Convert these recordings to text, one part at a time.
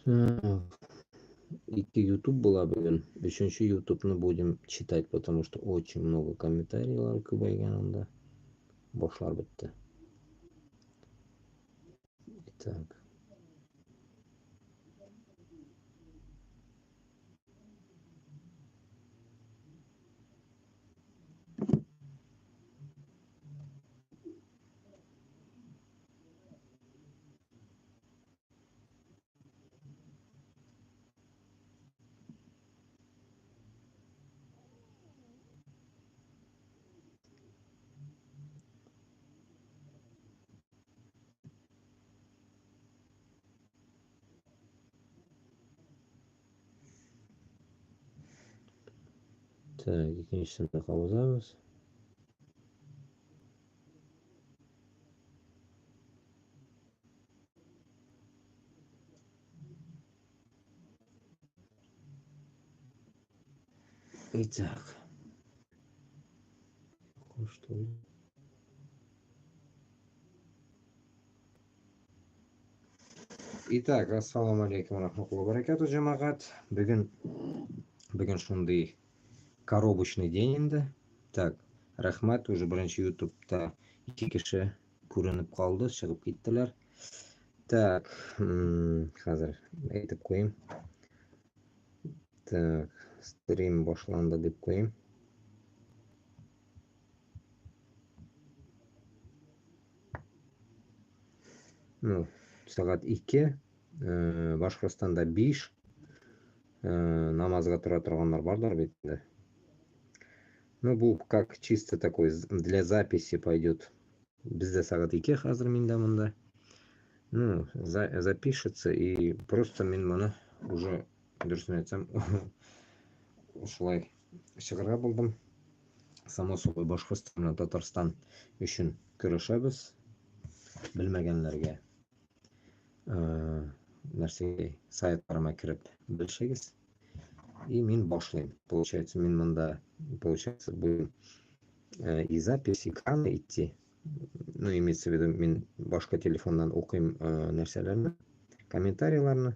Ikki YouTube была бүгін. Үшінші YouTube'ны будем читать, потому что очень много комментарийлар көбейгенде. Бошлар бітті. Итак. Так, ikkinchini qovuzamiz. Итак. Что ли? Итак, ассаламу алейкум рахматуллахи баракату, жамағат. Бүгін шундай коробочный день енді. Так, рахмат, уже бірінші ютубта 2 кіші көрініп қалды, шығып кеттілер. Так, қазір айтып қойым. Так, стрим башланды деп қойым. Ну, сағат 2, Башқұртстанда 5, намазға тұра тұрғандар бардар бетінде. Ну, бұл как чисто такой для записи пойдет. Бізде сағат 2 қазір менде мұнда. Ну, запишется, и просто мен мұны уже дұрысын айтсам осылай шығарға болдым. Само собой Башқұртстан мен Татарстан үшін көрішеміз. Білмегенлерге нәрсеге сайттарыма кіріп білшегіз. И мен башлайым. Получается, мен мұнда будет и запись экрана идти. Ну, имеется в виду, мен башқа телефоннан оқимын нәрселерді, комментарийларны,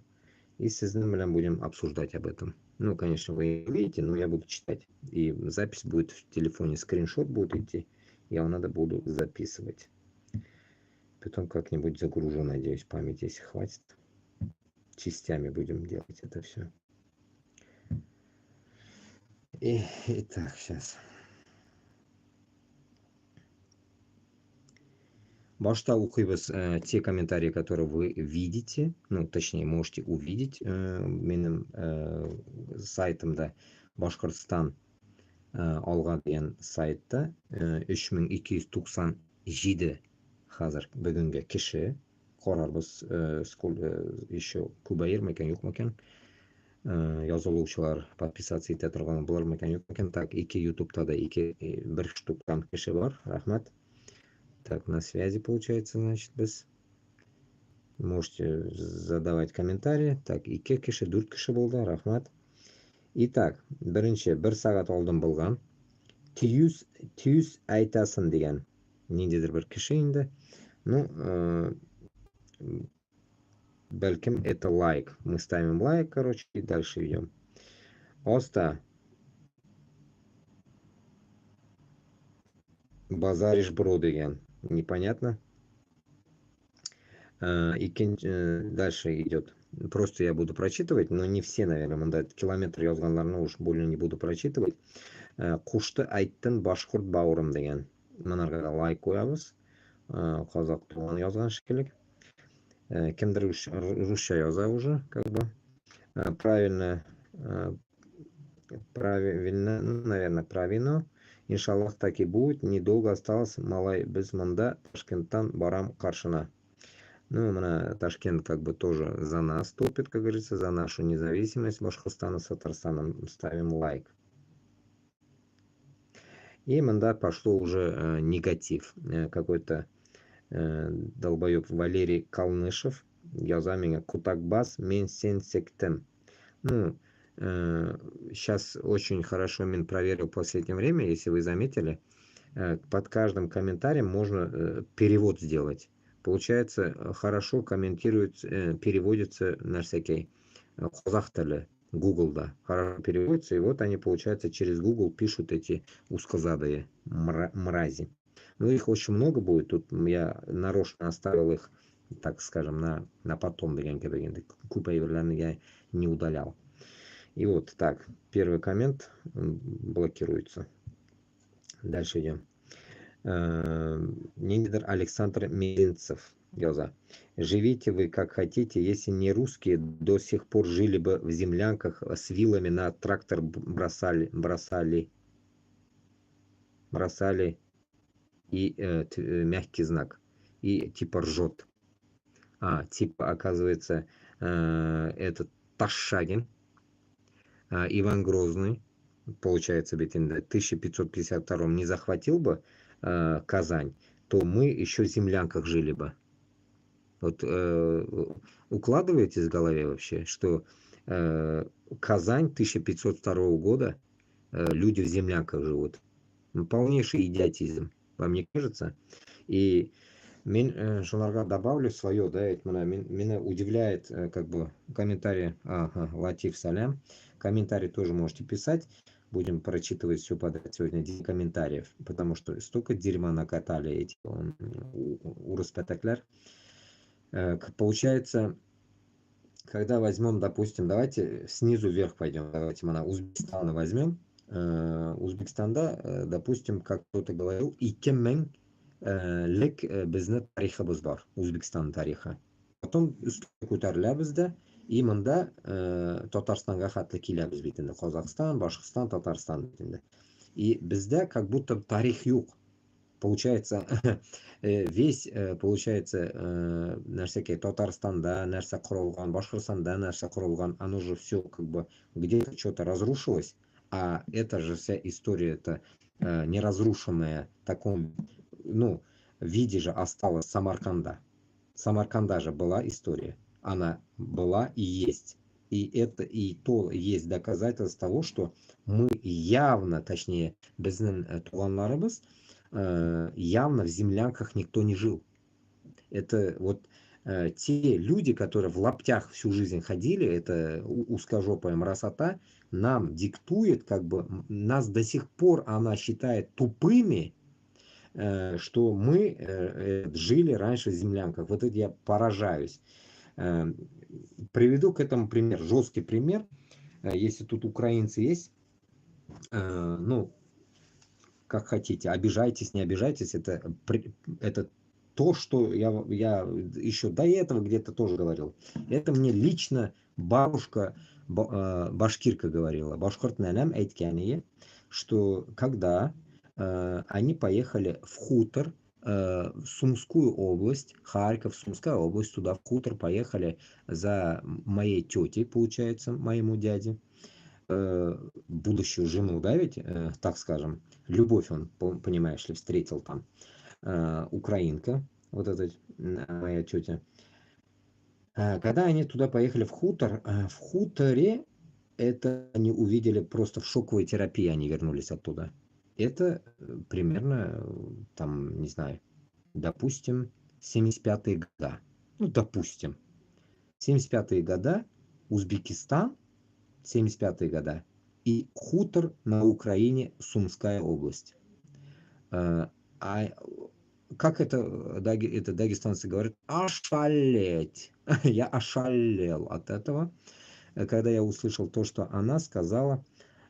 и сіздің білен будем обсуждать об этом. Ну, конечно, вы видите, но я буду читать. И запись будет в телефоне, скриншот будет идти, я надо буду записывать. Потом как-нибудь загружу, надеюсь, память, если хватит. Частями будем делать это все. Итак, сейчас. Башта оқимыз те комментарии, которые вы видите, ну, точнее, можете увидеть менің сайтымда Башқұртстан алға деген сайтта 3297 қазір бүгінгі кіші қарарбыз еще көбейер ме екен, жоқ ма екен, жазылушылар подписаться ете тұрған болар ма екен, жоқ ма екен. Так, 2 ютубта да бір штуктан кіші бар, рахмат. Так, на связи получается, значит, без. Можете задавать комментарии. Так, 2 кіші, 4 кіші болды, рахмат. Итак, бірінші, 1 сағат алдын болған. Түйіс айтасын деген. Нендедір бір кіші енді. Ну, бәлкім, это лайк. Мы ставим лайк, короче, и дальше идем. Оста. Базариш бро деген. Непонятно. Дальше идет. Просто я буду прочитывать, но не все, наверное, километр yazганларны уж больно не буду прочитывать. Кушты айттын башқұрт бауырым деген. Мынарға да лайк қоямыз. Қазақ туған yazған шекелік. Кімдір русша яза уже, как бы. Правильно, наверное, правильно. Иншаллах так и будет. Недолго осталось. Малай без мында Ташкенттан барам қаршына. Ну, Ташкент как бы тоже за нас топит, как говорится, за нашу независимость. Башқұртстана с Татарстаном ставим лайк. И манда пошло уже негатив. Какой-то долбоеб Валерий Калнышев. Яза меня Кутакбас мен сен сектем. Ну, сейчас очень хорошо мен проверил в последнее время, если вы заметили, под каждым комментарием можно перевод сделать. получается, хорошо комментируется, переводится на всякий казах тілі, Гуглда. Хорошо переводится, и вот они, получается, через Google пишут эти узкозадые мрази. Ну, их очень много будет. Тут я нарочно оставил их, так скажем, на потом. Купа я не удалял. И вот так, первый коммент блокируется. Дальше идем. Нидер Александр Милинцев. Живите вы как хотите, если не русские, до сих пор жили бы в землянках с вилами на трактор бросали и мягкий знак. И типа ржет. Типа оказывается, этот Ташагин, Иван Грозный, получается, в 1552 не захватил бы Казань, то мы еще в землянках жили бы. Вот укладываетесь в голове вообще, что Казань 1502 года люди в землянках живут. Полнейший идиотизм, вам не кажется? И Шунарга добавлю свое, да, меня удивляет, как бы, комментарии, Латиф Салям, комментарии тоже можете писать, будем прочитывать все подряд сегодня, 10 комментариев, потому что столько дерьма накатали эти ураспятакляр. Получается, когда возьмем, допустим, давайте снизу вверх пойдем, давайте мы на Узбекистан возьмем, Узбекистан, да, допустим, как кто-то говорил, икеммен лек безне тарихыбыз бар, Узбекистан тарихы. Потом көтәреләбез дә, и монда Татарстанга хәтле киләбез бит инде, Казахстан, Башкортстан, Татарстан бит инде. И бездә как будто тарих юк. Получается, весь, получается, на всякие Татарстанда, нәрсә корылган, Башкортстанда нәрсә корылган, оно же все как бы где-то что-то разрушилось, а эта же вся история-то неразрушенная в таком, ну, виде же осталась Самарканда. Самарканда же была история, она была и есть. И это и то есть доказательство того, что мы явно, точнее, безнен туганларыбыз, явно в землянках никто не жил. Это вот те люди, которые в лаптях всю жизнь ходили, это узкожопая мразота, нам диктует, как бы, нас до сих пор она считает тупыми, что мы жили раньше в землянках. Вот это я поражаюсь. Приведу к этому пример, жесткий пример. Если тут украинцы есть, ну, как хотите, обижайтесь, не обижайтесь, это то, что я еще до этого где-то тоже говорил. Это мне лично бабушка башкирка говорила, башкортнанам айткяния, что когда они поехали в хутор, в Сумскую область, Харьков, Сумская область, туда в хутор поехали за моей тетей, получается, моему дяде, будущую жену, да, ведь, так скажем, любовь он, понимаешь ли, встретил там, украинка, вот эта моя тетя. Когда они туда поехали в хуторе, это они увидели просто в шоковой терапии, они вернулись оттуда. Это примерно, там, не знаю, допустим, 75-е года. Ну, допустим. 75-е года, Узбекистан, 75-е года, и хутор на Украине, Сумская область. Как это дагестанцы говорят? Ошалеть. Я ошалел от этого, когда я услышал то, что она сказала,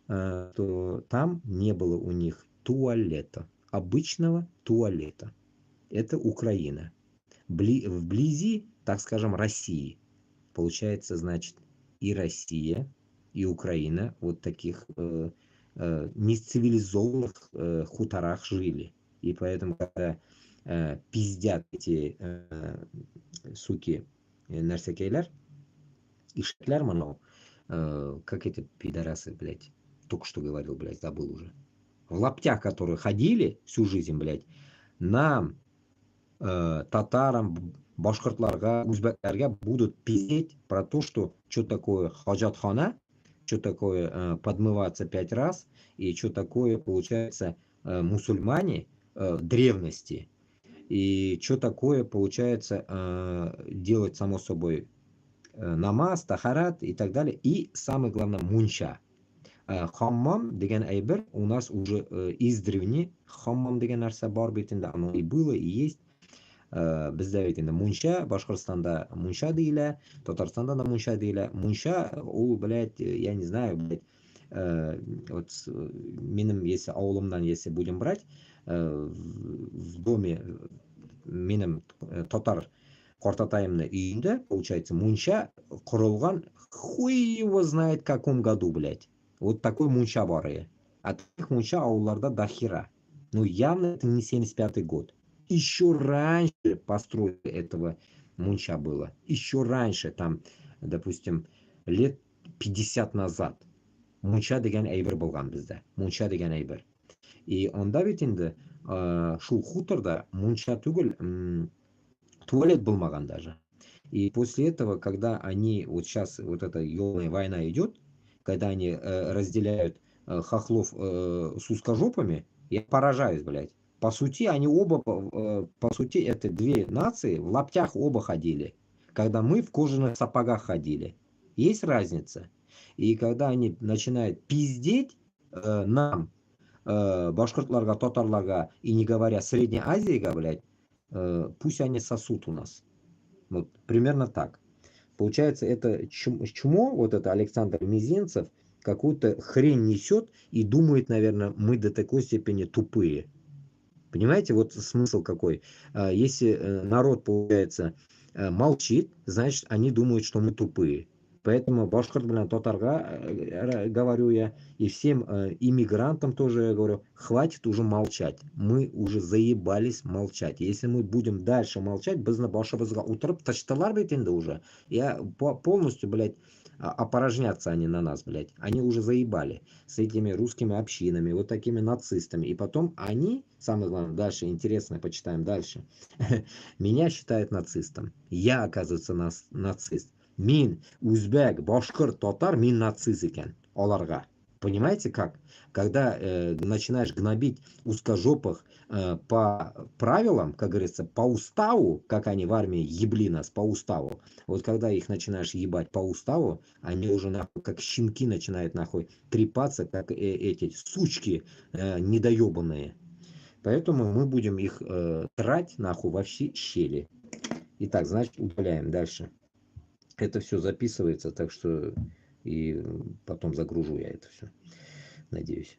что там не было у них туалета, обычного туалета. Это Украина. Вблизи, так скажем, России. Получается, значит, и Россия, и Украина вот таких нецивилизованных хуторах жили. И поэтому, когда пиздят эти суки нарсякейлер и шеклер манов, как эти пидорасы, блядь, только что говорил, блядь, забыл уже. В лаптях, которые ходили всю жизнь, блядь, нам, татарам, башкортларга, узбекларга будут пиздеть про то, что такое хаджатхана, что такое подмываться 5 раз, и что такое, получается, мусульмане древности. И что такое, получается, делать, само собой, намаз, тахарат и так далее. И самое главное, мунча. Хаммам деген әйбер у нас уже издревне хаммам деген нәрсе бар бит инде, оно и было, и есть. Бізде бит инде мунча, Башкортостанда мунча дейілі, Татарстанда да мунча дейілі. Мунча, ол, блядь, я не знаю, блядь, вот менің, если ауылымдан, если будем брать, в доме менің татар қортатайымның үйінде, получается, мунча құрылған хуй его знает в каком году, блядь. Вот такой мунча бар. А таких мунча аулlarda до хера. Ну, явно это не 75-й год. Еще раньше постройки этого мунча было. Еще раньше, там, допустим, лет 50 назад. Мунча деген әйбер болған бізде. Мунча деген әйбер. И онда бит инде шул хуторда мунча түгел, туалет болмаған даже. И после этого, когда они, вот сейчас вот эта ёбаная война идет, когда они разделяют хохлов с узкожопами, я поражаюсь, блядь. По сути, они оба, по сути, это две нации в лаптях оба ходили. Когда мы в кожаных сапогах ходили. Есть разница. И когда они начинают пиздеть нам, башкортларга, татарларга, и не говоря Средней Азии, блядь, пусть они сосут у нас. Вот примерно так. Получается, это чмо, вот это Александр Мизинцев, какую-то хрень несет и думает, наверное, мы до такой степени тупые. Понимаете, вот смысл какой? Если народ, получается, молчит, значит, они думают, что мы тупые. Поэтому башкорт, блин, татарга, говорю я, и всем иммигрантам тоже я говорю, хватит уже молчать. Мы уже заебались молчать. Если мы будем дальше молчать, безна башабызга утырып ташталар бит инде уже. Я полностью, блядь, опорожнятся они на нас, блядь. Они уже заебали с этими русскими общинами, вот такими нацистами. И потом они, самое главное, дальше, интересно, почитаем дальше, меня считают нацистом. Я, оказывается, нацист. Мин, узбек, башкирт, татар, мин нацист екен, оларга. Понимаете как? Когда начинаешь гнобить узкожопых по правилам, как говорится, по уставу, как они в армии ебли нас по уставу, вот когда их начинаешь ебать по уставу, они уже нахуй как щенки начинают нахуй трепаться, как эти сучки недоебанные. Поэтому мы будем их трать нахуй во все щели. Итак, значит, удаляем дальше. Это все записывается, так что и потом загружу я это все, надеюсь.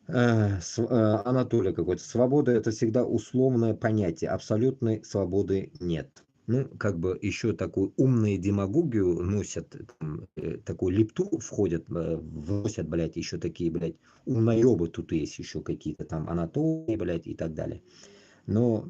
Анатолий какой-то. Свобода — это всегда условное понятие, абсолютной свободы нет. Ну, как бы еще такую умную демагогию носят, такую лепту входят, вносят, блядь, еще такие, блядь, умноебы тут есть еще какие-то там Анатолии, блядь, и так далее. Но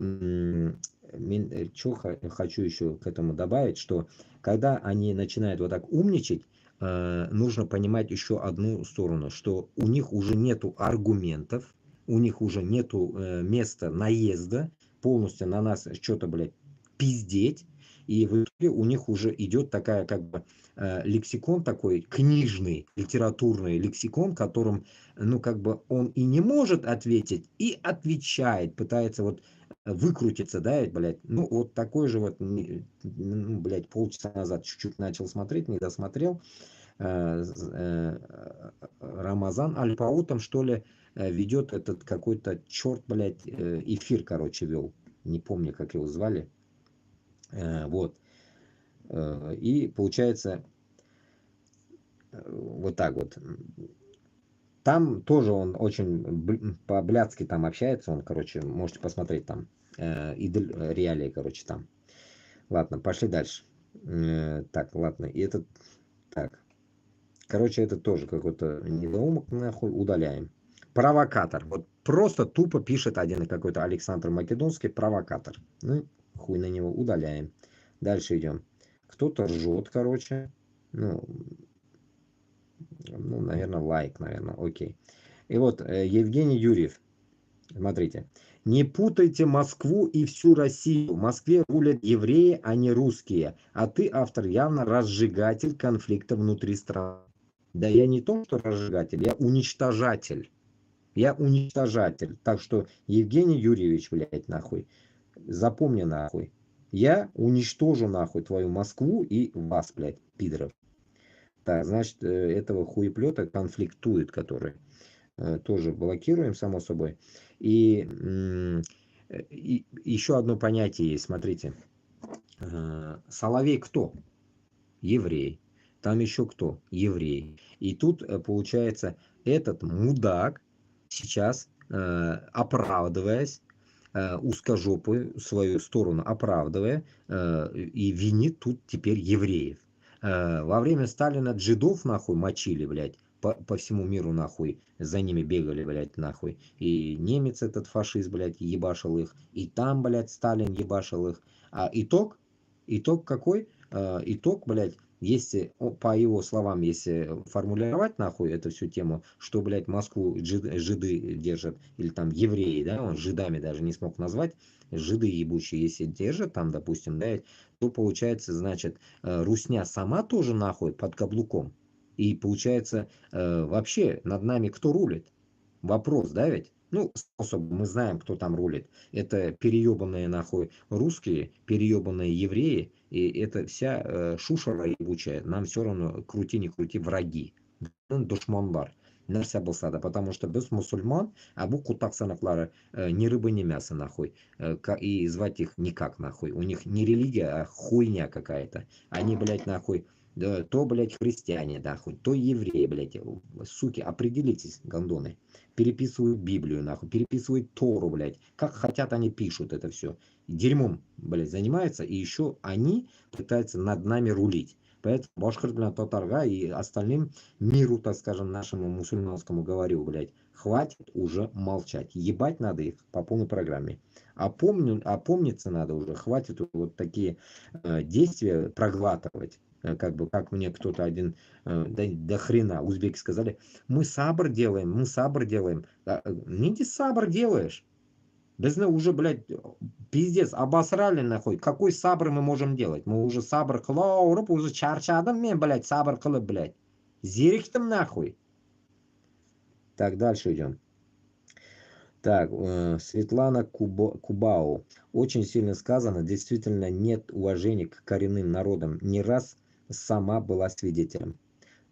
что хочу еще к этому добавить, что когда они начинают вот так умничать, нужно понимать еще одну сторону, что у них уже нету аргументов, у них уже нету места наезда, полностью на нас что-то, блядь, пиздеть, и в итоге у них уже идет такая как бы лексикон такой книжный, литературный лексикон, которым, ну, как бы он и не может ответить, и отвечает, пытается вот выкрутиться, да, блядь, ну, вот такой же вот, ну, блядь, полчаса назад чуть-чуть начал смотреть, не досмотрел, Рамазан Аль-Паутом, что ли, ведет этот какой-то черт, блядь, эфир, короче, вел, не помню, как его звали, вот, и получается вот так вот. Там тоже он очень по-блядски там общается, он, короче, можете посмотреть там, реалии, короче, там. Ладно, пошли дальше. Так, ладно, и этот, так, короче, это тоже какой-то недоумок, нахуй, удаляем. Провокатор, вот просто тупо пишет один какой-то Александр Македонский, провокатор. Ну, хуй на него, удаляем. Дальше идем. Кто-то ржет, короче, ну, наверное, лайк, наверное, окей. И вот Евгений Юрьев, смотрите. Не путайте Москву и всю Россию. В Москве рулят евреи, а не русские. А ты, автор, явно разжигатель конфликта внутри страны. Да я не то, что разжигатель, я уничтожатель. Я уничтожатель. Так что, Евгений Юрьевич, блядь, нахуй, запомни нахуй. Я уничтожу нахуй твою Москву и вас, блядь, пидоров. Так, значит, этого хуеплета конфликтует, который тоже блокируем, само собой. И еще одно понятие есть, смотрите. Соловей кто? Еврей. Там еще кто? Еврей. И тут получается этот мудак сейчас, оправдываясь, узкожопую свою сторону оправдывая, и винит тут теперь евреев. Во время Сталина джидов нахуй мочили, блядь, по всему миру нахуй, за ними бегали, блядь, нахуй. И немец этот фашист, блядь, ебашил их, и там, блядь, Сталин ебашил их. А итог какой? Итог, блядь, если, по его словам, если формулировать нахуй эту всю тему, что, блядь, Москву жиды держат, или там евреи, да, он жидами даже не смог назвать, жиды ебучие, если держат там, допустим, да, то получается, значит, русня сама тоже нахуй под каблуком. И получается, вообще над нами кто рулит? Вопрос, да, ведь? Ну, особо мы знаем, кто там рулит. Это переебанные нахуй русские, переебанные евреи, и это вся шушера ебучая. Нам все равно, крути не крути, враги. Душмандар. Нәрсә булса да, потому что без мусульман, а бу кутаксанаклары ни рыба, ни мясо нахуй. И звать их никак нахуй. У них не религия, а хуйня какая-то. Они, блядь, нахуй, да, то, блядь, христиане, нахуй, то евреи, блядь, суки, определитесь, гондоны. Переписывают Библию, нахуй, переписывают Тору, блядь. Как хотят, они пишут это все. Дерьмом, блядь, занимаются, и еще они пытаются над нами рулить. Поэтому башкирт белән татарга и остальным миру, так скажем, нашему мусульманскому говорю, блядь, хватит уже молчать. Ебать надо их по полной программе. Опомниться надо уже, хватит вот такие действия проглатывать. Как бы, как мне кто-то один, до хрена, узбеки сказали, мы сабр делаем. Не ты сабр делаешь. Бізді уже, блядь, пиздец, обосрали нахуй. Какой сабр мы можем делать? Мы уже сабр қылып, уже чарчадым мен, блядь, сабр қылып, блядь. Зеріктім нахуй. Так, дальше идем. Так, Светлана Кубау. Очень сильно сказано. Действительно нет уважения к коренным народам. Не раз сама была свидетелем.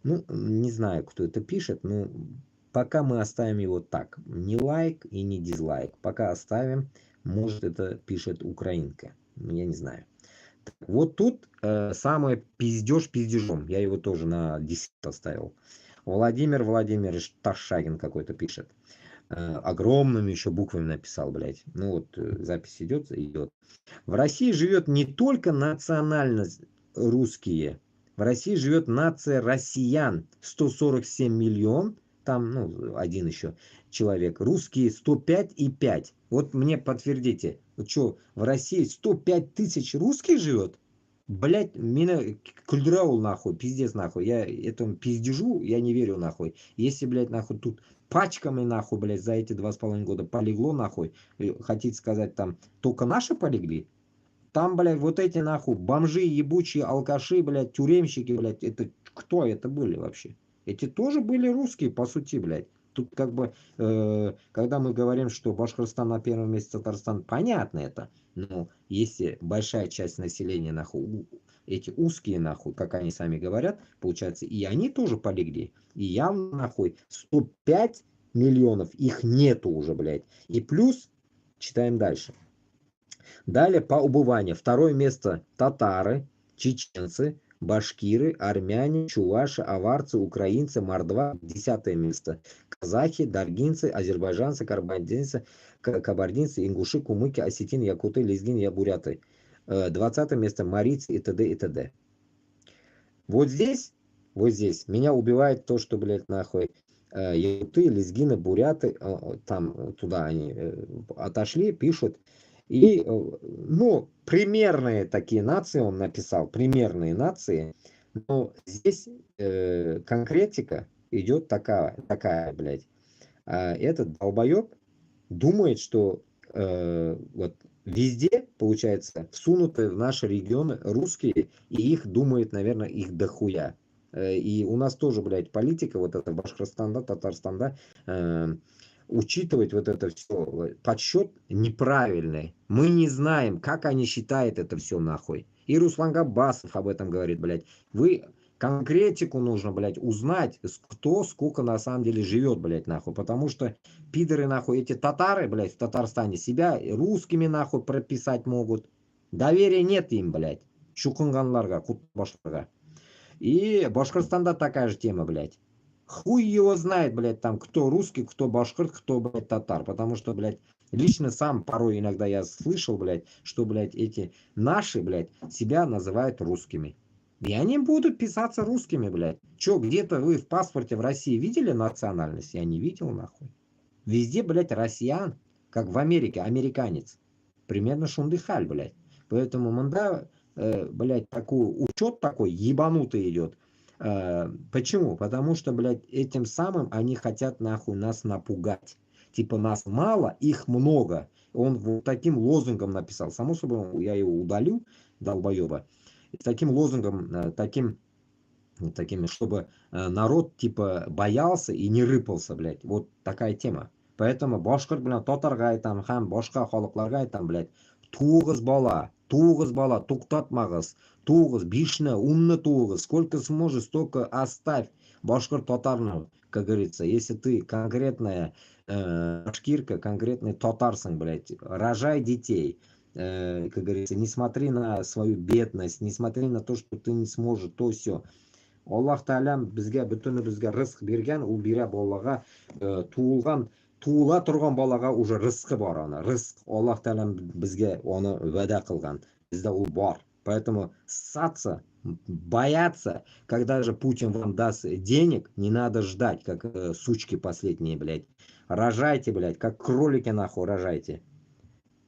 Ну, не знаю, кто это пишет, но пока мы оставим его так. Не лайк и не дизлайк. Пока оставим. Может, это пишет украинка. Я не знаю. Вот тут самое пиздеж пиздежом. Я его тоже на 10 оставил. Владимир Владимирович Ташагин какой-то пишет. Огромными еще буквами написал, блядь. Ну вот, запись идет. В России живет не только национальность русские. В России живет нация россиян. 147 миллион. Там, ну, один еще человек. Русские 105,5. Вот мне подтвердите. Вот что, в России 105 тысяч русских живет? Блять, меня кульдраул нахуй, пиздец нахуй. Я этому пиздежу, я не верю нахуй. Если, блядь, нахуй тут пачками нахуй, блядь, за эти 2,5 года полегло нахуй. Хотите сказать, там только наши полегли? Там, блядь, вот эти нахуй бомжи, ебучие, алкаши, блядь, тюремщики, блядь, это кто это были вообще? Эти тоже были русские, по сути, блядь. Тут как бы, когда мы говорим, что Башкортостан на первом месте, Татарстан, понятно это. Но если большая часть населения, нахуй, эти узкие, нахуй, как они сами говорят, получается, и они тоже полегли. И явно, нахуй, 105 миллионов, их нету уже, блядь. И плюс, читаем дальше. Далее по убыванию. Второе место татары, чеченцы, башкиры, армяне, чуваши, аварцы, украинцы, мордва. 10 место. Казахи, даргинцы, азербайджанцы, кабардинцы, ингуши, кумыки, осетины, якуты, лезгины, буряты. 20 место марийцы и т.д. и т.д. Вот здесь меня убивает то, что, блядь, нахуй, якуты, лезгины, буряты, там туда они отошли, пишут. И, ну, примерные такие нации он написал, примерные нации. Но здесь конкретика идет такая, блядь. Этот долбоеб думает, что вот везде, получается, всунуты в наши регионы русские, и их думает, наверное, их дохуя. И у нас тоже, блядь, политика, вот это Башкортостан, да, Татарстан, да, учитывать вот это все. Подсчет неправильный. Мы не знаем, как они считают это все нахуй. И Руслан Габбасов об этом говорит, блядь. Вы конкретику нужно, блядь, узнать, кто сколько на самом деле живет, блядь, нахуй. Потому что пидоры, нахуй, эти татары, блядь, в Татарстане себя русскими, нахуй, прописать могут. Доверия нет им, блядь. Шукунганларга, кутбашларга. И Башкортостанда такая же тема, блядь. Хуй его знает, блядь, там, кто русский, кто башкирт, кто, блядь, татар. Потому что, блядь, лично сам порой иногда я слышал, блядь, что, блядь, эти наши, блядь, себя называют русскими. И они будут писаться русскими, блядь. Чё, где-то вы в паспорте в России видели национальность? Я не видел, нахуй. Везде, блядь, россиян, как в Америке, американец. Примерно шундыхаль, блядь. Поэтому манда, блядь, такой учет такой ебанутый идет. Почему? Потому что, блядь, этим самым они хотят нахуй нас напугать. Типа нас мало, их много. Он вот таким лозунгом написал. Само собой, я его удалю, долбоеба. С таким лозунгом, такими, чтобы народ типа боялся и не рыпался, блядь. Вот такая тема. Поэтому башкирт bilan татарга айтам ham boshqa xalqlarga aytam, блядь. Тугыз бала, туктатмагыз. Тугыз, бишни, умны тугыз. Сколько сможешь, столько оставь. Башкирт татарну, как говорится. Если ты конкретная башкирка, конкретный татарсың, блядь, рожай детей. Как говорится, не смотри на свою бедность, не смотри на то, что ты не сможешь, то все. Аллах Таалам бізге бізге рызық берген, ол бира балаға туыла тұрған балаға уже рызқы бар, ана рызық. Аллах Таалам бізге оны уәда қылған, бізде ол бар. Поэтому ссаться, бояться, когда же Путин вам даст денег, не надо ждать, как сучки последние, блядь. Рожайте, блядь, как кролики, нахуй, рожайте.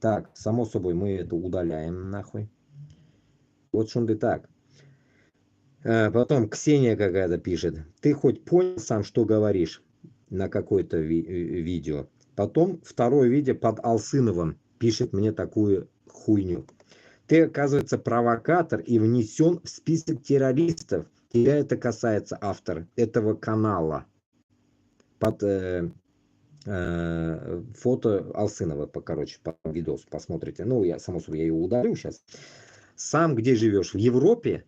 Так, само собой, мы это удаляем, нахуй. Вот шунды так. Потом Ксения какая-то пишет. Ты хоть понял сам, что говоришь на какое-то видео? Потом второе видео под Алсыновым пишет мне такую хуйню. Ты, оказывается, провокатор и внесен в список террористов. Тебя это касается, автор этого канала. Под фото Алсынова, короче, под видос посмотрите. Ну, я, само собой, я его удалю сейчас. Сам где живешь? В Европе?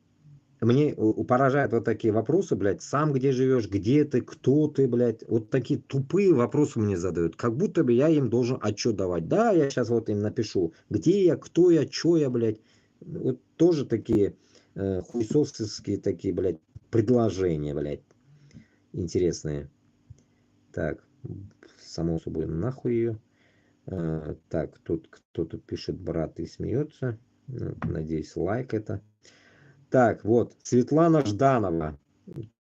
Мне поражают вот такие вопросы, блядь. Сам где живешь, где ты, кто ты, блядь. Вот такие тупые вопросы мне задают. Как будто бы я им должен отчет давать. Да, я сейчас вот им напишу, где я, кто я, что я, блядь. Вот тоже такие хуесосовские такие, блядь, предложения, блядь. Интересные. Так, само собой, нахуй ее. Так, тут кто-то пишет брат и смеется. Надеюсь, лайк это. Так, вот, Светлана Жданова,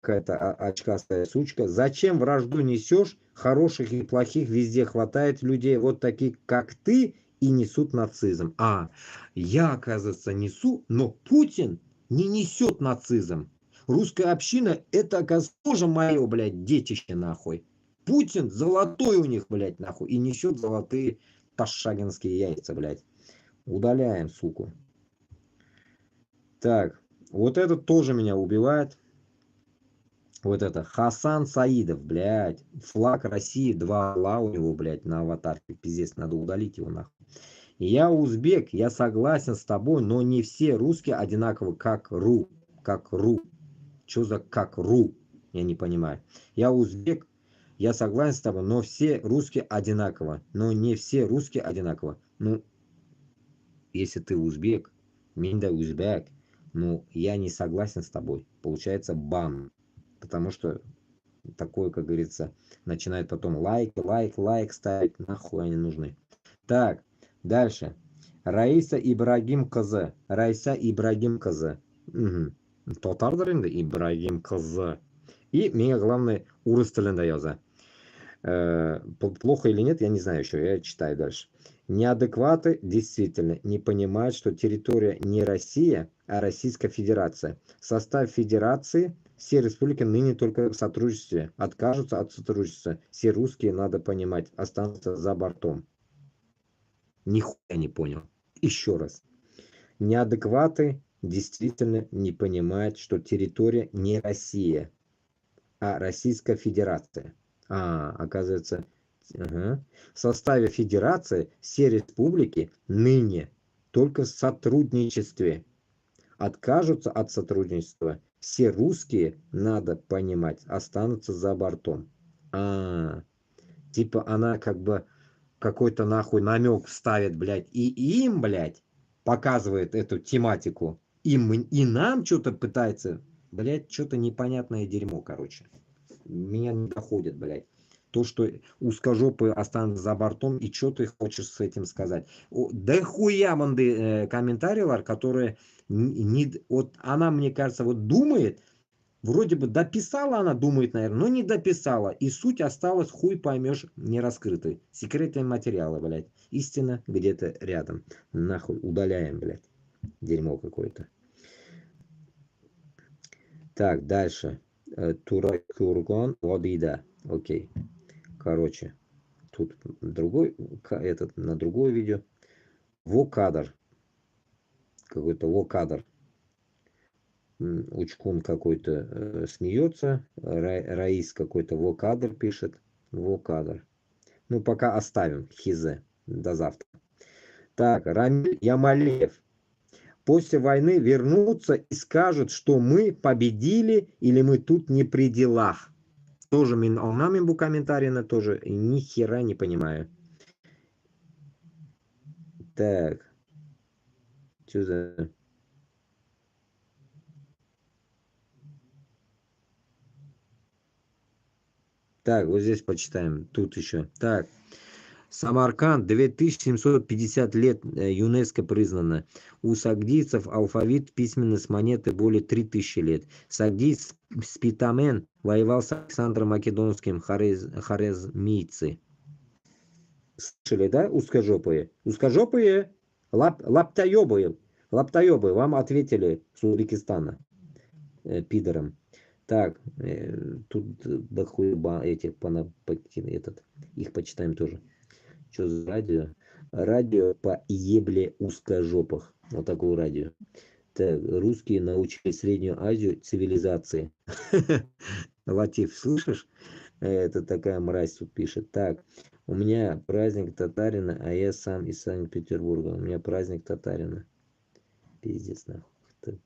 какая-то очкастая сучка. Зачем вражду несешь? Хороших и плохих везде хватает людей. Вот такие, как ты, и несут нацизм. Я, оказывается, несу, но Путин не несет нацизм. Русская община, это, оказывается, тоже мое, блядь, детище, нахуй. Путин золотой у них, блядь, нахуй. И несет золотые ташагинские яйца, блядь. Удаляем, суку. Так. Вот этот тоже меня убивает. Вот это. Хасан Саидов, блядь. Флаг России, 2 орла у него, блядь, на аватарке. Пиздец, надо удалить его нахуй. Я узбек, я согласен с тобой, но не все русские одинаковы, как ру. Как ру. Что за как ру? Я не понимаю. Я узбек, я согласен с тобой, но все русские одинаково. Но не все русские одинаково. Ну, если ты узбек, минда узбек. Ну, я не согласен с тобой. Получается бан. Потому что такое, как говорится, начинает потом лайк ставить. Нахуй они нужны. Так, дальше. Раиса Ибрагим Каза. Раиса Ибрагим Каза. Угу. Татардар инде Ибрагим Каза. И мне главное урыс тілінде яза. Плохо или нет, я не знаю еще. Я читаю дальше. Неадекваты действительно не понимают, что территория не Россия, а Российская Федерация. Состав Федерации, все республики ныне только в сотрудничестве. Откажутся от сотрудничества. Все русские, надо понимать, останутся за бортом. Нихуя не понял. Еще раз. Неадекваты действительно не понимают, что территория не Россия, а Российская Федерация. Оказывается, Ага. В составе федерации все республики ныне только в сотрудничестве. Откажутся от сотрудничества, все русские, надо понимать, останутся за бортом. А, типа она как бы какой-то нахуй намек ставит, блядь, и им, блядь, показывает эту тематику. И нам что-то пытается, блядь, что-то непонятное дерьмо, короче. Меня не доходит, блядь. То, что узкожопые останутся за бортом, и что ты хочешь с этим сказать? Да хуя манды комментариев, которые вот она, мне кажется, вот думает, вроде бы дописала она, думает, наверное, но не дописала. И суть осталась, хуй поймешь, не раскрытой. Секретные материалы, блядь. Истина где-то рядом. Нахуй удаляем, блядь. Дерьмо какое-то. Так, дальше. Туракургон Лобида. Окей. Короче, тут другой, этот, на другое видео. Вокадр. Какой-то вокадр. Учкун какой-то смеется. Раис какой-то вокадр пишет. Вокадр. Ну, пока оставим. Хизе. До завтра. Так, Рамиль Ямалеев. После войны вернутся и скажут, что мы победили или мы тут не при делах. Тоже он комментарий тоже ни хера не понимаю. Так. Что за... Так, вот здесь почитаем. Тут еще. Так. Самарканд 2750 лет ЮНЕСКО признано. У сагдийцев алфавит письменность монеты более 3000 лет. Сагдийц Спитамен воевал с Александром Македонским, хорезмийцы. Слышали, да, узкожопые? Узкожопые, лаптоебые. Лаптоебы, вам ответили с Узбекистана, пидором. Так, тут дохуя этих, этот, их почитаем тоже. Что за радио? Радио по ебле узкожопых. Вот такое радио. Так, русские научили Среднюю Азию цивилизации. Латиф, слышишь? Это такая мразь тут пишет. Так, у меня праздник татарина, а я сам из Санкт-Петербурга. У меня праздник татарина. Пиздец, нахуй.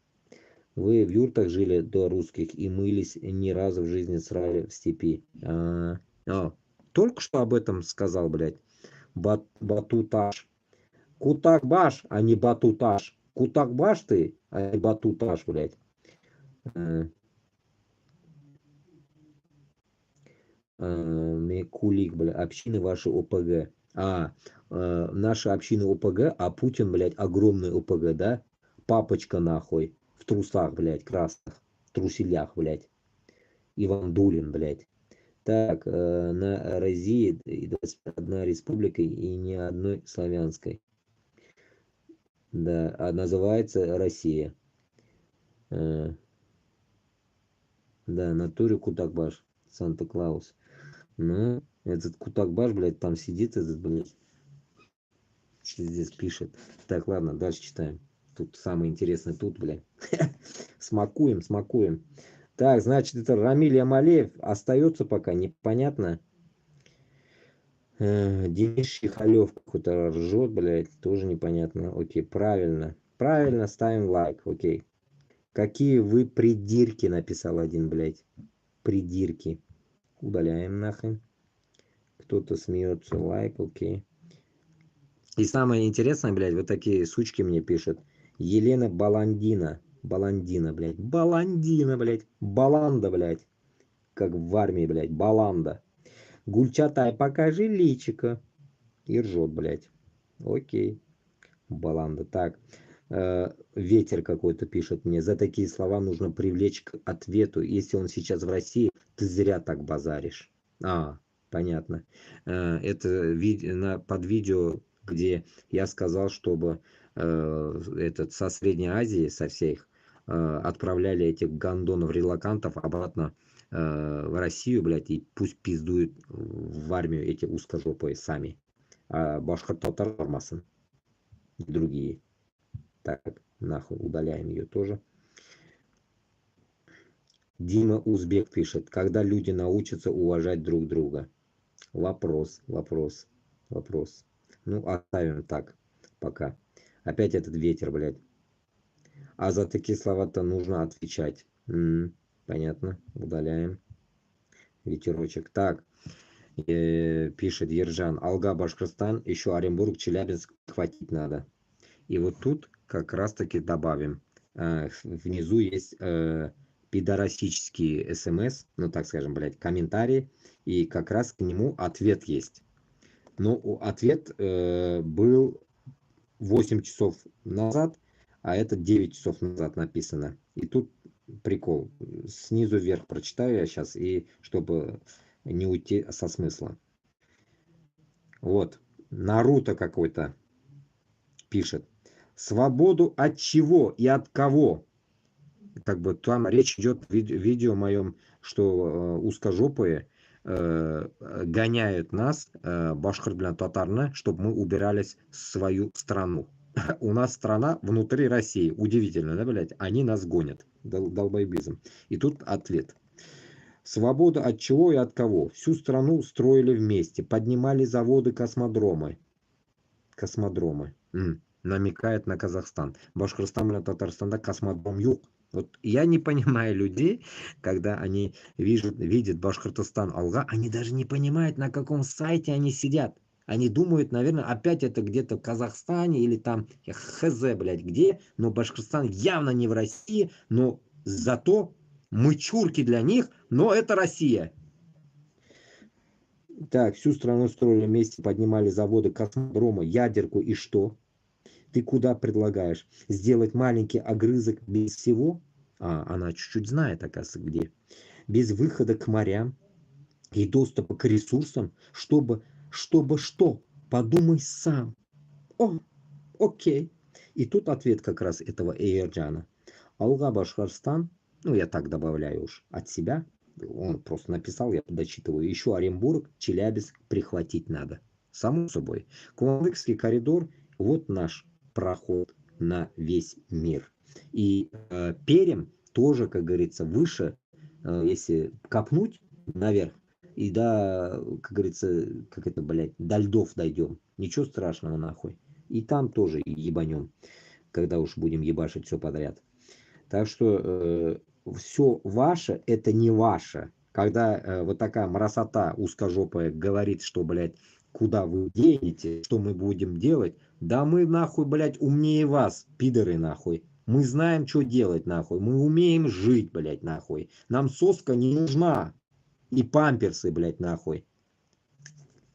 Вы в юртах жили до русских и мылись ни разу в жизни срали в степи. Только что об этом сказал, блядь. Батуташ. Кутакбаш, а не батуташ. Кутакбаш ты, а не батуташ, блядь. Кулик, бля, общины ваши ОПГ. Наша община ОПГ, а Путин, блядь, огромный ОПГ, да? Папочка, нахуй. В трусах, блядь, красных. В труселях, блядь. Иван Дулин, блядь. Так, на России 21 республика и ни одной славянской. Да, а называется Россия. Да, натуре Кутакбаш. Санта-Клаус. Ну, этот Кутакбаш, блядь, там сидит этот, блядь. Что здесь пишет. Так, ладно, дальше читаем. Тут самое интересное, тут, блядь. Смакуем, смакуем. Так, значит, это Рамиль Ямалеев остается пока, непонятно. Денис Щихалев какой-то ржет, блядь, тоже непонятно. Окей, правильно. Правильно, ставим лайк, окей. Какие вы придирки, написал один, блядь. Придирки. Удаляем нахрен. Кто-то смеется, лайк, окей. И самое интересное, блядь, вот такие сучки мне пишут. Елена Баландина. Баландина, блядь. Баландина, блядь. Баланда, блядь. Как в армии, блядь. Баланда. Гульчатай, покажи личико. И ржет, блядь. Окей. Баланда. Так. Ветер какой-то пишет мне. За такие слова нужно привлечь к ответу. Если он сейчас в России, ты зря так базаришь. Понятно. Это под видео, где я сказал, чтобы со Средней Азии, со всех, отправляли этих гондонов-релокантов обратно в Россию, блядь, и пусть пиздуют в армию эти узкожопые сами. А башкортостан тормосын и другие. Так, нахуй, удаляем ее тоже. Дима Узбек пишет, когда люди научатся уважать друг друга. Вопрос, вопрос, вопрос. Ну, оставим так пока. Опять этот ветер, блядь. А за такие слова-то нужно отвечать. Понятно, удаляем. Ветерочек. Так, пишет Ержан. Алга, Башкортостан, еще Оренбург, Челябинск хватить надо. И вот тут как раз-таки добавим. Внизу есть пидорасический смс, ну так скажем, блядь, комментарий. И как раз к нему ответ есть. Но ответ был 8 часов назад, а это 9 часов назад написано. И тут прикол. Снизу вверх прочитаю я сейчас, и чтобы не уйти со смысла. Вот. Наруто какой-то пишет. Свободу от чего и от кого? Как бы там речь идет в видео моем, что узкожопые гоняют нас, башкир татарны, чтобы мы убирались в свою страну. У нас страна внутри России. Удивительно, да, блядь? Они нас гонят. Долбоебизм. И тут ответ. Свобода от чего и от кого? Всю страну строили вместе. Поднимали заводы, космодромы. Космодромы. Намекает на Казахстан. Башкортостан или Татарстанда космодром юг. Вот я не понимаю людей, когда они видят Башкортостан Алга, они даже не понимают, на каком сайте они сидят. Они думают, наверное, опять это где-то в Казахстане или там, хз, блядь, где, но Башкортостан явно не в России, но зато мы чурки для них, но это Россия. Так, всю страну строили вместе, поднимали заводы, космодромы, ядерку и что? Ты куда предлагаешь? Сделать маленький огрызок без всего? Она чуть-чуть знает, оказывается, где. Без выхода к морям и доступа к ресурсам, чтобы что? Подумай сам. О, окей. И тут ответ как раз этого Эйрджана. Алга Башкортостан, ну я так добавляю уж от себя, он просто написал, я дочитываю, еще Оренбург, Челябинск прихватить надо. Само собой. Куанлыкский коридор, вот наш проход на весь мир. И Пермь тоже, как говорится, выше, если копнуть наверх, и да, как говорится, как это, блядь, до льдов дойдем. Ничего страшного, нахуй. И там тоже ебанем, когда уж будем ебашить все подряд. Так что все ваше, это не ваше. Когда вот такая мразота узкожопая говорит, что, блядь, куда вы денете, что мы будем делать, да мы, нахуй, блядь, умнее вас, пидоры, нахуй. Мы знаем, что делать, нахуй. Мы умеем жить, блядь, нахуй. Нам соска не нужна. И памперсы, блядь, нахуй.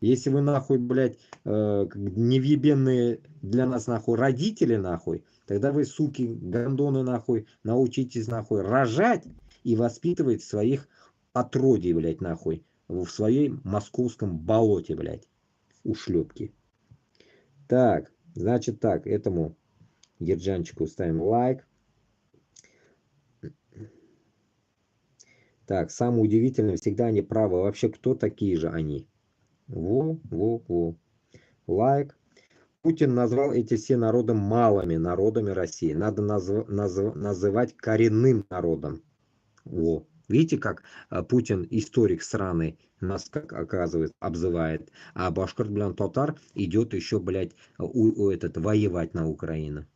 Если вы, нахуй, блядь, невъебенные для нас, нахуй, родители, нахуй, тогда вы, суки, гандоны, нахуй, научитесь, нахуй, рожать и воспитывать своих отродий, блядь, нахуй, в своей московском болоте, блядь, ушлепки. Так, значит так, этому Ержанчику ставим лайк. Так, самое удивительное, всегда они правы. Вообще, кто такие же они? Во. Лайк. Путин назвал эти все народы малыми народами России. Надо называть коренным народом. Во. Видите, как Путин, историк сраный, нас, как оказывается, обзывает. А башкорт, блин, татар идет еще, блядь, воевать на Украину.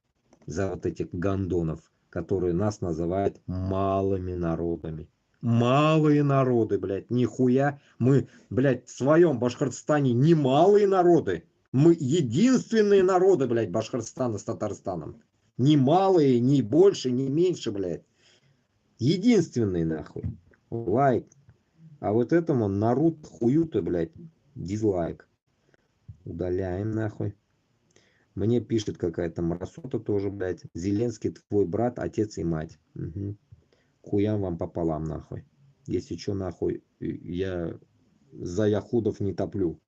За вот этих гондонов, которые нас называют малыми народами. Малые народы, блядь, нихуя. Мы, блядь, в своем Башкортостане не малые народы. Мы единственные народы, блядь, Башкортостана с Татарстаном. Не малые, не больше, не меньше, блядь. Единственные, нахуй. Лайк. А вот этому народ хуюта, блядь, дизлайк. Удаляем, нахуй. Мне пишет какая-то мразота тоже, блядь. Зеленский твой брат, отец и мать. Угу. Хуям вам пополам, нахуй. Если что, нахуй, я за яхудов не топлю.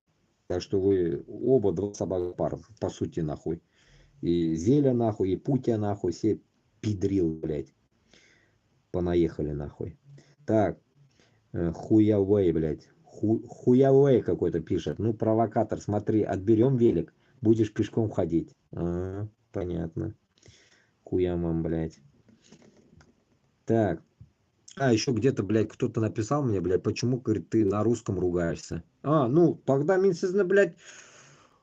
Так что вы оба два собак пар, по сути, нахуй. И Зеля, нахуй, и Путя, нахуй, все пидрил, блядь. Понаехали, нахуй. Так, Хуявей, блядь. Хуявей какой-то пишет. Ну, провокатор, смотри, отберем велик, будешь пешком ходить. Понятно. Хуям вам, блядь. Так. Еще где-то, блядь, кто-то написал мне, блядь, почему, говорит, ты на русском ругаешься. Ну, тогда мен сізні, блядь,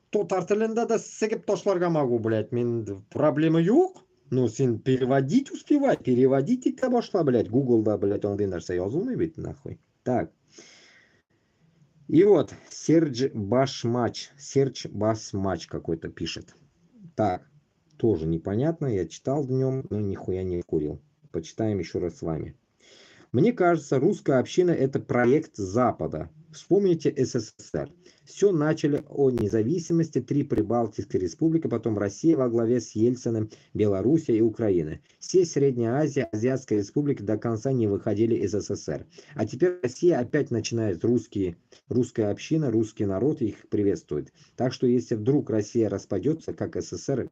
татар тілінде да сігіп ташларға могу, блядь, мен проблема yok. Ну, сен переводить успевай, переводить ете башла, блядь, Гуглда, блядь, ондай нәрсе жазылмай бит, нахуй. Так. И вот, Серж Басмач какой-то пишет. Так, тоже непонятно, я читал днем, но нихуя не курил. Почитаем еще раз с вами. Мне кажется, русская община – это проект Запада. Вспомните СССР. Все начали о независимости, 3 Прибалтийские республики, потом Россия во главе с Ельциным, Белоруссия и Украина. Все Средняя Азия, Азиатские республики до конца не выходили из СССР. А теперь Россия опять начинает русская община, русский народ их приветствует. Так что если вдруг Россия распадется, как СССР,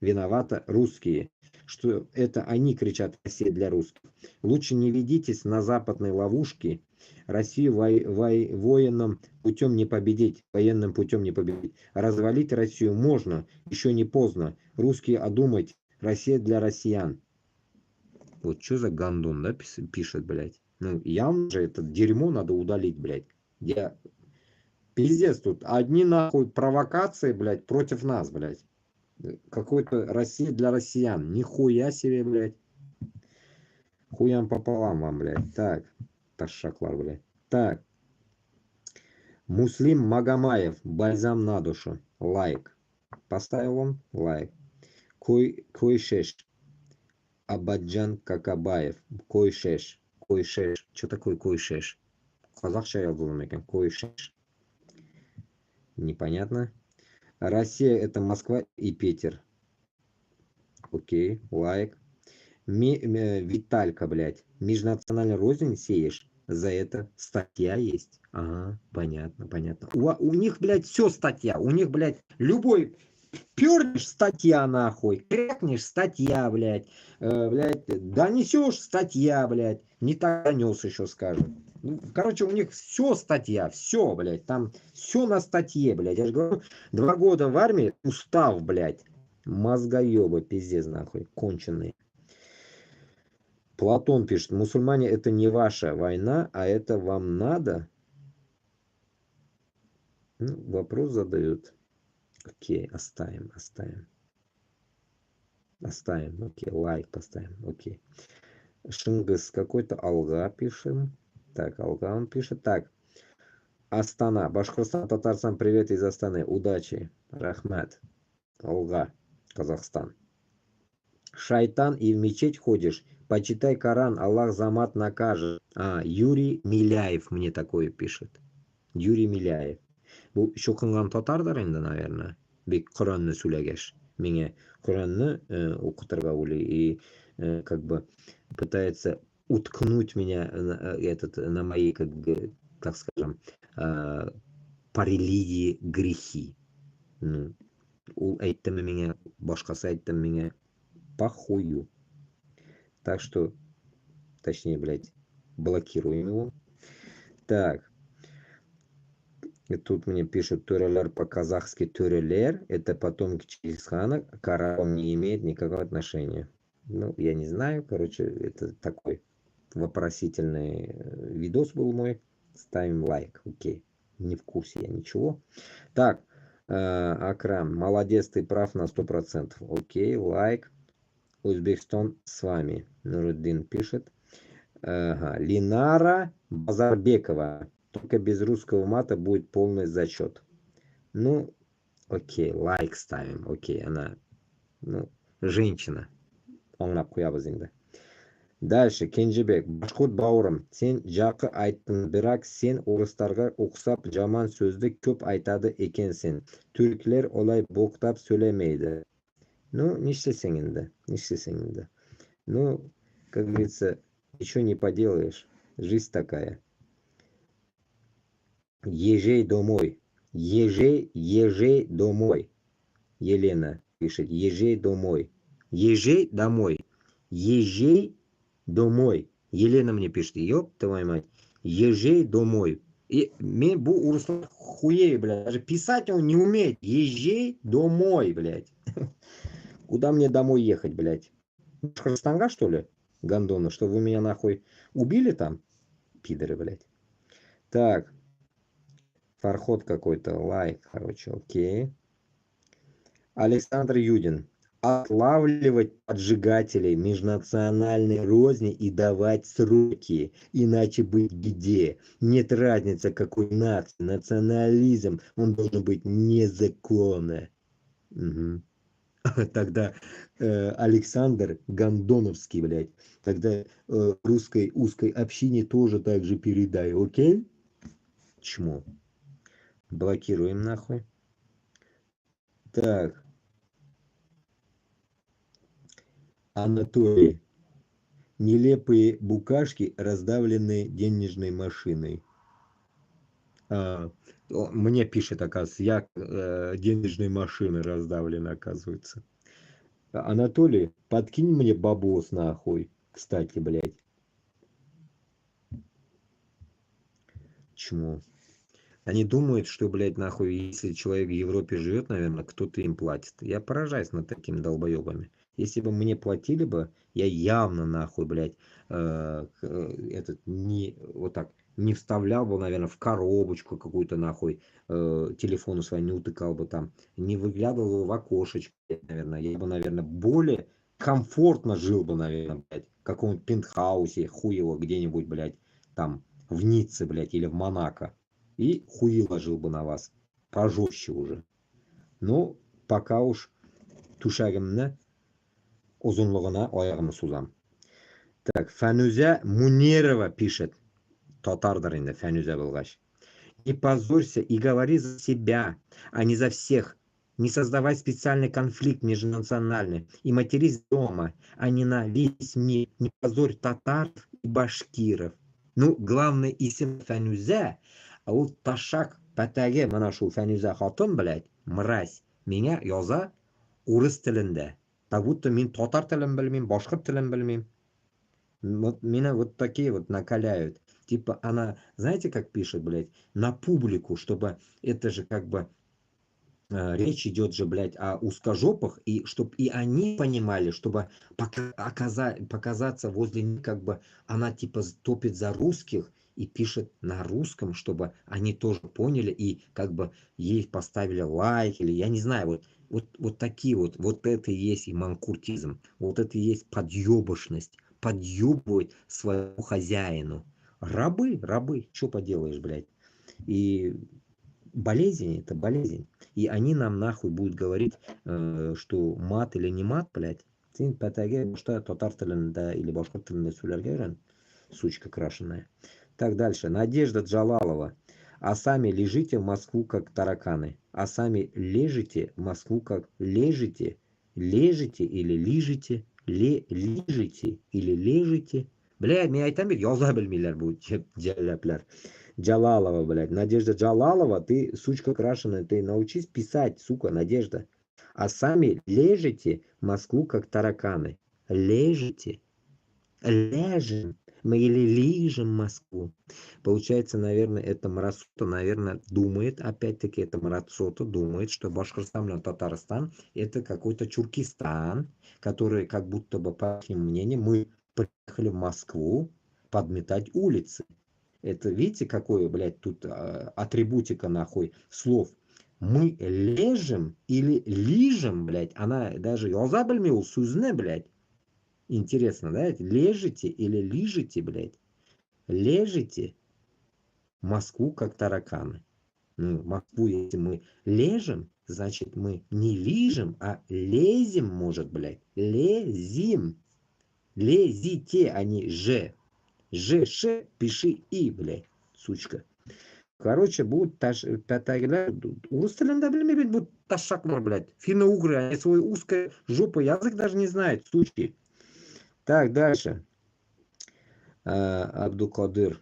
виновата русские. Что это они кричат «Россия для русских». Лучше не ведитесь на западной ловушке. Россию военным путем не победить, военным путем не победить. Развалить Россию можно, еще не поздно. Русские одумать, Россия для россиян. Вот что за гандон, да, пишет, блядь. Ну, явно же это дерьмо надо удалить, блядь. Пиздец тут. Одни нахуй провокации, блядь, против нас, блядь. Какой-то Россия для россиян. Нихуя себе, блядь. Хуям пополам вам, блядь. Так. Ташаклар, блядь. Так. Муслим Магомаев. Бальзам на душу. Лайк. Поставил он? Лайк. Койшеш. Абаджан Какабаев. Койшеш. Койшеш. Что такое койшеш? Казахша я думаю, койшеш. Непонятно. Россия это Москва и Питер. Окей. Лайк. Виталька, блядь, межнациональную рознь сеешь, за это статья есть. Ага, понятно, понятно. У них, блядь, все статья. У них, блядь, любой пернешь статья, нахуй. Крякнешь статья, блядь. Блядь, донесешь статья, блядь. Не так донес еще, скажем. Ну, короче, у них все статья, все, блядь. Там все на статье, блядь. Я же говорю, 2 года в армии, устав, блядь. Мозгоебы, пиздец, нахуй, конченые. Платон пишет, мусульмане это не ваша война, а это вам надо? Ну, вопрос задают. Окей, оставим. Оставим, окей, лайк поставим, окей. Шингис какой-то, Алга пишем. Так, Алга он пишет. Так, Астана, Башкортостан, Татарстан, привет из Астаны, удачи, Рахмат, Алга, Казахстан. Шайтан и в мечеть ходишь, почитай Коран, Аллах за мат накажет. Юрий Миляев мне такое пишет. Юрий Миляев. Bu şokungan tatardır endi, наверное. Бек Құранны сөйлегеш. Меня Құранны укытырга и как бы пытается уткнуть меня на мои, как бы, так скажем, по религии грехи. Ну, ул әйттеме меня, башкасы әйттеме меня, похую. Так что, точнее, блядь, блокируем его. Так. И тут мне пишут Төрелер по-казахски Төрелер. Это потомки Чингисхана. К арабам не имеет никакого отношения. Ну, я не знаю. Короче, это такой вопросительный видос был мой. Ставим лайк. Окей. Не в курсе я ничего. Так. Акрам. Молодец, ты прав на 100%. Окей. Лайк. Узбекистан с вами. Нуруддин пишет. Ага. Линара Базарбекова. Только без русского мата будет полный зачет. Ну, окей, лайк ставим. Окей, она, ну, женщина. Оңлап қоябыз енді. Дальше, Кенжебек. Башқұрт бауырым, сен жақы айттың, бірақ сен орыстарға ұқсап жаман сөзді көп айтады екенсің. Түркілер олай боқтап сөйлемейді. Ну, не істесең енді. Ну, как говорится, ничего не поделаешь. Жизнь такая. Езжай домой. Езжай домой. Елена пишет. Езжай домой. Езжай домой. Езжай домой. Елена мне пишет. Ёб твою мать. Езжай домой. И мен бұл урыслар хуей, блядь. Даже писать он не умеет. Езжай домой, блядь. Куда мне домой ехать, блядь? Башкортостанга, что ли? Гондоны, что вы меня нахуй убили там? Пидоры, блядь. Так. Фарход какой-то, лайк, короче, окей. Александр Юдин. Отлавливать поджигателей межнациональной розни и давать сроки, иначе быть в беде. Нет разницы, какой нации, национализм, он должен быть незаконно. Мгм. Тогда Александр Гондоновский, блядь, тогда русской узкой общине тоже так же передай, окей? Чмо. Блокируем нахуй. Так, Анатолий. Нелепые букашки, раздавленные денежной машиной. Мне пишет, оказывается, я денежной машины раздавлен, оказывается. Анатолий, подкинь мне бабос нахуй. Кстати, блядь. Чмо. Они думают, что, блядь, нахуй, если человек в Европе живет, наверное, кто-то им платит. Я поражаюсь над такими долбоебами. Если бы мне платили бы, я явно, нахуй, блядь, этот, не, вот так, не вставлял бы, наверное, в коробочку какую-то, нахуй, телефону своим не утыкал бы там, не выглядывал бы в окошечко, наверное. Я бы, наверное, более комфортно жил бы, наверное, блядь, в каком-нибудь пентхаусе, хуево, где-нибудь, блядь, там, в Ницце, блядь, или в Монако. И хуи ложил бы на вас. Пожестче уже. Ну, пока уж түшәгемне ұзынлығына аяғымны сузам. Так, Фәнүзә Мунерова пишет. Татардыр инде, Фәнүзә булгач. Не позорься и говори за себя, а не за всех. Не создавай специальный конфликт межнациональный. И матерись дома, а не на весь мир. Не позорь татар и башкиров. Ну, главное, исем Фәнүзә, а вот ташак пәтәге мына шул Фәнүзә хатын, блядь, мразь, меня яза урыс телендә. Как будто мин татар телен белмим, башкорт телен белмим. Вот меня вот такие вот накаляют. Типа она, знаете, как пишет, блядь, на публику, чтобы это же как бы речь идет же, блядь, о узкожопах, и чтобы и они понимали, чтобы показаться возле них, как бы она типа топит за русских и пишет на русском, чтобы они тоже поняли и как бы ей поставили лайк, или я не знаю, вот такие вот это и есть и манкуртизм, вот это и есть подъебошность, подъебывать своему хозяину. Рабы, что поделаешь, блядь. И болезнь это болезнь. И они нам нахуй будут говорить, что мат или не мат, блядь. Сен пәтәге башта татар телендә или башкорт телендә сөйләргә өйрән, сучка крашеная. Так, дальше. Надежда Джалалова. А сами лежите в Москву, как тараканы. А сами лежите в Москву, как лежите. Лежите или лежите. Лежите или лежите. Блядь, меня айтам бит яза белмиләр бу җәлләпләр. Джалалова, блядь. Надежда Джалалова, ты, сучка крашеная, ты научись писать, сука, Надежда. А сами лежите в Москву, как тараканы. Лежите. Ляжем. Мы или лижем Москву. Получается, наверное, это Марасота, наверное, думает, опять-таки, это Марасота думает, что Башкортостан и Татарстан это какой-то Чуркистан, который, как будто бы, по их мнению, мы приехали в Москву подметать улицы. Это, видите, какое, блядь, тут атрибутика, нахуй, слов. Мы лежим или лижем, блядь, она даже яза белмеу сүзне, блядь. Интересно, да? Лежите или лижете, блядь? Лежите Москву, как тараканы. Ну, Москву, если мы лежим, значит, мы не лижем, а лезем, может, блядь. Лезим. Лезите, а не же. Ш, пиши и, блядь, сучка. Короче, будут пятагилер, урыс тілінде білмей будут ташаклар, блядь. Финно-угры, они свой узкой жопой язык даже не знают, сучки. Так, дальше. Абдукадыр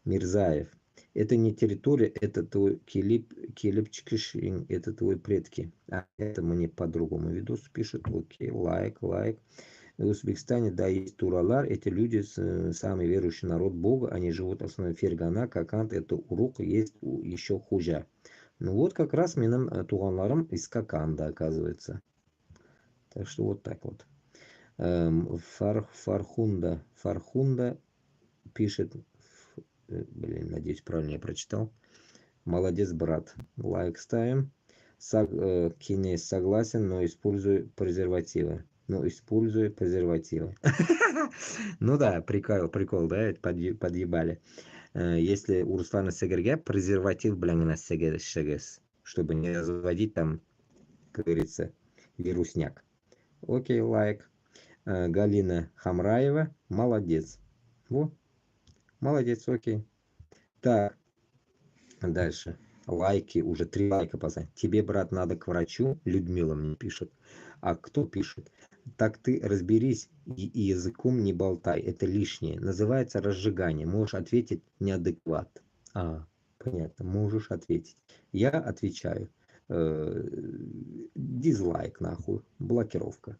Мирзаев. Это не территория, это твой Килипчикишин, это твои предки. А это мне по-другому видос пишет. Окей, лайк. В Узбекистане, да, есть туралар, эти люди, самый верующий народ Бога, они живут в основном Фергана, Какант, это урок, есть еще хуже. Ну вот как раз минам туганларым из Каканда, оказывается. Так что вот так вот. Фархунда пишет, блин, надеюсь, правильно я прочитал. Молодец, брат. Лайк ставим. Кинес согласен, но используй презервативы. Ну, используй презервативы. Ну да, прикол, да, подъебали. Если у Руслана СГРГ презерватив, блин, на СГС, чтобы не разводить там, как говорится, вирусняк. Окей, лайк. Галина Хамраева, молодец. Во, молодец, окей. Так, дальше. Лайки, уже 3 лайка поставь. Тебе, брат, надо к врачу, Людмила мне пишет. А кто пишет? Так ты разберись и языком не болтай, это лишнее. Называется разжигание. Можешь ответить неадекват. Понятно, можешь ответить. Я отвечаю. Дизлайк, нахуй, блокировка.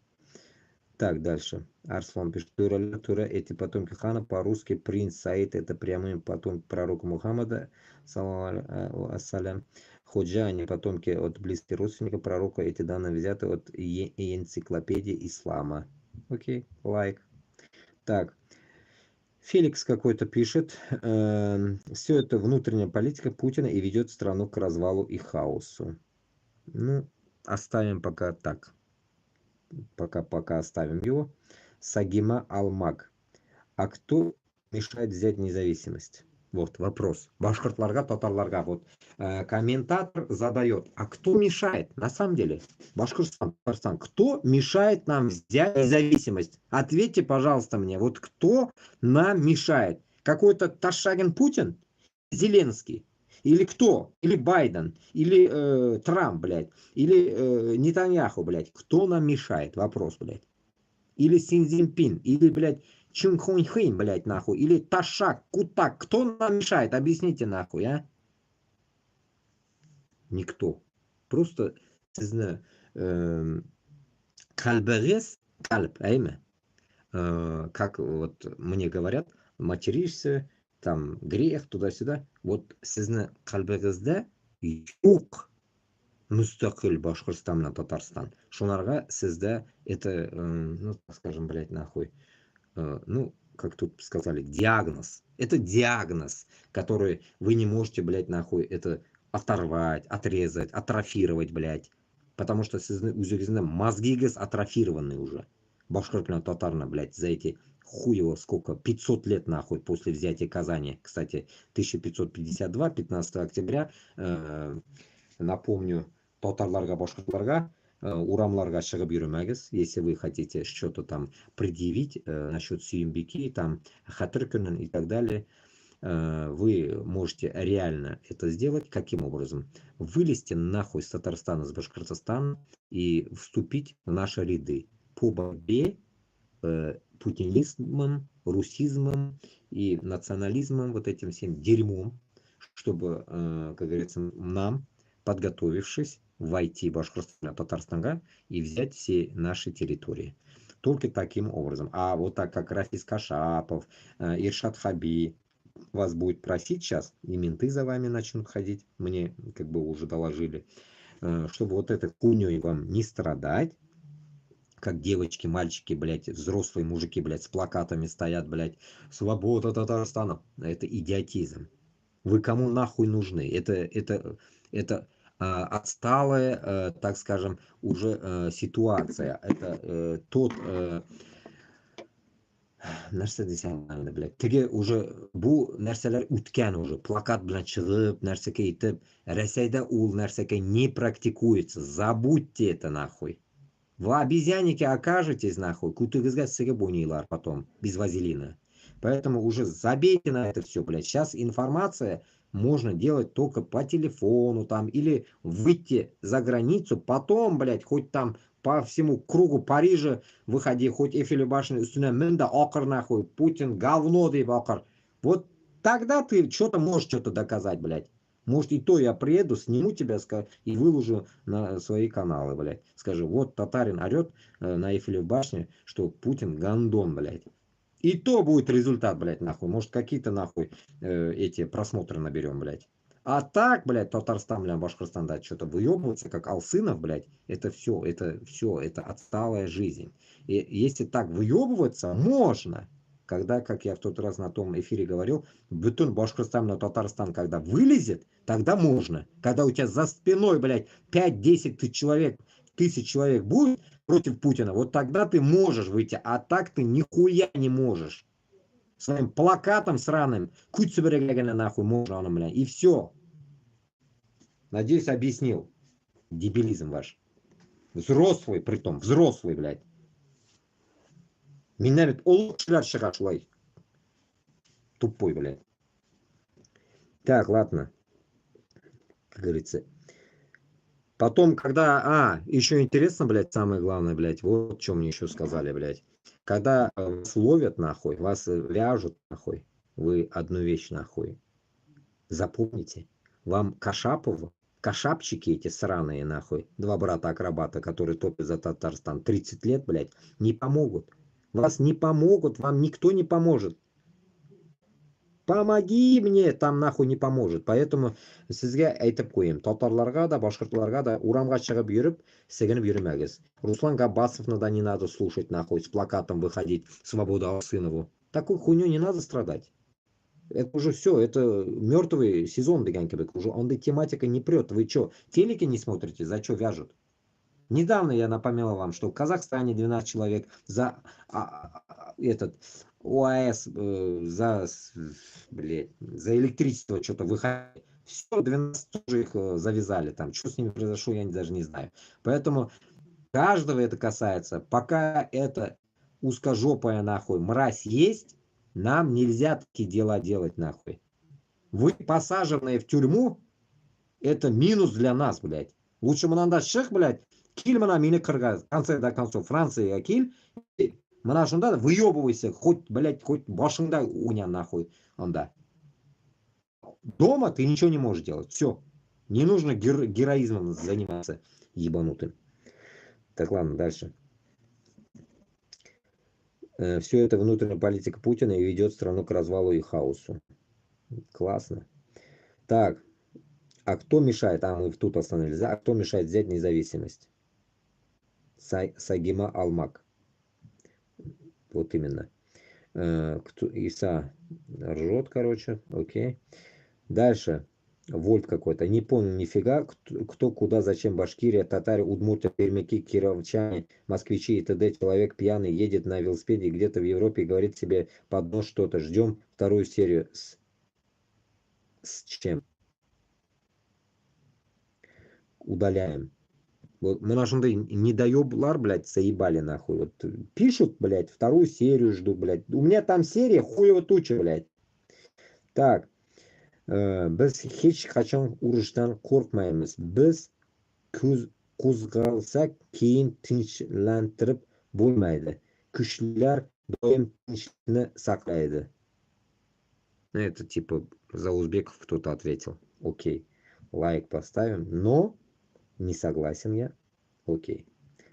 Так, дальше. Арслан пишет, Тура, эти потомки хана, по-русски принц Саид, это прямые потомки пророка Мухаммада, салам ассалям. Ходжа, они потомки от близких родственников пророка, эти данные взяты от энциклопедии ислама. Окей, лайк. Так, Феликс какой-то пишет, все это внутренняя политика Путина и ведет страну к развалу и хаосу. Ну, оставим пока так. Пока оставим его. Сагима Алмаг. А кто мешает взять независимость? Вот вопрос. Башкортларга, татарларга. Вот комментатор задает. А кто мешает? На самом деле, Башкортостан, Татарстан, кто мешает нам взять независимость? Ответьте, пожалуйста, мне. Вот кто нам мешает? Какой-то Ташагин Путин? Зеленский? Или кто? Или Байден? Или Трамп, блядь? Или Нетаньяху, блядь? Кто нам мешает? Вопрос, блядь. Или Син Цзиньпин, или, блядь, Чун Хунь Хын, блядь, нахуй, или Ташак, Кутак. Кто нам мешает? Объясните, нахуй, а? Никто. Просто, не знаю, кальберес, кальб, имя, как вот мне говорят, материшься, там, грех, туда-сюда. Вот, sizne kalbinizde yok müstakil Башкортостан на Татарстан. Шунарга sizde это, ну, так скажем, блядь, нахуй, ну, как тут сказали, диагноз. Это диагноз, который вы не можете, блядь, нахуй, это оторвать, отрезать, атрофировать, блядь. Потому что мозги атрофированы уже. Башкортно татарно, блядь, за эти хуево сколько, 500 лет нахуй после взятия Казани. Кстати, 1552, 15 октября, напомню, татарларга, башкортларга, урамларга шығып йөрмәгез, если вы хотите что-то там предъявить насчет Сюембики, там Хатыр көнен и так далее, вы можете реально это сделать. Каким образом? Вылезти нахуй с Татарстана, с Башкортостана и вступить в наши ряды по борьбе путинизмом, русизмом и национализмом, вот этим всем дерьмом, чтобы, как говорится, нам, подготовившись, войти в Башкортостан, Татарстан и взять все наши территории. Только таким образом. А вот так как Рафис Кашапов, Иршат Хаби вас будет просить сейчас, и менты за вами начнут ходить, мне как бы уже доложили, чтобы вот этой хуйней вам не страдать, как девочки, мальчики, блядь, взрослые мужики, блядь, с плакатами стоят, блядь, свобода Татарстана. Это идиотизм. Вы кому нахуй нужны? Это отсталая, так скажем, уже ситуация. Это тот... нәрсе десем енді, блядь, теге уже бұл нәрселер үткен уже, плакат белән чыгып, нәрсәкә әйтеп, Рәсәйдә ул нәрсәкә не практикуется. Забудьте это нахуй. В обезьяннике окажетесь, нахуй, кутыгызга сыгып уйныйлар потом, без вазелина. Поэтому уже забейте на это все, блядь. Сейчас информация можно делать только по телефону там, или выйти за границу, потом, блядь, хоть там по всему кругу Парижа выходи, хоть Эйфелеву башню üstüne мін да окыр, нахуй, Путин говно deyip окыр. Вот тогда ты что-то можешь что-то доказать, блядь. Может, и то я приеду, сниму тебя и выложу на свои каналы, блядь. Скажу, вот татарин орет на Эйфелевой башне, что Путин гандон, блядь. И то будет результат, блядь, нахуй. Может, какие-то, нахуй, эти просмотры наберем, блядь. А так, блядь, Татарстан, блядь, Башкортостан, да, что-то выебываться, как Алсынов, блядь, это все, это отсталая жизнь. И если так выебываться, можно. когда, как я в тот раз на том эфире говорил, Бутун Башкортостан на Татарстан, когда вылезет, тогда можно. Когда у тебя за спиной, блядь, 5-10 тысяч человек будет против Путина, вот тогда ты можешь выйти, а так ты нихуя не можешь. Своим плакатом сраным, куть соберегана нахуй, можно оно, блядь, и все. Надеюсь, объяснил. Дебилизм ваш. Взрослый, притом, взрослый, блядь. Меня ведь улучшили шагашвай. Тупой, блядь. Так, ладно. Как говорится. Потом, когда... еще интересно, блядь, самое главное, блядь, вот что мне еще сказали, блядь. Когда вас ловят, нахуй, вас вяжут, нахуй, вы одну вещь, нахуй, запомните. Вам кашапчики эти сраные, нахуй, два брата-акробата, которые топят за Татарстан 30 лет, блядь, не помогут. Вас не помогут, вам никто не поможет. Помоги мне, там нахуй не поможет. Поэтому sizga aytib qo'yayim, Tatarlarga да, башкортларга да урамга чыгып йөрүп, сигенеп йөрмәгез. Руслан Габасовна да не надо слушать, нахуй, с плакатом выходить, свобода Асынову. Такой хуйню не надо страдать. Это уже все, это мертвый сезон деген кебек. Уже ондай тематика не прет. Вы что, телеки не смотрите? За что вяжут? Недавно я напоминал вам, что в Казахстане 12 человек за этот ОАС, за электричество что-то выходили. Все, 12 тоже их завязали там. Что с ними произошло, я даже не знаю. Поэтому каждого это касается. Пока это узкожопая нахуй мразь есть, нам нельзя такие дела делать нахуй. Вы посаженные в тюрьму, это минус для нас, блядь. Лучше мынанда шық, блядь, кил мына мені қырға, в конце до концов, Францияға кил, мына шында выебывайся, хоть, блядь, хоть башыңда уня нахуй, анда. Дома ты ничего не можешь делать, все. Не нужно героизмом заниматься ебанутым. Так, ладно, дальше. Все это внутренняя политика Путина и ведет страну к развалу и хаосу. Классно. Так, а кто мешает, мы тут остановились, а кто мешает взять независимость? Сагима Алмак. Вот именно. Иса ржет, короче, окей. Дальше. Вольт какой-то. Не понял нифига, кто куда, зачем. Башкирия, татары, удмурты, пермяки, кировчане, москвичи и т.д. Человек пьяный едет на велосипеде где-то в Европе и говорит себе под нос что-то. Ждем вторую серию. С чем? Удаляем. Вот мы наши недоеблар, блядь, заебали нахуй. Вот пишут, блядь, вторую серию жду, блядь. У меня там серия хуева туча, блядь. Так. Biz hech qachon urushdan qo'rqmaymiz. Biz qo'zg'alsak keyin tinchlantirib bo'lmaydi. Kuchlilar doim tinchlikni saqlaydi. Это типа за узбеков кто-то ответил. Окей. Лайк поставим. Но не согласен я. Окей.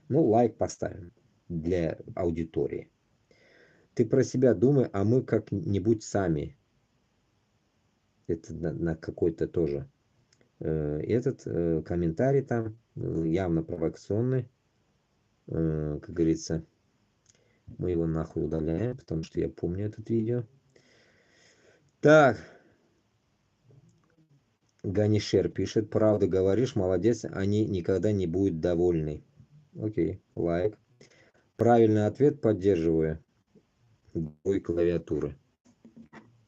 Ну, лайк поставим для аудитории. Ты про себя думай, а мы как-нибудь сами. Это на какой-то тоже. Этот комментарий там явно провокационный. Как говорится, мы его нахуй удаляем, потому что я помню этот видео. Так. Ганишер пишет, правда говоришь, молодец, они никогда не будут довольны. Окей, лайк. Правильный ответ поддерживаю. Герой клавиатуры.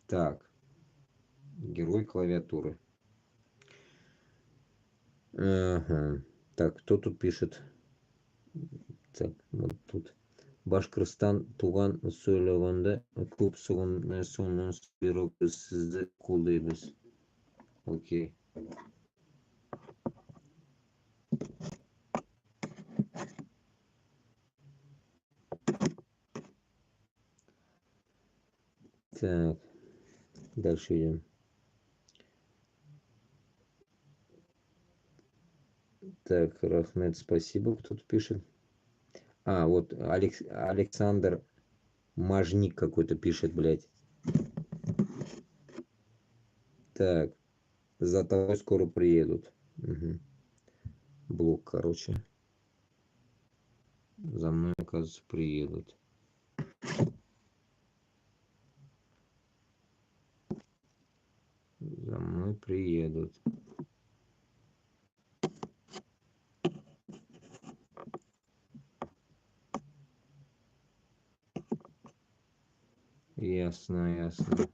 Так. Герой клавиатуры. Ага. Так, кто тут пишет? Так, вот тут. Башкортстан туган сөйлегенде көп соның беру біз сізді қолдаймыз. Окей. Так, дальше идем. Так, Рахмет, спасибо, кто-то пишет. Вот Александр Мажник какой-то пишет, блядь. Так, за тобой скоро приедут. Угу. Блок, короче. За мной, оказывается, приедут. приедут. Ясно, ясно.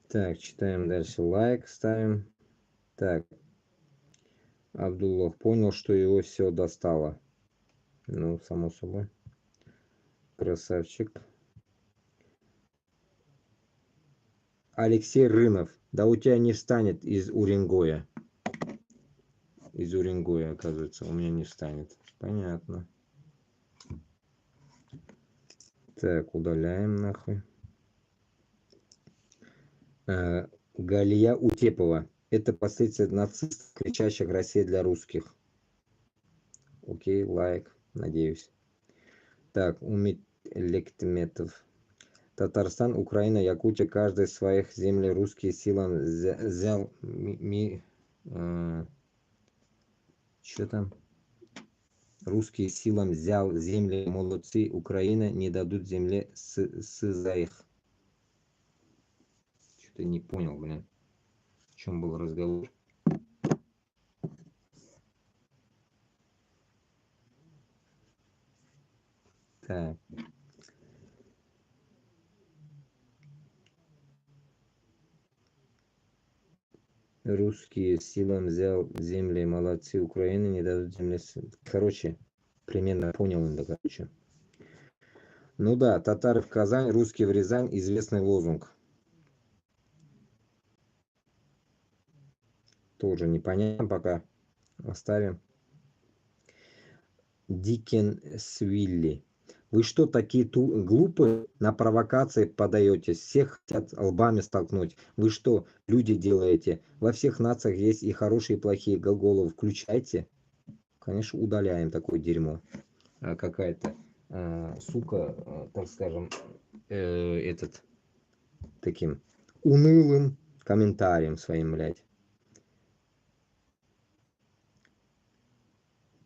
Так, читаем дальше. Лайк ставим. Так. Абдуллах понял, что его все достало. Ну, само собой. Красавчик. Алексей Рынов. Да у тебя не встанет из Уренгоя. Из Уренгоя, оказывается. У меня не встанет. Понятно. Так, удаляем нахуй. Галия Утепова. Это последствия нацистов, кричащих «Россия для русских». Окей, лайк, надеюсь. Так, Умит Лектметов. Татарстан, Украина, Якутия, каждый в своих землях русские силам взял что там? Русские силам взял земли, молодцы, Украина не дадут земле за их. Что-то не понял, блин. О чем был разговор? Так. Русские силам взял земли, молодцы, Украины не дадут земли. Короче, примерно понял он, да, короче. Ну да, татары в Казань, русские в Рязань, известный лозунг. Тоже непонятно пока. Оставим. Диккенсвилли. Вы что, такие глупые, на провокации подаетесь? Всех хотят лбами столкнуть. Вы что, люди делаете? Во всех нациях есть и хорошие, и плохие глаголы. Включайте. Конечно, удаляем такое дерьмо. Какая-то сука, так скажем, этот таким унылым комментарием своим, блядь.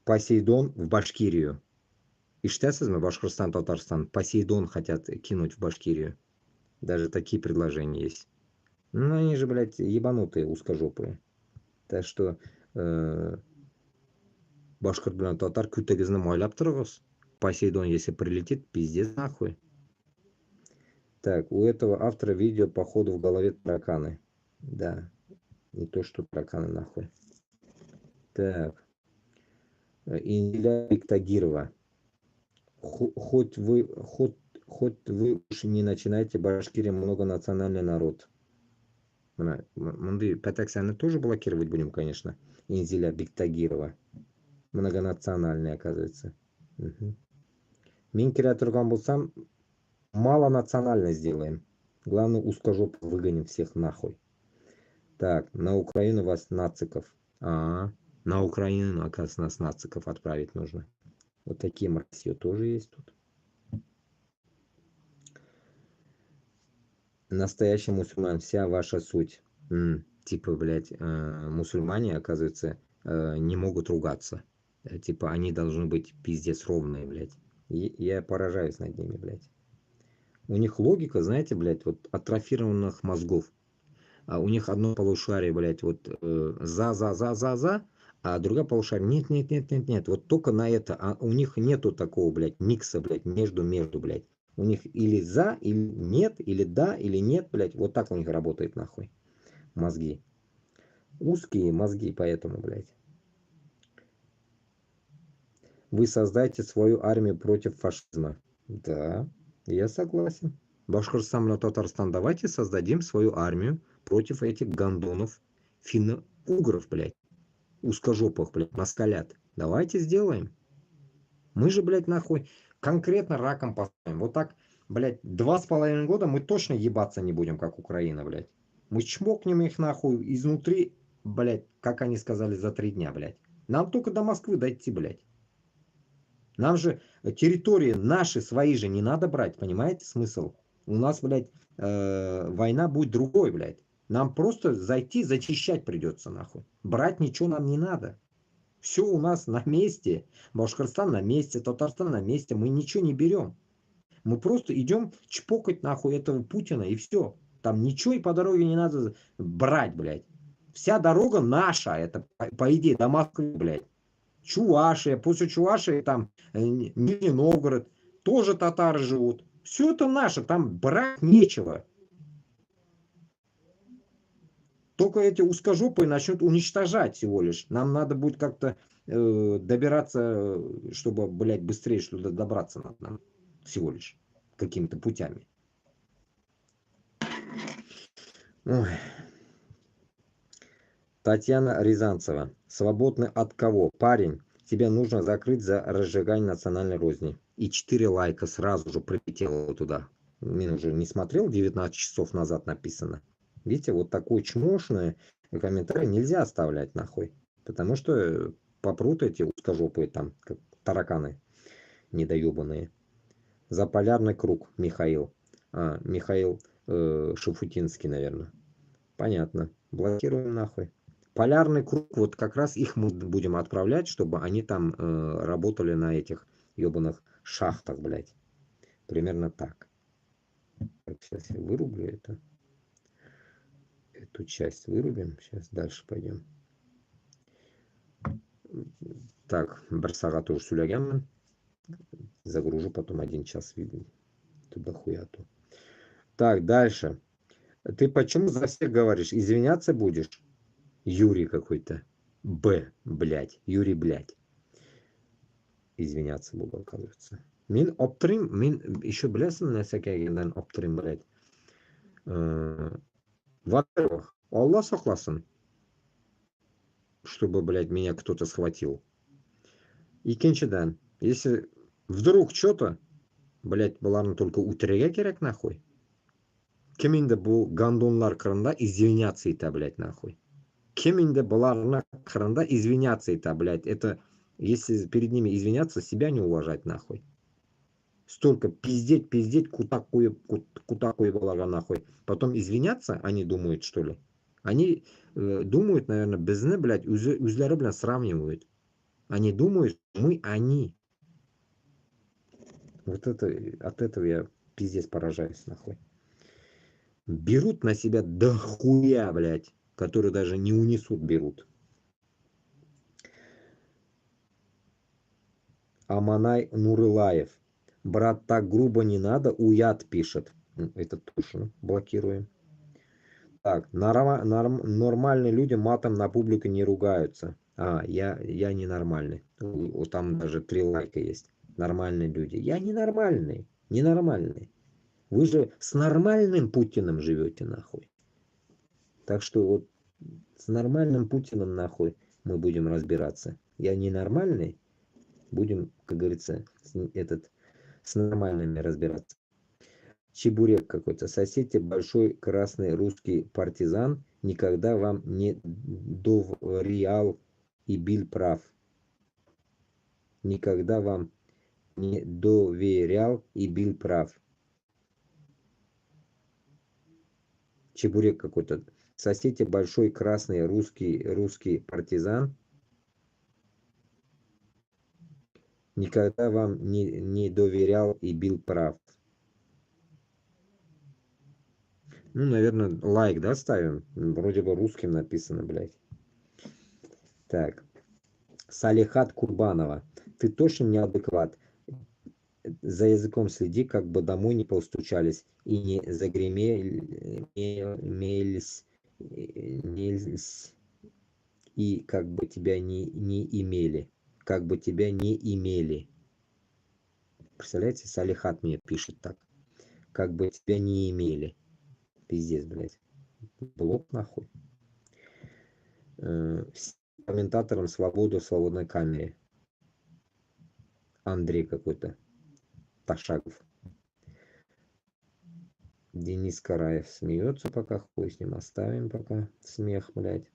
Посейдон в Башкирию. İştesizmi Башкортостан, Татарстан? Посейдон хотят кинуть в Башкирию. Даже такие предложения есть. Ну, они же, блядь, ебанутые, узкожопые. Так что башкорт белән татар күтегезне майлап торыгыз. Посейдон, если прилетит, пиздец нахуй. Так, у этого автора видео, походу, в голове тараканы. Да, не то, что тараканы нахуй. Так. Инзиля Биктагирова. Хоть вы уж не начинайте, Башкирия многонациональный народ. Мы Пятаксяна тоже блокировать будем, конечно. Инзиля Биктагирова. Многонациональный, оказывается. Угу. Мен кире турган болсам, малонационально сделаем. Главное, узкожоп выгоним всех нахуй. Так, на Украину вас нациков. На Украину, оказывается, нас нациков отправить нужно. Вот такие мразьё тоже есть тут. Настоящий мусульман, вся ваша суть. Типа, блядь, мусульмане, оказывается, не могут ругаться. Типа, они должны быть пиздец ровные, блядь. Я поражаюсь над ними, блядь. У них логика, знаете, блядь, вот атрофированных мозгов. А у них одно полушарие, блядь, вот за, а другая полушарие нет. Вот только на это. А у них нету такого, блядь, микса, блядь, между, блядь. У них или за, или нет, или да, или нет, блядь. Вот так у них работает, нахуй. Мозги. Узкие мозги, поэтому, блядь. Вы создайте свою армию против фашизма. Да, я согласен. Башкортостан, Татарстан, давайте создадим свою армию против этих гондонов, финно-угров, блядь. Узкожопых, блядь, москалят. Давайте сделаем. Мы же, блядь, нахуй конкретно раком поставим. Вот так, блядь, 2,5 года мы точно ебаться не будем, как Украина, блядь. Мы чмокнем их нахуй изнутри, блядь, как они сказали, за 3 дня, блядь. Нам только до Москвы дойти, блядь. Нам же территории наши, свои же не надо брать, понимаете смысл? У нас, блядь, война будет другой, блядь. Нам просто зайти, зачищать придется, нахуй. Брать ничего нам не надо. Все у нас на месте. Башкортостан на месте, Татарстан на месте. Мы ничего не берем. Мы просто идем чпокать нахуй этого Путина и все. Там ничего и по дороге не надо брать, блядь. Вся дорога наша, это по идее до Москвы, блядь. Чувашия, после Чувашии там Нижний Новгород, тоже татары живут. Все это наше, там брать нечего. Только эти узкожопые начнут уничтожать всего лишь. Нам надо будет как-то добираться, чтобы, блядь, быстрее что-то добраться надо нам. Всего лишь. Какими-то путями. Ой. Татьяна Рязанцева. Свободный от кого? Парень, тебе нужно закрыть за разжигание национальной розни. И 4 лайка сразу же прилетело туда. Мин уже не смотрел, 19 часов назад написано. Видите, вот такой чмошный комментарий нельзя оставлять нахуй. Потому что попрут эти узкожопые там, как тараканы недоебанные. За полярный круг, Михаил. Михаил Шафутинский, наверное. Понятно. Блокируем нахуй. Полярный круг, вот как раз их мы будем отправлять, чтобы они там работали на этих ебаных шахтах, блядь. Примерно так. Так, сейчас я вырублю это. Эту часть вырубим. Сейчас дальше пойдем. Так, Барсага тоже сюлягямен. Загружу потом 1 час видео. Туда хуяту. Так, дальше. Ты почему за всех говоришь? Извиняться будешь? Юрий какой-то. Блядь. Юрий, блядь. Извиняться буду, оказывается. Мин оптрим, мин еще блесен на всякие оптрим, блядь. Во-первых, Аллах согласен, чтобы, блядь, меня кто-то схватил. И кенчедан, если вдруг что-то, блядь, баларны только утрega керек нахуй. Кеминде бұл гандонлар қырында извиняться ета, блядь, нахуй. Кеминде баларны қырында извиняться ета, блядь. Это, если перед ними извиняться, себя не уважать, нахуй. Столько пиздеть, кутакуе балага, нахуй. Потом извиняться, они думают, что ли? Они думают, наверное, безне, блядь, үзлері, блядь, сравнивают. Они думают, мы они. Вот это, от этого я пиздец поражаюсь, нахуй. Берут на себя дохуя, блядь, которые даже не унесут, берут. Аманай Нурылаев. Брат, так грубо не надо, уят пишет. Это точно, блокируем. Так, нормальные люди матом на публику не ругаются. Я ненормальный. Вот там даже 3 лайка есть. Нормальные люди. Я ненормальный. Ненормальный. Вы же с нормальным Путиным живете, нахуй. Так что вот с нормальным Путиным, нахуй, мы будем разбираться. Я ненормальный. Будем, как говорится, с нормальными разбираться. Чебурек какой-то. Соседи, большой красный русский партизан никогда вам не доврял и бил прав. Никогда вам не доверял и бил прав. Чебурек какой-то. Соседи, большой красный русский партизан никогда вам не доверял и бил прав. Ну, наверное, лайк, да, ставим? Вроде бы русским написано, блядь. Так. Салихат Курбанова. Ты точно неадекват. За языком следи, как бы домой не постучались и не загремелись, и как бы тебя не имели. Как бы тебя не имели. Представляете, Салихат мне пишет так. Как бы тебя не имели. Пиздец, блядь. Блок нахуй. Комментатором свободу в свободной камере. Андрей какой-то. Ташагов. Денис Караев смеется пока, хуй с ним, оставим пока смех, блядь.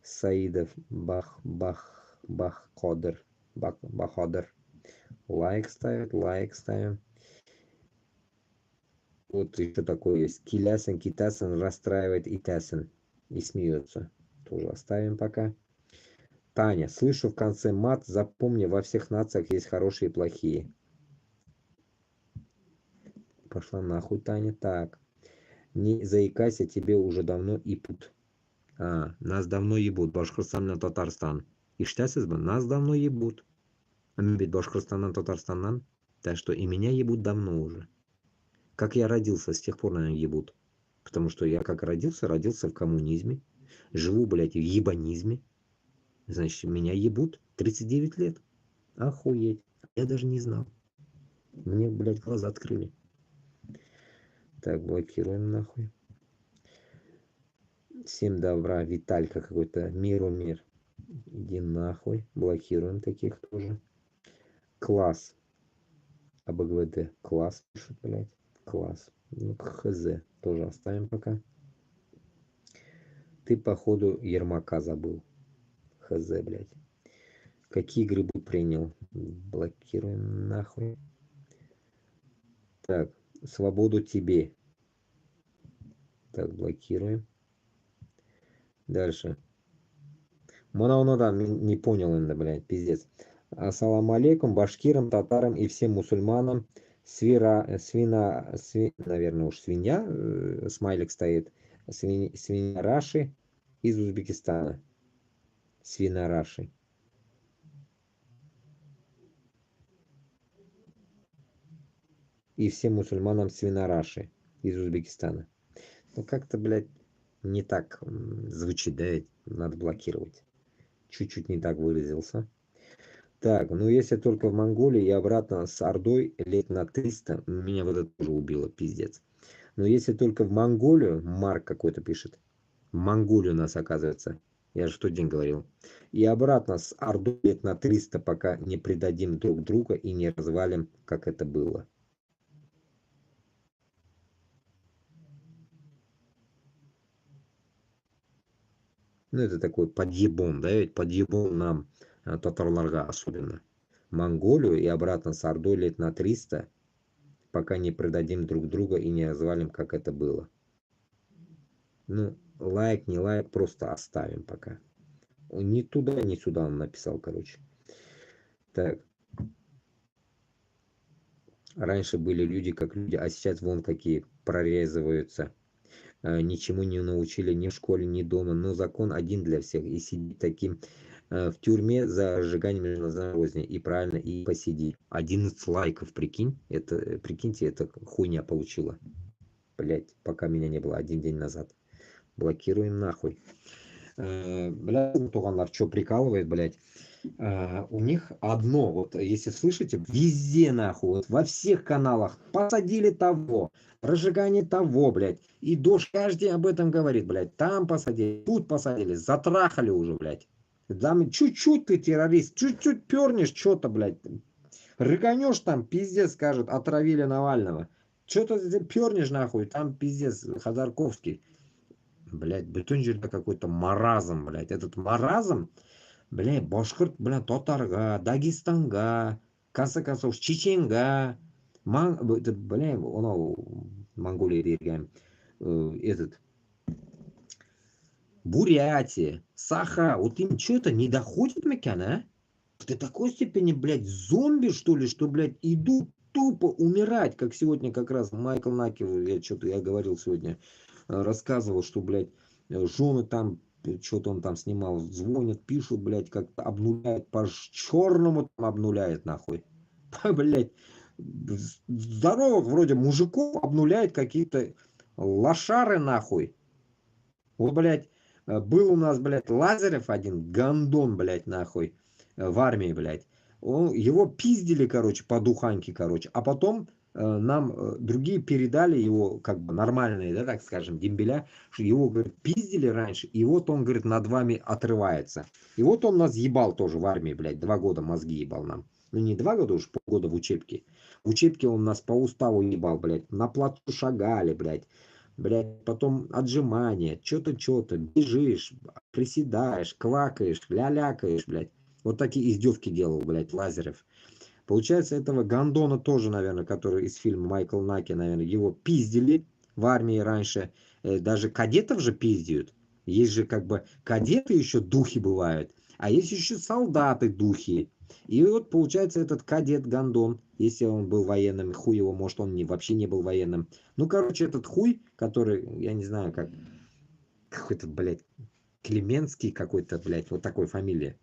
Саидов Бахходер. Лайк ставим. Вот еще такое есть. Китасен расстраивает и Тасен. И смеется. Тоже оставим пока. Таня, слышу в конце мат, запомни, во всех нациях есть хорошие и плохие. Пошла нахуй, Таня. Так, не заикайся, тебе уже давно ипут. Нас давно ебут. Башкортостан мен Татарстан. Ишітесіз бе? Нас давно ебут. А мы ведь Башкортостаннан, Татарстаннан. Так что и меня ебут давно уже. Как я родился, с тех пор, наверное, ебут. Потому что я как родился в коммунизме. Живу, блядь, в ебанизме. Значит, меня ебут 39 лет. Охуеть. Я даже не знал. Мне, блядь, глаза открыли. Так, блокируем нахуй. Всем добра. Виталька какой-то. Миру мир. Иди нахуй. Блокируем таких тоже. Класс. АБГВД. Класс пишет, блядь. Класс. Ну, хз. Тоже оставим пока. Ты, походу, Ермака забыл. Хз, блядь. Какие грибы принял? Блокируем нахуй. Так, свободу тебе. Так, блокируем. Дальше. Монаунадан не понял иногда, блядь, пиздец. Ассаламу алейкум башкирам, татарам и всем мусульманам. Наверное, уж свинья, смайлик стоит. Свинья Раши из Узбекистана. Свина Раши. И всем мусульманам свинораши из Узбекистана. Ну как-то, блядь, не так звучит, да, ведь надо блокировать. Чуть-чуть не так выразился. Так, ну если только в Монголии и обратно с Ордой лет на 300, меня вот это тоже убило, пиздец. Но если только в Монголию, Марк какой-то пишет, в Монголию нас оказывается, я же в тот день говорил, и обратно с Ордой лет на 300, пока не предадим друг друга и не развалим, как это было. Ну, это такой подъебон, да, ведь подъебон нам, татарларга особенно. Монголию и обратно с Ордой лет на 300, пока не предадим друг друга и не развалим, как это было. Ну, лайк, не лайк, просто оставим пока. Ни туда, ни сюда он написал, короче. Так. Раньше были люди как люди, а сейчас вон какие прорезываются. Ничему не научили ни в школе, ни дома. Но закон один для всех. И сидеть таким в тюрьме за сжигание международной розни. И правильно, и посиди. 11 лайков, прикинь. Это, прикиньте, это хуйня получила. Блять, пока меня не было 1 день назад. Блокируем нахуй. Блядь, туганлар, что прикалывает, блядь. У них одно, вот если слышите, везде нахуй, вот во всех каналах посадили того, разжигание того, блядь. И дождь каждый об этом говорит, блядь. Там посадили, тут посадили, затрахали уже, блядь. Там чуть-чуть ты террорист, чуть-чуть пернешь что-то, блядь. Рыганешь там, пиздец, скажут, отравили Навального. Что-то ты пернешь нахуй, там пиздец, Ходорковский. Блядь, бетонжерда какой-то маразм, блядь. Этот маразм, блядь, башқұрт, блядь, татарға, дагестанға, в конце концов, чеченға, блядь, анау Монголия берген, этот, Бурятия, Саха, вот им что-то не доходит, мекан, а? До такой степени, блядь, зомби, что ли, что, блядь, идут тупо умирать, как сегодня как раз Майкл Наки, я говорил сегодня, рассказывал, что, блядь, жены там, что-то он там снимал, звонят, пишут, блядь, как-то обнуляют, по черному там обнуляет, нахуй. Блядь, здоровых вроде мужиков обнуляет какие-то лошары, нахуй. Вот, блядь, был у нас, блядь, Лазарев один, гандон, блядь, нахуй, в армии, блядь. Его пиздили, короче, по духаньке, короче. А потом нам другие передали его, как бы, нормальные, да, так скажем, дембеля, что его, говорит, пиздили раньше, и вот он, говорит, над вами отрывается. И вот он нас ебал тоже в армии, блядь, 2 года мозги ебал нам. Ну, не 2 года, уж полгода в учебке. В учебке он нас по уставу ебал, блядь, на плацу шагали, блядь. Блядь, потом отжимания, что-то, бежишь, приседаешь, квакаешь, лялякаешь, блядь. Вот такие издевки делал, блядь, Лазарев. Получается, этого Гандона тоже, наверное, который из фильма Майкл Наки, наверное, его пиздили в армии раньше. Даже кадетов же пиздят. Есть же как бы кадеты еще духи бывают, а есть еще солдаты духи. И вот получается этот кадет Гондон, если он был военным, хуй его, может он вообще не был военным. Ну, короче, этот хуй, который, я не знаю, как, какой-то, блядь, Клеменский какой-то, блядь, вот такой фамилия.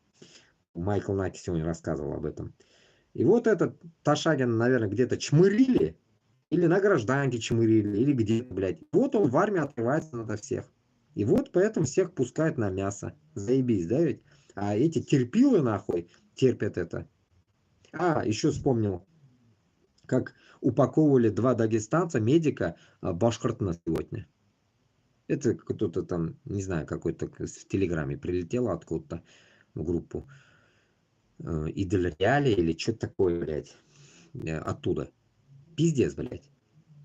Майкл Наки сегодня рассказывал об этом. И вот этот Ташагин, наверное, где-то чмырили, или на гражданке чмырили, или где-то, блядь. Вот он в армии отрывается надо всех. И вот поэтому всех пускают на мясо. Заебись, да ведь? А эти терпилы, нахуй, терпят это. А, еще вспомнил, как упаковывали два дагестанца, медика, Башкортна сегодня. Это кто-то там, не знаю, какой-то в Телеграме прилетело откуда-то в группу. Идель Реали или что-то такое, блядь, оттуда. Пиздец, блядь.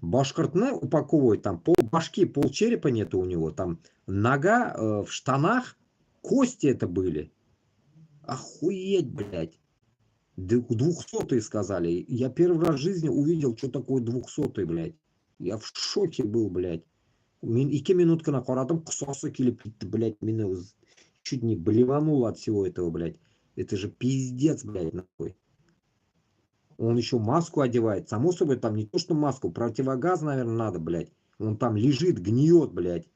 Башкортны упаковывают, там пол башки, пол черепа нету у него, там нога в штанах, кости это были. Охуеть, блядь. 200-й сказали. Я первый раз в жизни увидел, что такое 200-й, блядь. Я в шоке был, блядь. Мен 2 минутканы қарадым, құсасы келіп кетті, блядь, мені чуть не блеванул от всего этого, блядь. Это же пиздец, блядь, нахуй. Он еще маску одевает. Само собой, там не то, что маску, противогаз, наверное, надо, блядь. Он там лежит, гниет, блядь.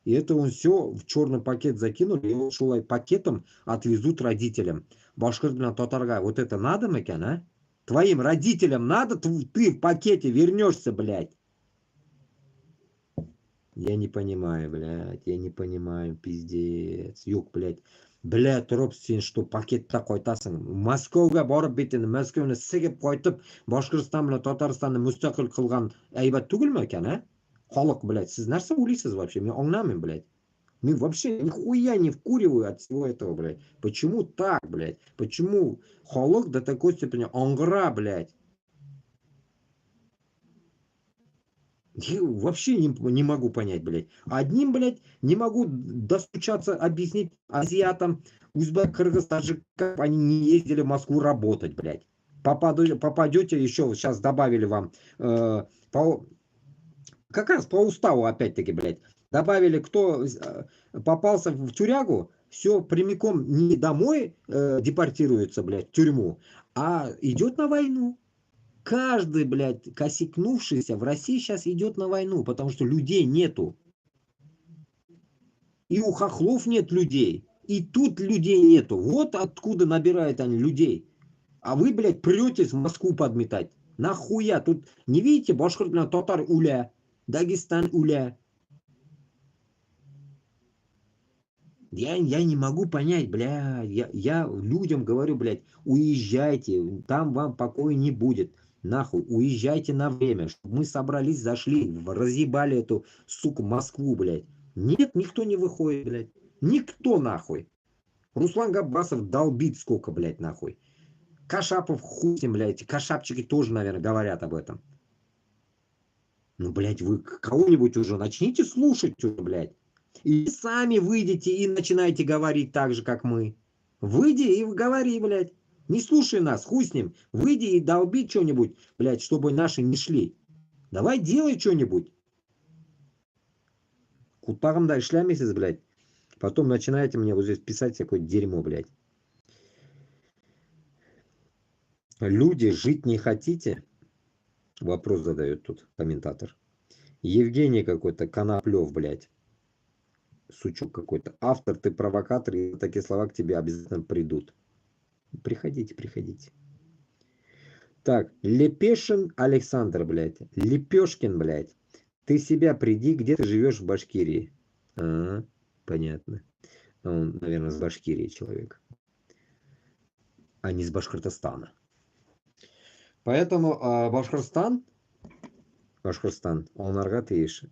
И это он все в черный пакет закинули, и его шулай пакетом отвезут родителям. Башкир bilan татарга, вот это надо, Макян, а? Твоим родителям надо, ты в пакете вернешься, блядь. Я не понимаю, блядь, я не понимаю, пиздец. Юг, блядь. Блядь, тұрып сен что пакетта қойтасың. Москваға барып бетін, Москваны сігіп қойтып, Башқұртстан білен Татарстанды мұстақил қылған әйбат түгіл ме екен, а? Халық, блядь, сіз нәрсе ойлайсыз вообще? Мен аңламын, блядь. Мен вообще нихуя не вкуриваю от всего этого, блядь. Почему так, блядь? Почему халық до такой степени аңғыра, блядь? Я вообще не могу понять, блядь. Одним, блядь, не могу достучаться, объяснить азиатам, узбек, кыргыз, таджик, как они не ездили в Москву работать, блядь. Попадете еще, сейчас добавили вам, как раз по уставу, опять-таки, блядь, добавили, кто попался в тюрягу, все прямиком не домой депортируется, блядь, в тюрьму, а идет на войну. Каждый, блядь, косякнувшийся в России сейчас идет на войну, потому что людей нету. И у хохлов нет людей. И тут людей нету. Вот откуда набирают они людей. А вы, блядь, претесь в Москву подметать. Нахуя? Тут не видите, башкир, татар уля, Дагестан уля. Я не могу понять, бля, я людям говорю, блядь, уезжайте, там вам покоя не будет. Нахуй, уезжайте на время, чтобы мы собрались, зашли, разъебали эту, суку, Москву, блядь. Нет, никто не выходит, блядь. Никто, нахуй. Руслан Габбасов долбит сколько, блядь, нахуй. Кашапов хуй с ним, блядь. Кашапчики тоже, наверное, говорят об этом. Ну, блядь, вы кого-нибудь уже начните слушать, уже, блядь. И сами выйдите и начинайте говорить так же, как мы. Выйди и говори, блядь. Не слушай нас, хуй с ним. Выйди и долби что-нибудь, блядь, чтобы наши не шли. Давай делай что-нибудь. Кутагамда шляемся, блядь. Потом начинаете мне вот здесь писать всякое дерьмо, блядь. Люди, жить не хотите? Вопрос задает тут комментатор. Евгений какой-то, Коноплев, блядь. Сучок какой-то. Автор, ты провокатор, и такие слова к тебе обязательно придут. Приходите, приходите. Так, Лепешин Александр, блядь. Лепешкин, блядь. Ты себя приди, где ты живешь в Башкирии? А, понятно. Он, наверное, с Башкирии человек. А не с Башкортостана. Поэтому Башкортостан, он аргатыш.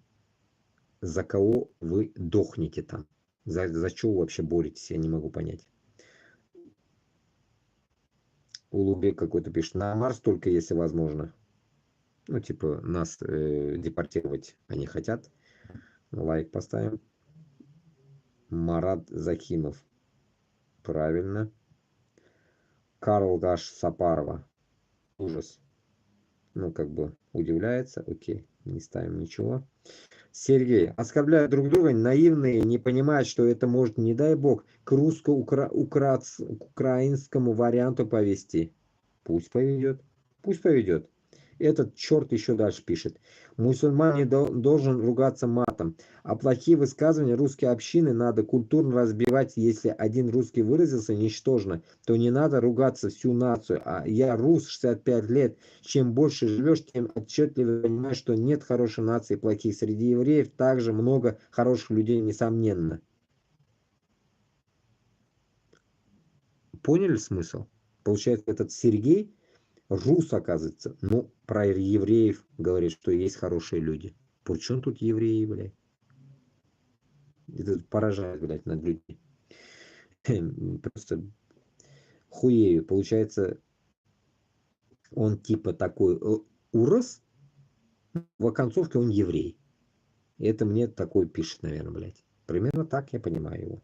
За кого вы дохнете там? За что вы вообще боретесь? Я не могу понять. Улубек какой-то пишет. На Марс только если возможно. Ну, типа, нас депортировать они хотят. Лайк поставим. Марат Захимов. Правильно. Карл Гаш Сапарова. Ужас. Ну, как бы удивляется. Окей, не ставим ничего. Сергей. Оскорбляют друг друга, наивные, не понимают, что это может, не дай бог, к русско-украинскому варианту повести. Пусть поведет. Пусть поведет. Этот черт еще дальше пишет. Мусульманин должен ругаться матом. А плохие высказывания русской общины надо культурно разбивать. Если один русский выразился ничтожно, то не надо ругаться всю нацию. А я рус, 65 лет. Чем больше живешь, тем отчетливее понимаешь, что нет хорошей нации плохих. Среди евреев также много хороших людей, несомненно. Поняли смысл? Получается, этот Сергей рус, оказывается. Ну, про евреев говорит, что есть хорошие люди. При чем тут евреи, блядь? Это поражает, блядь, над людьми. Просто хуею. Получается, он типа такой урос, в оконцовке он еврей. И это мне такой пишет, наверное, блядь. Примерно так я понимаю его.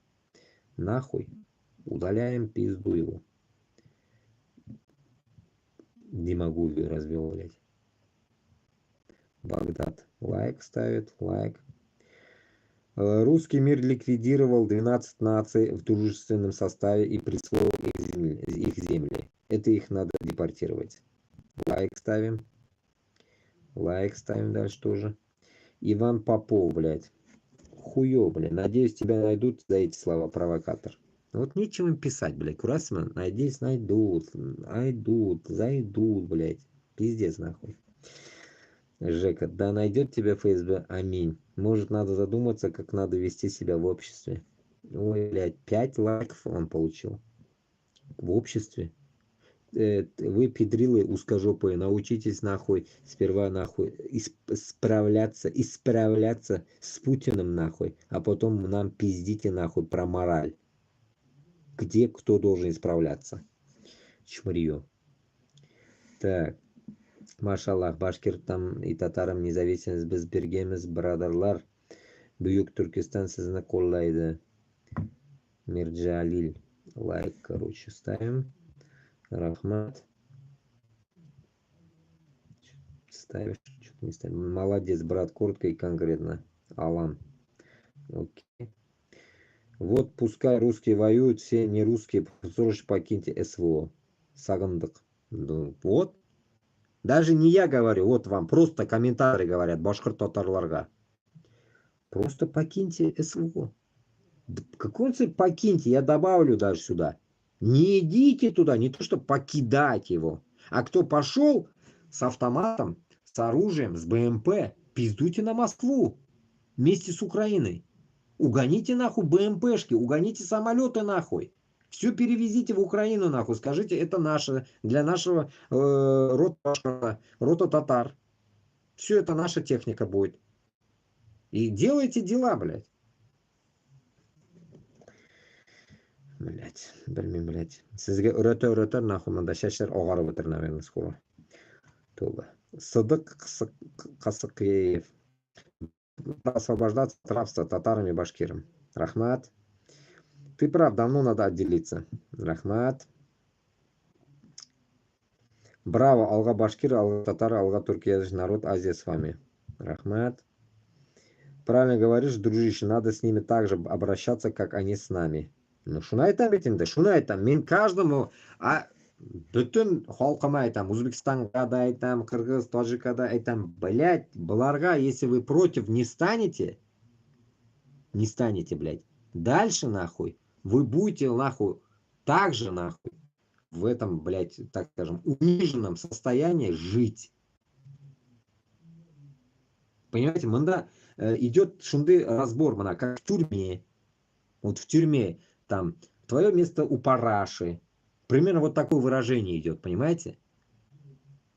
Нахуй. Удаляем пизду его. Демагогию развел, блядь. Багдад. Лайк ставит, лайк. Русский мир ликвидировал 12 наций в дружественном составе и присвоил их земли. Это их надо депортировать. Лайк ставим. Лайк ставим дальше тоже. Иван Попов, блядь. Хуё, блядь. Надеюсь, тебя найдут за эти слова, провокатор. Вот нечем им писать, блядь. Курасман, надеюсь, найдут. Найдут, зайдут, блядь. Пиздец, нахуй. Жека, да найдет тебя ФСБ, аминь. Может, надо задуматься, как надо вести себя в обществе. Ой, блядь, 5 лайков он получил. В обществе. Вы, педрилы узкожопые, научитесь нахуй сперва нахуй исправляться с Путиным нахуй, а потом нам пиздите нахуй про мораль. Где кто должен исправляться? Чмырье. Так. Машаллах, башкиртам и татарам независимость без бергеміз брадарлар. Бүйük Түркістан сізні қолдайды. Мирджалиль. Лайк, короче, ставим. Рахмат. Ставишь, что-то не ставим. Молодец, брат, коротко и конкретно. Алан. Окей. Вот пускай русские воюют, все не русские, срочно покиньте СВО. Сагындык. Вот. Даже не я говорю, вот вам просто комментаторы говорят, башкир татарларга. Просто покиньте СВО. Какой цель покиньте, я добавлю даже сюда. Не идите туда, не то что покидать его. А кто пошел с автоматом, с оружием, с БМП, пиздуйте на Москву вместе с Украиной. Угоните нахуй БМПшки, угоните самолеты нахуй. Все перевезите в Украину нахуй. Скажите, это наше, для нашего рота татар. Все это наша техника будет. И делайте дела, блядь. Блять, білмеймін, блять. Сізге үрөтө нахуй мындашаштар оғарып отыр, наверное, скоро. Тоба. Сыдык Касыкеев. Освобождаться от рабства татарам и башкирам. Рахмат. Ты прав, давно надо отделиться. Рахмат. Браво, алга башкир, алга татар, алга туркия, народ, Азия с вами. Рахмат. Правильно говоришь, дружище, надо с ними так же обращаться, как они с нами. Ну, шуны айтам бетинде, шуны айтам. Мен каждому, бүтін халқыма айтам, Узбекстанға да айтам, Кыргыз, Таджикқа да айтам, блядь, бұларға, если вы против не станете, блядь, дальше, нахуй, вы будете, нахуй, так же, нахуй, в этом, блядь, так скажем, униженном состоянии жить. Понимаете, мында идет шунды разбор, мына, как в тюрьме. Вот в тюрьме, там, твое место у параши. Примерно вот такое выражение идет, понимаете?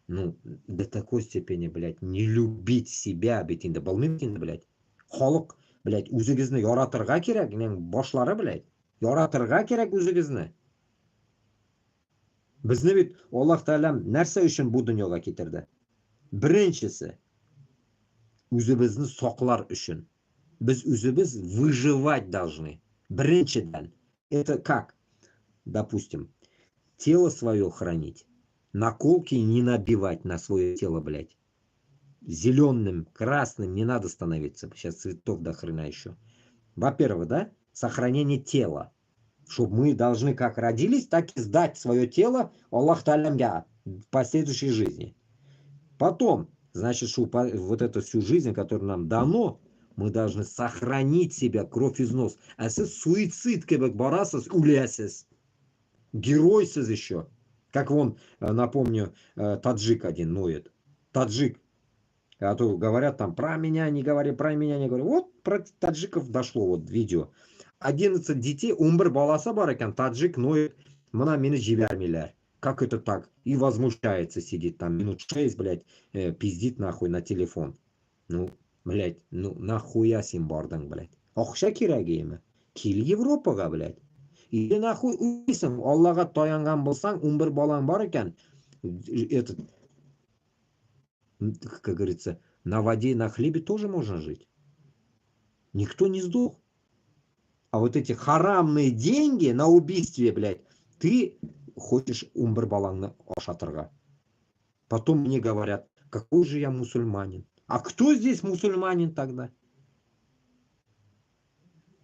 Ну, до такой степени, блядь, не любить себя, бетинде, болмеймін, блядь. Халық, блядь, өзігізні яратырға керек, мен бошлары, блядь. Яратырға керек өзігізні. Бізні бит, Аллах Тағалам нәрсе үшін бұл дүниеге кетірді? Біріншісі, өзімізді соқлар үшін. Біз өзіміз выживать должны. Біріншіден. Это как? Допустим, тело свое хранить. наколки не набивать на свое тело, блядь. Зеленым, красным не надо становиться. Сейчас цветов до хрена еще. Во-первых, да, сохранение тела. Чтобы мы должны как родились, так и сдать свое тело Аллах Талямга в последующей жизни. Потом, значит, что вот эту всю жизнь, которую нам дано, мы должны сохранить себя, кровь из нос. А сіз суицид кебек барасыз, улясыз. Геройсыз еще. Как вон, напомню, таджик один ноет. Таджик. А то говорят там про меня не говори, про меня не говори. Вот про таджиков дошло вот видео. 11 детей умбір баласы бар екен, таджик ноет, мына мені жібермейлер. Как это так? И возмущается, сидит там минут 6, блядь, пиздит нахуй на телефон. Ну, блядь, ну нахуя сен бардың, блядь. Ақша керегі емі? Кел Европаға, блядь. Или нахуй уйсың, Аллаға таянған болсаң, умбір балаң бар екен, этот, как говорится, на воде и на хлебе тоже можно жить. Никто не сдох. А вот эти харамные деньги на убийстве, блядь, ты хочешь умбір балаңны ашатырға. Потом мне говорят, какой же я мусульманин. А кто здесь мусульманин тогда?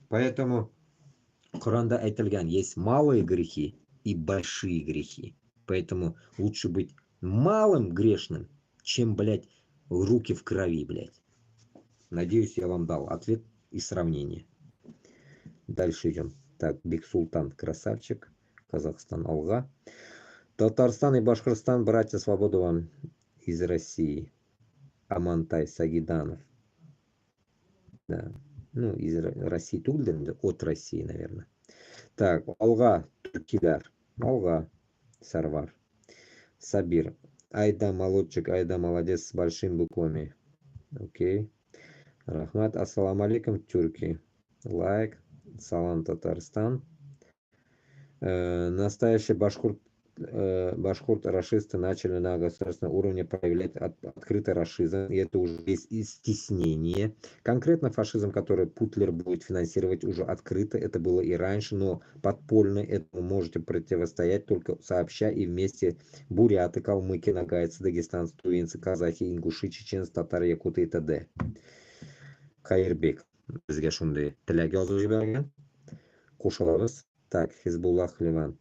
Поэтому Коранда айтылган, есть малые грехи и большие грехи. Поэтому лучше быть малым грешным, чем, блядь, руки в крови, блядь. Надеюсь, я вам дал ответ и сравнение. Дальше идем. Так, Бексултан, красавчик. Казахстан, алга. Татарстан и Башкортостан, братья, свободу вам из России. Амантай Сагиданов. Да. Ну, из России, Тугден, от России, наверное. Так, алга, Туркидар. Алга, Сарвар. Сабир. Айда, молодчик, айда, молодец, с большими буквами. Окей. Рахмат, ассаламу алейкум, тюрки. Лайк. Салам, Татарстан. Настоящие башкурт-рашисты начали на государственном уровне проявлять открытый рашизм, и это уже есть и стеснение. Конкретно фашизм, который Путлер будет финансировать уже открыто, это было и раньше, но подпольно этому можете противостоять только сообща и вместе буряты, калмыки, нагайцы, дагестанцы, тувинцы, казахи, ингуши, чеченцы, татары, якуты и т.д. Кайырбек бізге шундай тілек жазып жіберген. Қошаларыз. Так, Хизбуллах Ливан.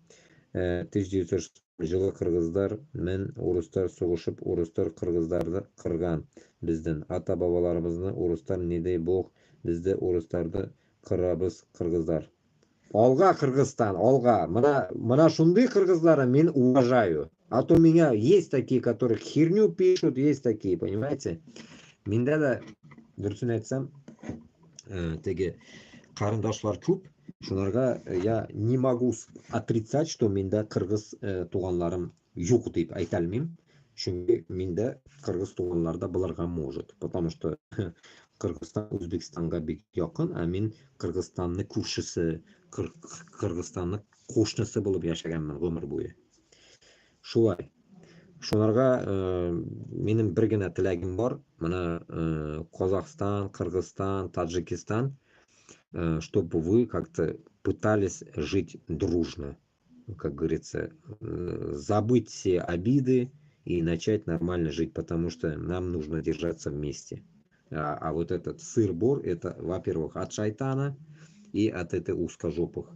1900 жылы қырғыздар мен орыстар соғышып, орыстар қырғыздарды қырған. Біздің ата-бабаларымызны орыстар недей боқ, бізді орыстарды қырабыз қырғыздар. Алға Кыргызстан, алға. Мына шундай қырғыздары мен уважаю. А то меня есть такие, которые херню пишут, есть такие, понимаете? Менде да, дұрысын айтсам, теге қарындашлар көп. Шунарға я не могу отрицать, что менде қырғыз туғанларым жоқ деп айта алмаймын. Чүнки менде қырғыз туғанларда бұларға может. Потому что Кыргызстан Өзбекстанға бек жақын, а мен Кыргызстанның көршісі, Кыргызстанның қошнысы болып яшаганмын өмір бойы. Шулай. Шунарға менің бір генә тілегім бар. Мына Казахстан, Кыргызстан, Таджикистан, чтобы вы как-то пытались жить дружно, как говорится, забыть все обиды и начать нормально жить, потому что нам нужно держаться вместе. А вот этот сыр-бор, это, во-первых, от шайтана и от этой узкожопых.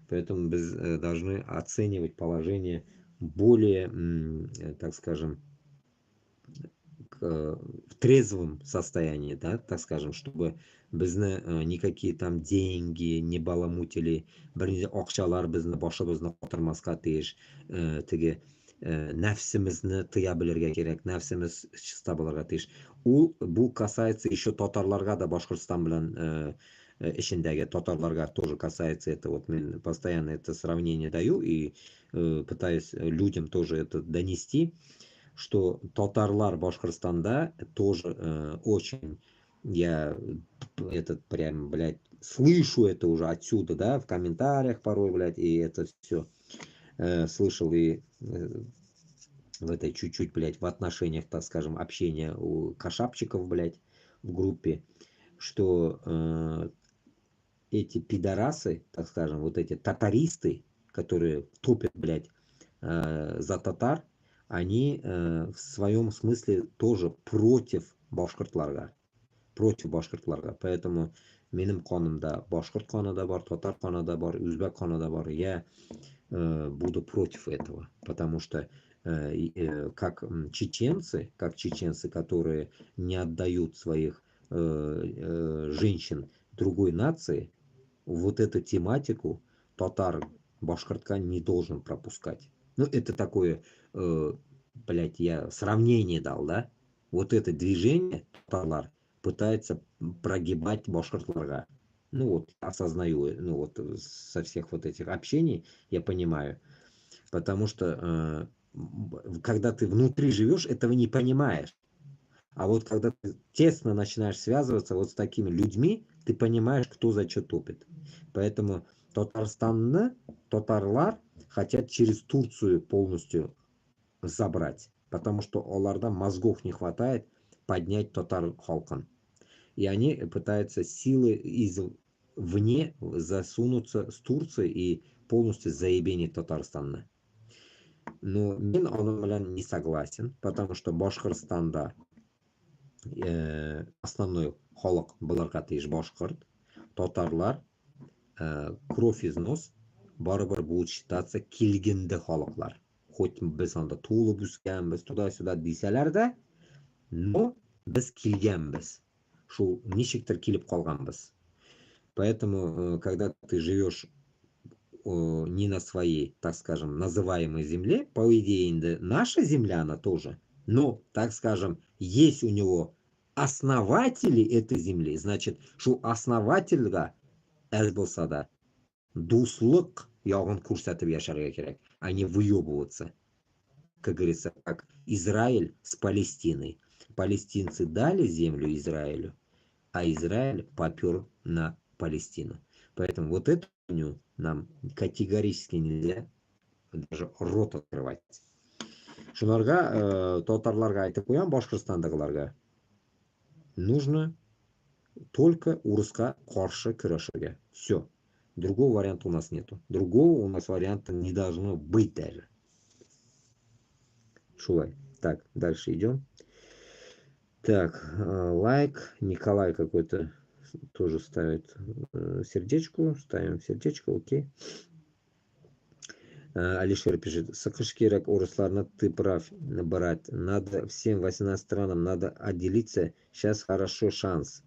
Поэтому мы должны оценивать положение более, так скажем, в трезвом состоянии, да, так скажем, чтобы бізді никакие там деньги не баламутили, бірінде ақшалар бізді башыбызны қатырмасқа тиіш, теге нәфсімізді тыя білерге керек, нәфсіміз чиста болырға тиіш. Бұл касается еще татарларға да, Башқұртстан білән ішіндегі татарларға тоже касается. Это вот мен постоянно это сравнение даю и пытаюсь людям тоже это донести, что татарлар Башкортостанда тоже очень, я этот прям, блядь, слышу это уже отсюда, да, в комментариях порой, блядь, и это все слышал и в этой чуть-чуть, блядь, в отношениях, так скажем, общения у кашапчиков, блядь, в группе, что эти пидорасы, так скажем, вот эти татаристы, которые топят, блядь, за татар, они в своем смысле тоже против башкортларга. Поэтому менің қонымда башкорт қаны да бар, татар қаны да бар, өзбек қаны да бар. Я буду против этого, потому что как чеченцы, которые не отдают своих женщин другой нации, вот эту тематику татар Башкортка не должен пропускать. Ну, это такое, блядь, я сравнение дал, да? Вот это движение татарлар пытается прогибать башкортларга. Ну вот, осознаю, ну вот со всех вот этих общений я понимаю. Потому что когда ты внутри живешь, этого не понимаешь. А вот когда ты тесно начинаешь связываться вот с такими людьми, ты понимаешь, кто за что топит. Поэтому татарлар хотят через Турцию полностью забрать. Потому что оларда мозгов не хватает поднять татар халкан. И они пытаются силы извне засунуться с Турции и полностью заебенить Татарстанны. Но мен оным белән не согласен, потому что Башкортстанда основной халык булырга тиеш башкорт. Татарлар кровь из нос барыбер будут считаться килгенде халыклар. Хоть без анда тулып үскәнбез, туда-сюда дисәләр дә, но без килгәнбез. Шул ничектер килеп калганбыз. Поэтому, когда ты живешь не на своей, так скажем, называемой земле, по идее, наша земля она тоже, но, так скажем, есть у него основатели этой земли, значит, что основательга әз болса да дуслык ягын күрсәтеп яшәргә кирәк, а не выебываться, как говорится, как Израиль с Палестиной. Палестинцы дали землю Израилю, а Израиль попер на Палестину. Поэтому вот эту нам категорически нельзя даже рот открывать. Шунарга татарларга айтып куям, Башкортстандагыларга нужно только урыска каршы көрәшергә. Все. Другого варианта у нас нету. Другого у нас варианта не должно быть даже. Шулай. Так, дальше идем. Так, лайк. Николай какой-то тоже ставит сердечку. Ставим сердечко, окей. Алишер пишет, сакыш керек орысларны, ты прав, брать. Надо всем 18 странам, надо отделиться. Сейчас хорошо шанс.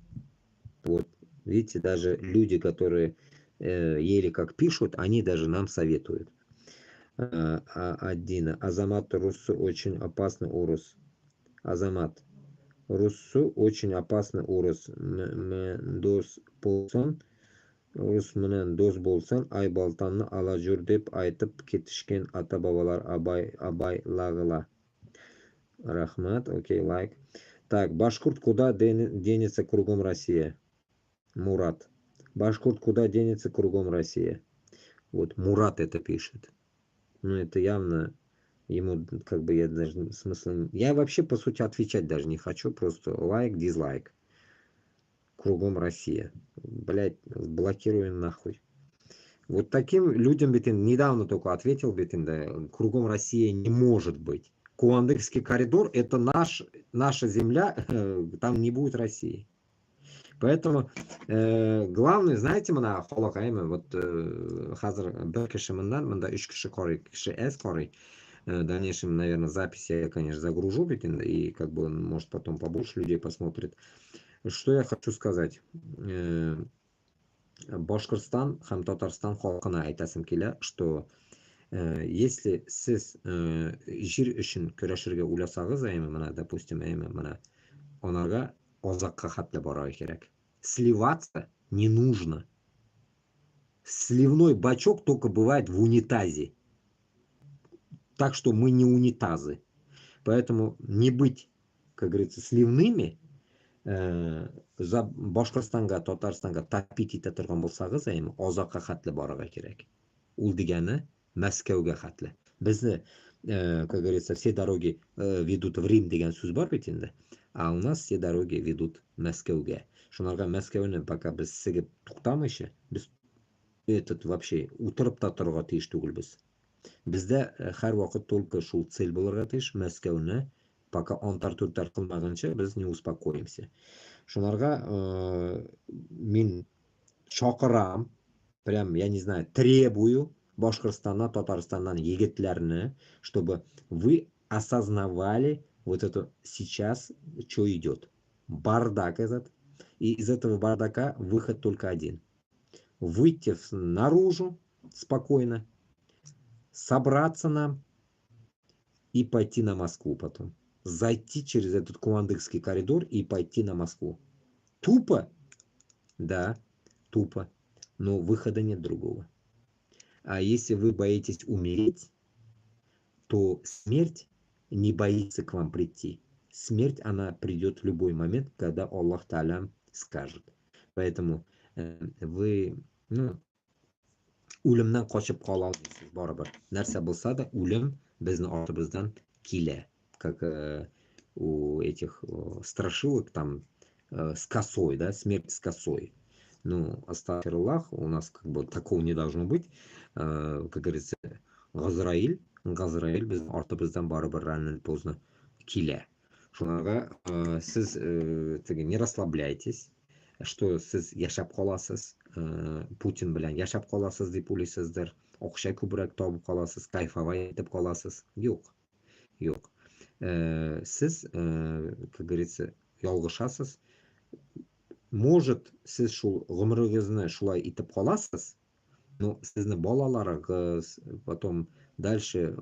Вот, видите, даже люди, которые еле как пишут, они даже нам советуют. Адина. Азамат Руссу очень опасный урус. Азамат. Руссу очень опасный урус. Дос болсын, урус менен дос болсын, Айбалтанны ала жүр деп айтып кетишкен ата-бабалар абайлагыла. Рахмат, окей, лайк. Так, Башкорт куда денется кругом Россия? Мурат. Башкорт куда денется кругом Россия? Вот Мурат это пишет. Ну, это явно ему, как бы, я даже смысла... Я вообще, по сути, отвечать даже не хочу. Просто лайк, дизлайк. Кругом Россия. Блять, блокируем нахуй. Вот таким людям, битин, недавно только ответил, битин, да, кругом Россия не может быть. Куандыкский коридор — это наша земля, там не будет России. Поэтому главное, знаете, мына холокайма, вот хазыр бір кіші мында 3 кіші корей, кіші S корей. В дальнейшем, наверное, запись я, конечно, загружу, и как бы, может, потом побольше людей посмотрит. Что я хочу сказать? Башкортстан һәм Татарстан халкына әйтәсем килә, что если сез җир өчен көрәшергә уйласагыз, мына, допустим, мына анарга азакка хәтле барырга кирәк. Сливаться не нужно. Сливной бачок только бывает в унитазе. Так что мы не унитазы. Поэтому не быть, как говорится, сливными, за Башкортстанга, Татарстанга тапить ите торган булсагыз, азакка хәтле барырга кирәк. Ул дигәне Мәскәүгә хәтле. Безне, как говорится, все дороги ведут в Рим дигән сүз бар бит инде. А у нас все дороги ведут Мәскәүгә. Шунарга Мәскәүне пока без сигеп туктамыйча, без этот вообще утырып та торырга тиеш түгелбез. Bizda har vaqt только шул цель bo'lырга тиеш, Мәскәүне пока онтар-туртар кылмаганча biz не успокоимся. Шунарга мин чакырам, прям, я не знаю, требую Башкортостаннан, Татарстаннан егетләрне, чтобы вы осознавали вот это сейчас, что идет. Бардак этот. И из этого бардака выход только один. Выйти наружу спокойно, собраться нам и пойти на Москву потом. Зайти через этот Куандыкский коридор и пойти на Москву. Тупо? Да, тупо. Но выхода нет другого. А если вы боитесь умереть, то смерть не боится к вам прийти. Смерть, она придет в любой момент, когда Аллах Та'аля скажет. Поэтому вы, o'limdan qochib qola olmaysiz baribir. Narsa bo'lsa da o'lim bizni ortimizdan kela. Как у этих страшилок там с косой, да, смерть с косой. Ну, астагфируллах, у нас как бы такого не должно быть. Как говорится, Газраиль біздің артымыздан барыбір рано или поздно килә. Шунага сіз не расслабляйтесь, что сіз яшап каласыз, Путин белән яшап каласыз дип уйлыйсыздыр, акча күбрәк табып каласыз, кайфовать итеп каласыз. Юк. Сіз, как говорится, ялгышасыз. Может, сіз шул гомерегезне шулай итеп каласыз, но сезне балаларыгыз, потом дальше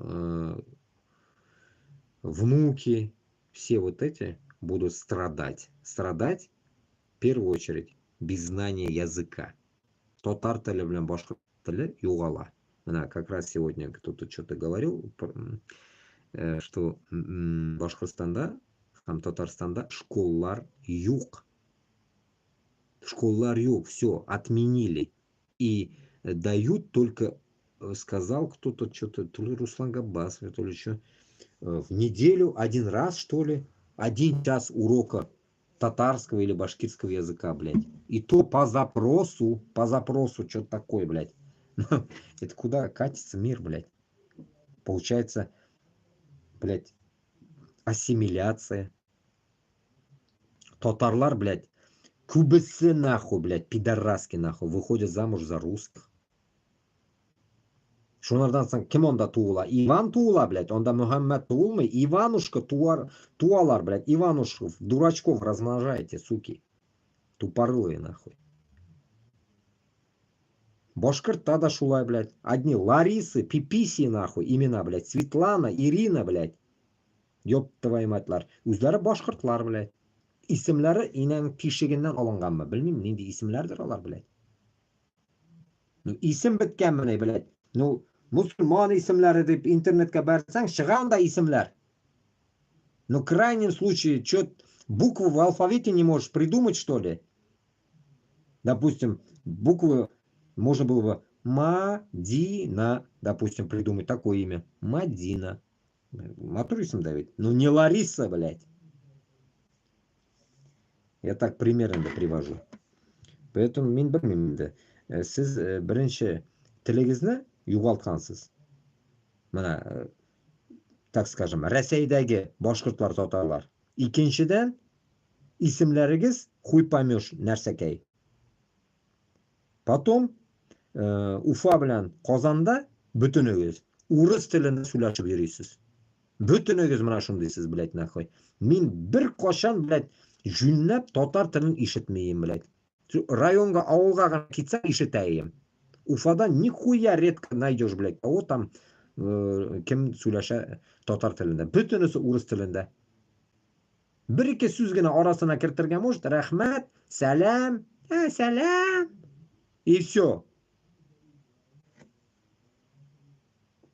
внуки, все вот эти будут страдать. Страдать в первую очередь без знания языка. Татар теле белән башкорт теле югала. Как раз сегодня кто-то что-то говорил, что Башкортстанда һәм Татарстанда школлар юк. Школлар юк, все, отменили. И дают только, сказал кто-то что-то, то ли Руслан Габбасов, то ли что, в неделю один раз, что ли, 1 час урока татарского или башкирского языка, блядь. И то по запросу, что-то такое, блядь. Это куда катится мир, блядь? Получается, блядь, ассимиляция. Татарлар, блядь, кубысы нахуй, блядь, пидораски нахуй, выходят замуж за русских. Шунардан соң ким онда туыла? Иван туыла, блядь, онда Мухаммед туылмый, Иванушка туалар, блядь, Иванушков, дурачков размножаете, суки. Тупорылые, нахуй. Башкирта да шулай, блядь. Одни Ларисы, Пиписи, нахуй, имена, блядь, Светлана, Ирина, блядь. Ёб твою матлар. Үзләре башкортлар, блядь. Исемләре инәң тишегеннән алынганмы? Белмим, нинди исемләрдер алар, блядь. Ну, исем беткәнме, блядь. Ну, мусульман исемләре дип интернетка барсаң, чыган да исемләр. Но в крайнем случае, что букву в алфавите не можешь придумать, что ли? Допустим, букву можно было бы Мадина, допустим, придумать такое имя. Мадина. Матурисом давить. Ну, не Лариса, блядь. Я так примерно привожу. Поэтому мен білмеймін де. Сіз бірінші тілегізні юғалтқансыз. Мына, так скажем, Рәсейдегі башқұртлар, татарлар. Икеншіден, исемләрігіз хуй поймешь нәрсәкәй. Потом, Уфа белән Казанда бүтінігіз урыс тілінде сөйләшеп йөрисез. Бүтінігіз мына шундыйсыз, блядь, нахуй. Мин бір қашан, блядь, жүнләп татар тілін ишетмейм, блядь. Районга, ауылга гына китсәң ишетәйем. Уфада нихуя редко найдешь, блядь, кого там кем сөйләшә татар телендә. Бүтінісі урыс телендә. Бір-ике сүз генә арасына кертергә может, рәхмәт, сәлам, сәлам. И все.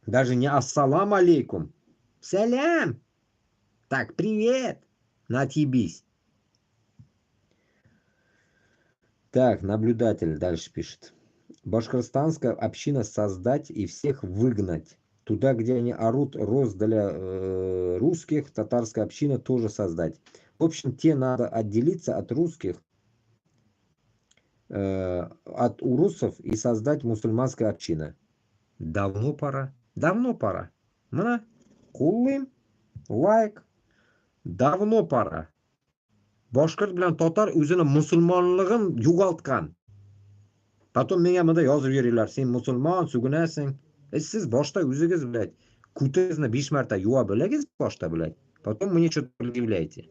Даже не ассалам алейкум. Сәлам. Так, привет. Отъебись. Так, наблюдатель дальше пишет. Башкортостанская община создать и всех выгнать. Туда, где они орут роздаля русских, татарская община тоже создать. В общем, те надо отделиться от русских, от урусов и создать мусульманская община. Давно пора. Давно пора. Мына қоллайым, лайк. Давно пора. Башқұрт білән татар өзінің мұсылманлығын юғалтқан. Потом менga mында yozib yuringlar, sen musulmon, sugunasan. Siz boshda o'zingiz, блядь, kutingizni 5 marta yuvib bilagiz boshda, блядь. Потом мне что-то предъявляете.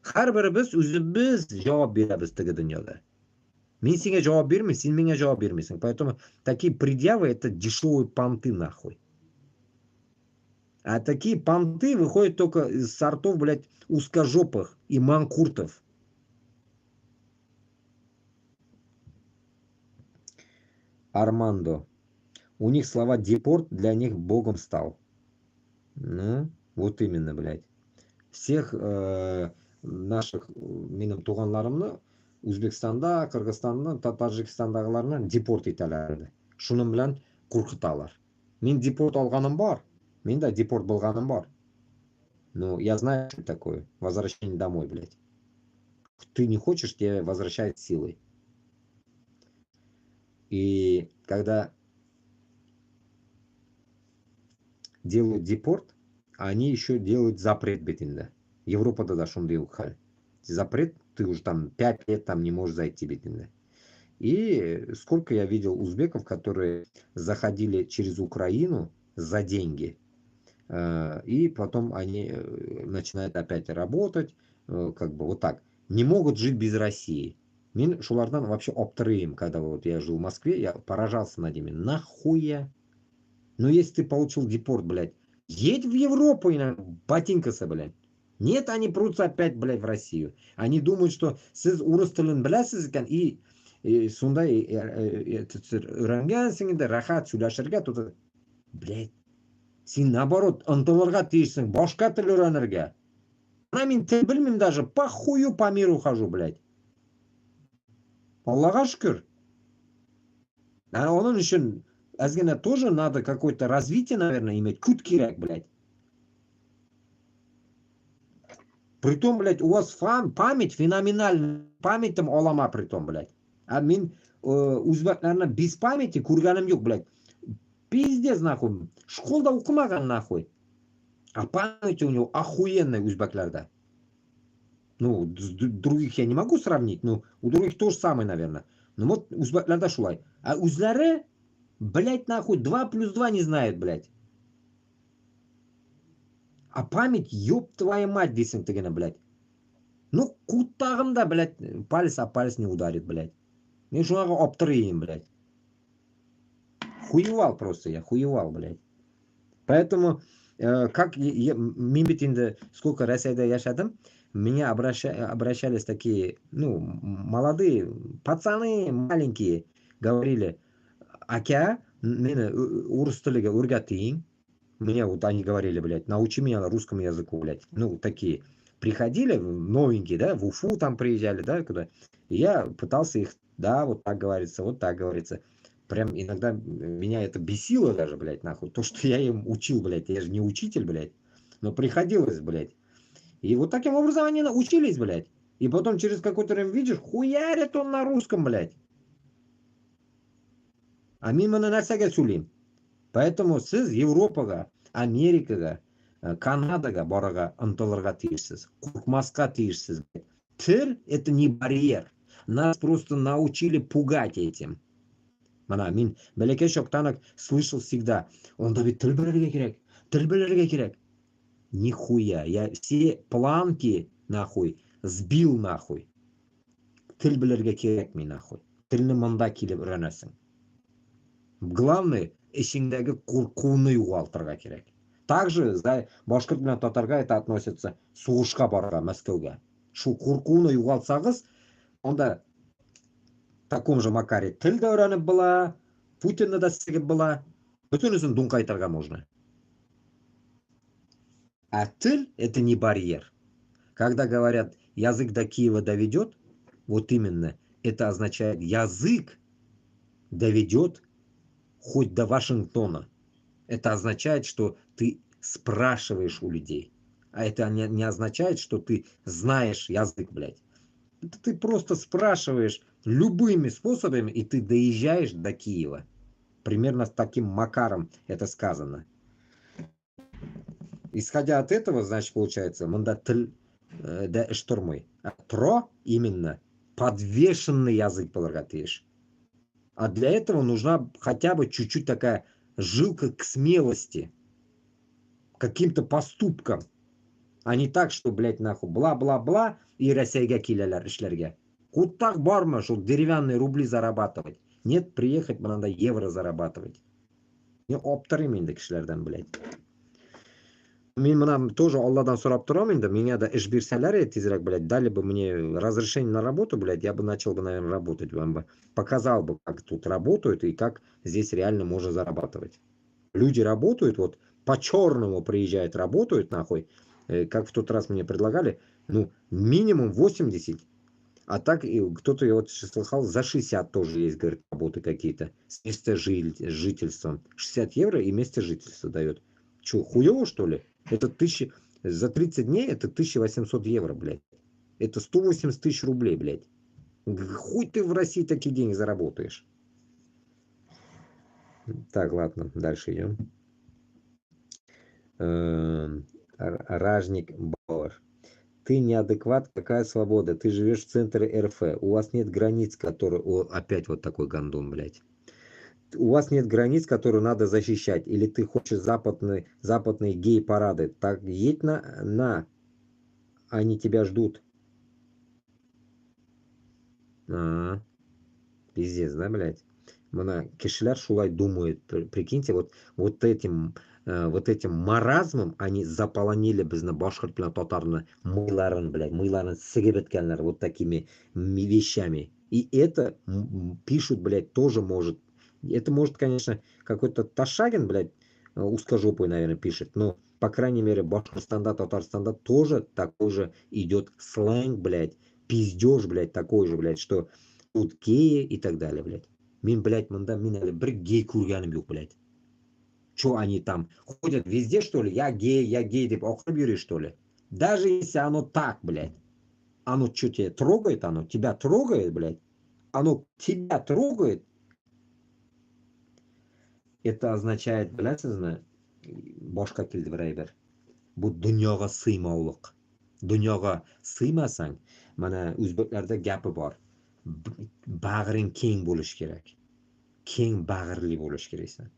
Har birimiz o'zimiz javob beramiz tigi dunyoda. Men senga javob bermayman, sen menga javob bermaysan. Поэтому такие предъявы это дешевые понты нахуй. А такие понты выходят только из сортов, блядь, узкожопых и манкуртов. Армандо. У них слова депорт для них богом стал. Ну, вот именно, блядь. Всех наших менің туғанларымны Өзбекстанда, Қырғызстанда, Тажикстандағыларны депорт етәләр. Шуның белән куркыталар. Мен депорт алганым бар. Мен да депорт болганым бар. Но я знаю, что такое. Возвращение домой, блядь. Ты не хочешь, тебя возвращают силой. И когда делают депорт, они еще делают запрет бетинда. Европада да шундай ухаль. Запрет, ты уже там 5 лет там не можешь зайти бетинда. И сколько я видел узбеков, которые заходили через Украину за деньги, и потом они начинают опять работать, как бы вот так. Не могут жить без России. Мен шулардан вообще оптырыйым, когда вот я жил в Москве, я поражался над ними. Нахуя? Ну если ты получил депорт, блядь, едь в Европу и на ботинкасы, блядь. Нет, они прутся опять, блядь, в Россию. Они думают, что сіз урыс тілін білесіз екен и сондай үйренгенсің, рахат сөйлешерге, тут, блядь, сен наоборот ынтыларға тиішсің, башқа тіл үйренерге. Ана мен тіл білмеймін даже, по хую по миру хожу, блядь. Аллаға шүкір. Оның үшін азгена тоже надо какое-то развитие, наверное, иметь. Кут керек, блядь. Притом, блядь, у вас память феноменальная. Память там олама притом, блядь. А мен узбекларны без памяти көргенім жоқ, блядь. Пиздец, нахуй. Школда оқымаған, нахуй. А память у него охуенная узбекларда. Ну, других я не могу сравнить, но у других то же самое, наверное. Ну вот узбекларда шулай. А узлары, блядь, нахуй, 2 плюс 2 не знают, блядь. А память, ёб твою мать, дейсің тігіні, блядь. Ну, куттағымда, блядь, палец о палец не ударит, блядь. Мен шунаға оптырыйым, блядь. Хуевал просто я, хуевал, блядь. Поэтому, как мен бит сколько Россияда яшадым, меня обращались такие, ну, молодые пацаны, маленькие, говорили, ака, мені орыс тіліге o'rgating. Мне вот они говорили, блядь, научи меня русскому языку, блядь. Ну, такие. Приходили, новенькие, да, в Уфу там приезжали, да, куда. И я пытался их, да, вот так говорится, вот так говорится. Прям иногда меня это бесило даже, блядь, нахуй. То, что я им учил, блядь, я же не учитель, блядь. Но приходилось, блядь. И вот таким образом они научились, блядь. И потом через какое-то время видишь, хуярит он на русском, блядь. А мимо на нәрсәгә сөйлейм. Поэтому сіз Европаға, Америкаға, Канадаға бараға ынтылырға тиішсіз. Қорқмасқа тиішсіз. Тіл – это не барьер. Нас просто научили пугать этим. Мана, мен бәлекей шоқтанық слышал всегда. Онда бит тіл білерге керек. Тіл білерге керек. Нихуя. Я все планки, нахуй, сбил, нахуй. Тіл білерге керек мен, нахуй. Тілні мында келіп үйренесің. Главное, ішіңдегі қорқуны жоғалтырға керек. Также башқұрт пен татарға это относится соғышқа баруға, Мәскеуге. Шу қорқуны жоғалтсаңыз, онда в таком же макаре тіл де үйреніп бола, Путинді да істеп бола, бүтінісін дуңқайтырға можно. А тіл это не барьер. Когда говорят, язык до Киева доведет, вот именно это означает, язык доведет хоть до Вашингтона. Это означает, что ты спрашиваешь у людей. А это не означает, что ты знаешь язык, блядь. Это ты просто спрашиваешь любыми способами, и ты доезжаешь до Киева. Примерно с таким макаром это сказано. Исходя от этого, значит, получается, мында тіл да іш тұрмай. Про именно подвешенный язык боларға тиіш. А для этого нужна хотя бы чуть-чуть такая жилка к смелости, каким-то поступкам. А не так, что, блядь, нахуй, бла-бла-бла, и Россияга килялар ишлерге. Куттак барма, что деревянные рубли зарабатывать. Нет, приехать надо евро зарабатывать. Не оптырым инде кишилерден, блядь. Мен мына тоже Алладан сұрап тұрамын енді, меня да іш берсәләр тезірек, блядь, дали бы мне разрешение на работу, блядь, я бы начал бы, наверное, работать, вам бы показал бы, как тут работают и как здесь реально можно зарабатывать. Люди работают, вот по-черному приезжают, работают, нахуй, как в тот раз мне предлагали, ну, минимум 80, а так кто-то, я вот слыхал, за 60 тоже есть, говорит, работы какие-то, с места жительством. 60 евро и место жительства дает. Че, хуево, что ли? Это за 30 дней это 1800 евро, блядь. Это 180 тысяч рублей, блядь. Хуй ты в России такие деньги заработаешь. Так, ладно, дальше идем. Ражник Бауэр. Ты неадекват, какая свобода? Ты живешь в центре РФ. У вас нет границ, которые... О, опять вот такой гандон, блядь. У вас нет границ, которые надо защищать. Или ты хочешь западные гей-парады. Так едь на. Они тебя ждут. Пиздец, да, блядь? Мына кишілер шулай думают. Прикиньте, вот этим маразмом они заполонили бізді башқұрт пен татарны мыйларын, блядь, мыйларын сігіп еткенлер вот такими вещами. И это пишут, блядь, тоже может. Это может, конечно, какой-то Ташагин, блядь, узкожопый, наверное, пишет, но, по крайней мере, Башкортостанда, Татарстанда тоже такой же идет сленг, блядь, пиздеж, блядь, такой же, блядь, что тут геи и так далее, блядь. Мен, блядь, мында мен әлі бір гей көргенім жоқ, блядь. Что они там ходят везде, что ли? Я гей, деп оқырып жүре, что ли? Даже если оно так, блядь, оно что тебя трогает, оно тебя трогает, блядь, оно тебя трогает, это означает, білесіз, башқа келді бір әйбір. Бұл дүнияға сыймаулық. Дүнияға сыймасаң, мана өзбеклерде гәпі бар. Бағырың кең болыш керек. Кең бағырлы болыш керексің.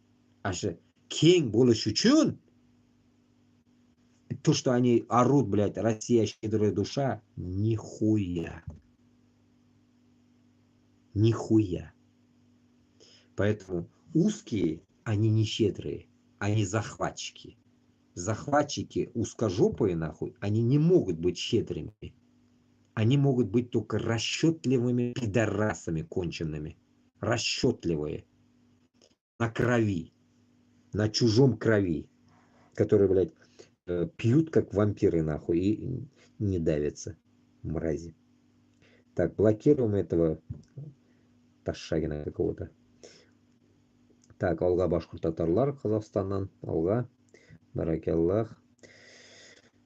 Ашы кең болыш үшін, то, что они орут, блядь, Россия щедрая душа, нихуя. Нихуя. Поэтому узкие, они не щедрые, они захватчики. Захватчики узкожопые, нахуй, они не могут быть щедрыми. Они могут быть только расчетливыми пидорасами конченными. Расчетливые. На крови. На чужом крови. Которые, блядь, пьют как вампиры, нахуй, и не давятся. Мрази. Так, блокируем этого Ташагина какого-то. Так, алға башқұрт-татарлар Қазақстаннан. Алға. Баракаллах.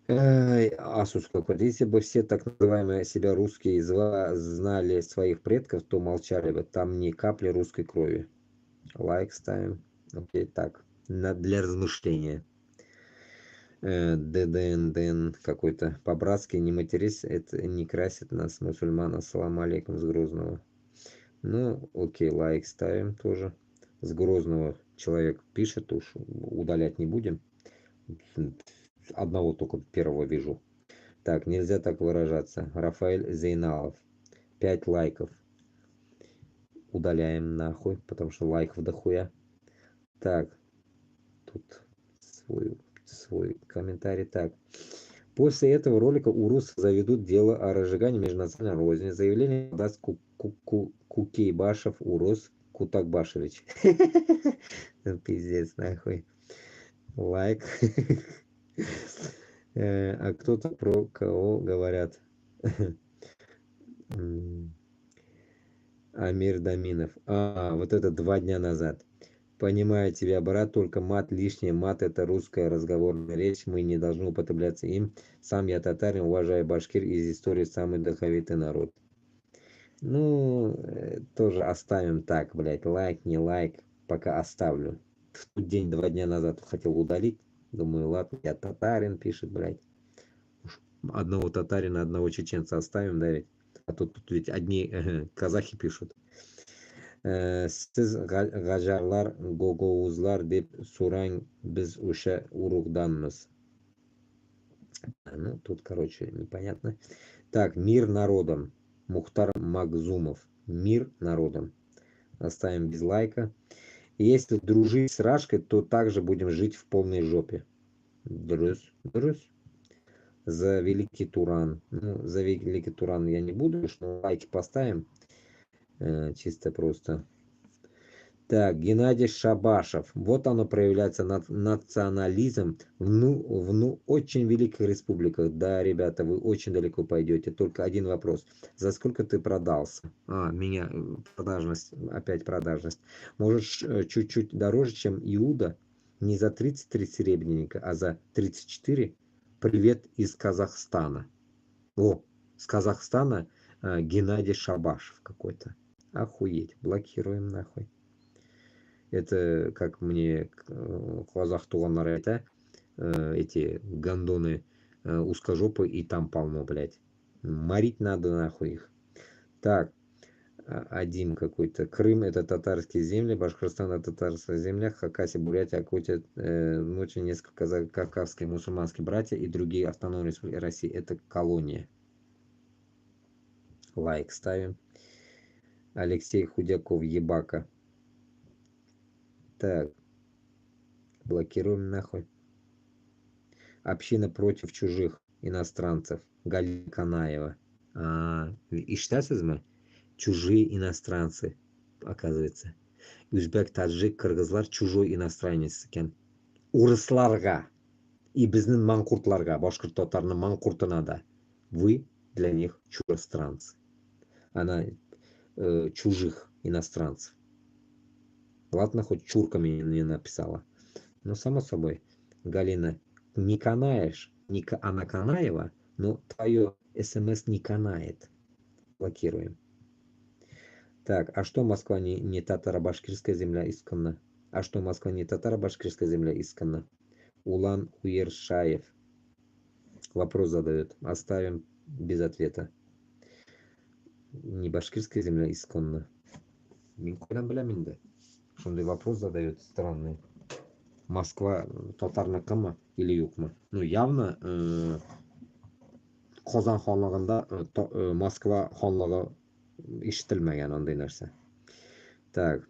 Асус, какой. Если бы все так называемые себя русские знали своих предков, то молчали бы. Там ни капли русской крови. Лайк ставим. Окей, так. Для размышления. ДДН какой-то. По-братски не матерись, это не красит нас, мусульман. Ассаламу алейкум с Грозного. Ну, окей, лайк ставим тоже. С Грозного человек пишет, уж удалять не будем. Одного только первого вижу. Так, нельзя так выражаться. Рафаэль Зейналов. 5 лайков. Удаляем нахуй, потому что лайков дохуя. Так, тут свой комментарий. Так. После этого ролика УРУС заведут дело о разжигании межнациональной розни. Заявление даст Кукейбашев УРУС Кутакбашевич. Пиздец, нахуй. Лайк. А кто-то про кого говорят? Амир Даминов. Вот это 2 дня назад. Понимаю тебя, брат, только мат лишний. Мат — это русская разговорная речь. Мы не должны употребляться им. Сам я татарин, уважаю башкир. Из истории самый духовитый народ. Ну, тоже оставим так, блядь. Лайк, не лайк. пока оставлю. В тот день, 2 дня назад хотел удалить. Думаю, ладно, я татарин, пишет, блядь. Уж одного татарина, одного чеченца оставим, да ведь? А тут ведь одни казахи пишут. Siz Gajarlar, Gogovuzlar deb so'rang, biz o'sha urug'danmiz. Ну, тут, короче, непонятно. Так, мир народом. Мухтар Магзумов. Мир народом. Оставим без лайка. И если дружить с Рашкой, то также будем жить в полной жопе. Дрыс, дрыс. За Великий Туран. Ну, за Великий Туран я не буду, но лайки поставим. Чисто просто. Так, Геннадий Шабашев. Вот оно проявляется национализм в очень великих республиках. Да, ребята, вы очень далеко пойдете. Только один вопрос. За сколько ты продался? Меня продажность, опять продажность. Может, чуть-чуть дороже, чем Иуда? Не за 33 серебряника, а за 34? Привет из Казахстана. О, с Казахстана Геннадий Шабашев какой-то. Охуеть. Блокируем нахуй. Это как мне казах туғандар айта, эти гондоны узкожопы, и там полно, блядь. Морить надо нахуй их. Так, один какой-то. Крым это татарские земли, Башкортостан это татарская земля, Хакасия, Бурятия, Якутия, ночью несколько кавказские мусульманские братья и другие автономные республики России. Это колония. Лайк ставим. Алексей Худяков, ебака. Так, блокируем нахуй. Община против чужих иностранцев. Галина Канаева. Иштасызмы? Чужие иностранцы, оказывается. Узбек, таджик, кыргызлар чужой иностранец екен. Урысларга и біздің маңқұртларға, башқұрт татарның маңқұртына да. Вы для них чужестранцы. Она чужих иностранцев. Ладно, хоть чурками не написала. Но само собой, Галина, не канаешь, она Канаева, но твое СМС не канает. Блокируем. Так, а что Москва не татаро-башкирская земля исконно? А что Москва не татаро-башкирская земля исконно? Улан Уершаев. Вопрос задает. Оставим без ответа. Не башкирская земля исконно. Шундай вопрос задает странный. Москва татарныкымы или юкмы? Ну, явно Қазан ханлығында Москва ханлығы ишетелмәгән андай нәрсә. Так,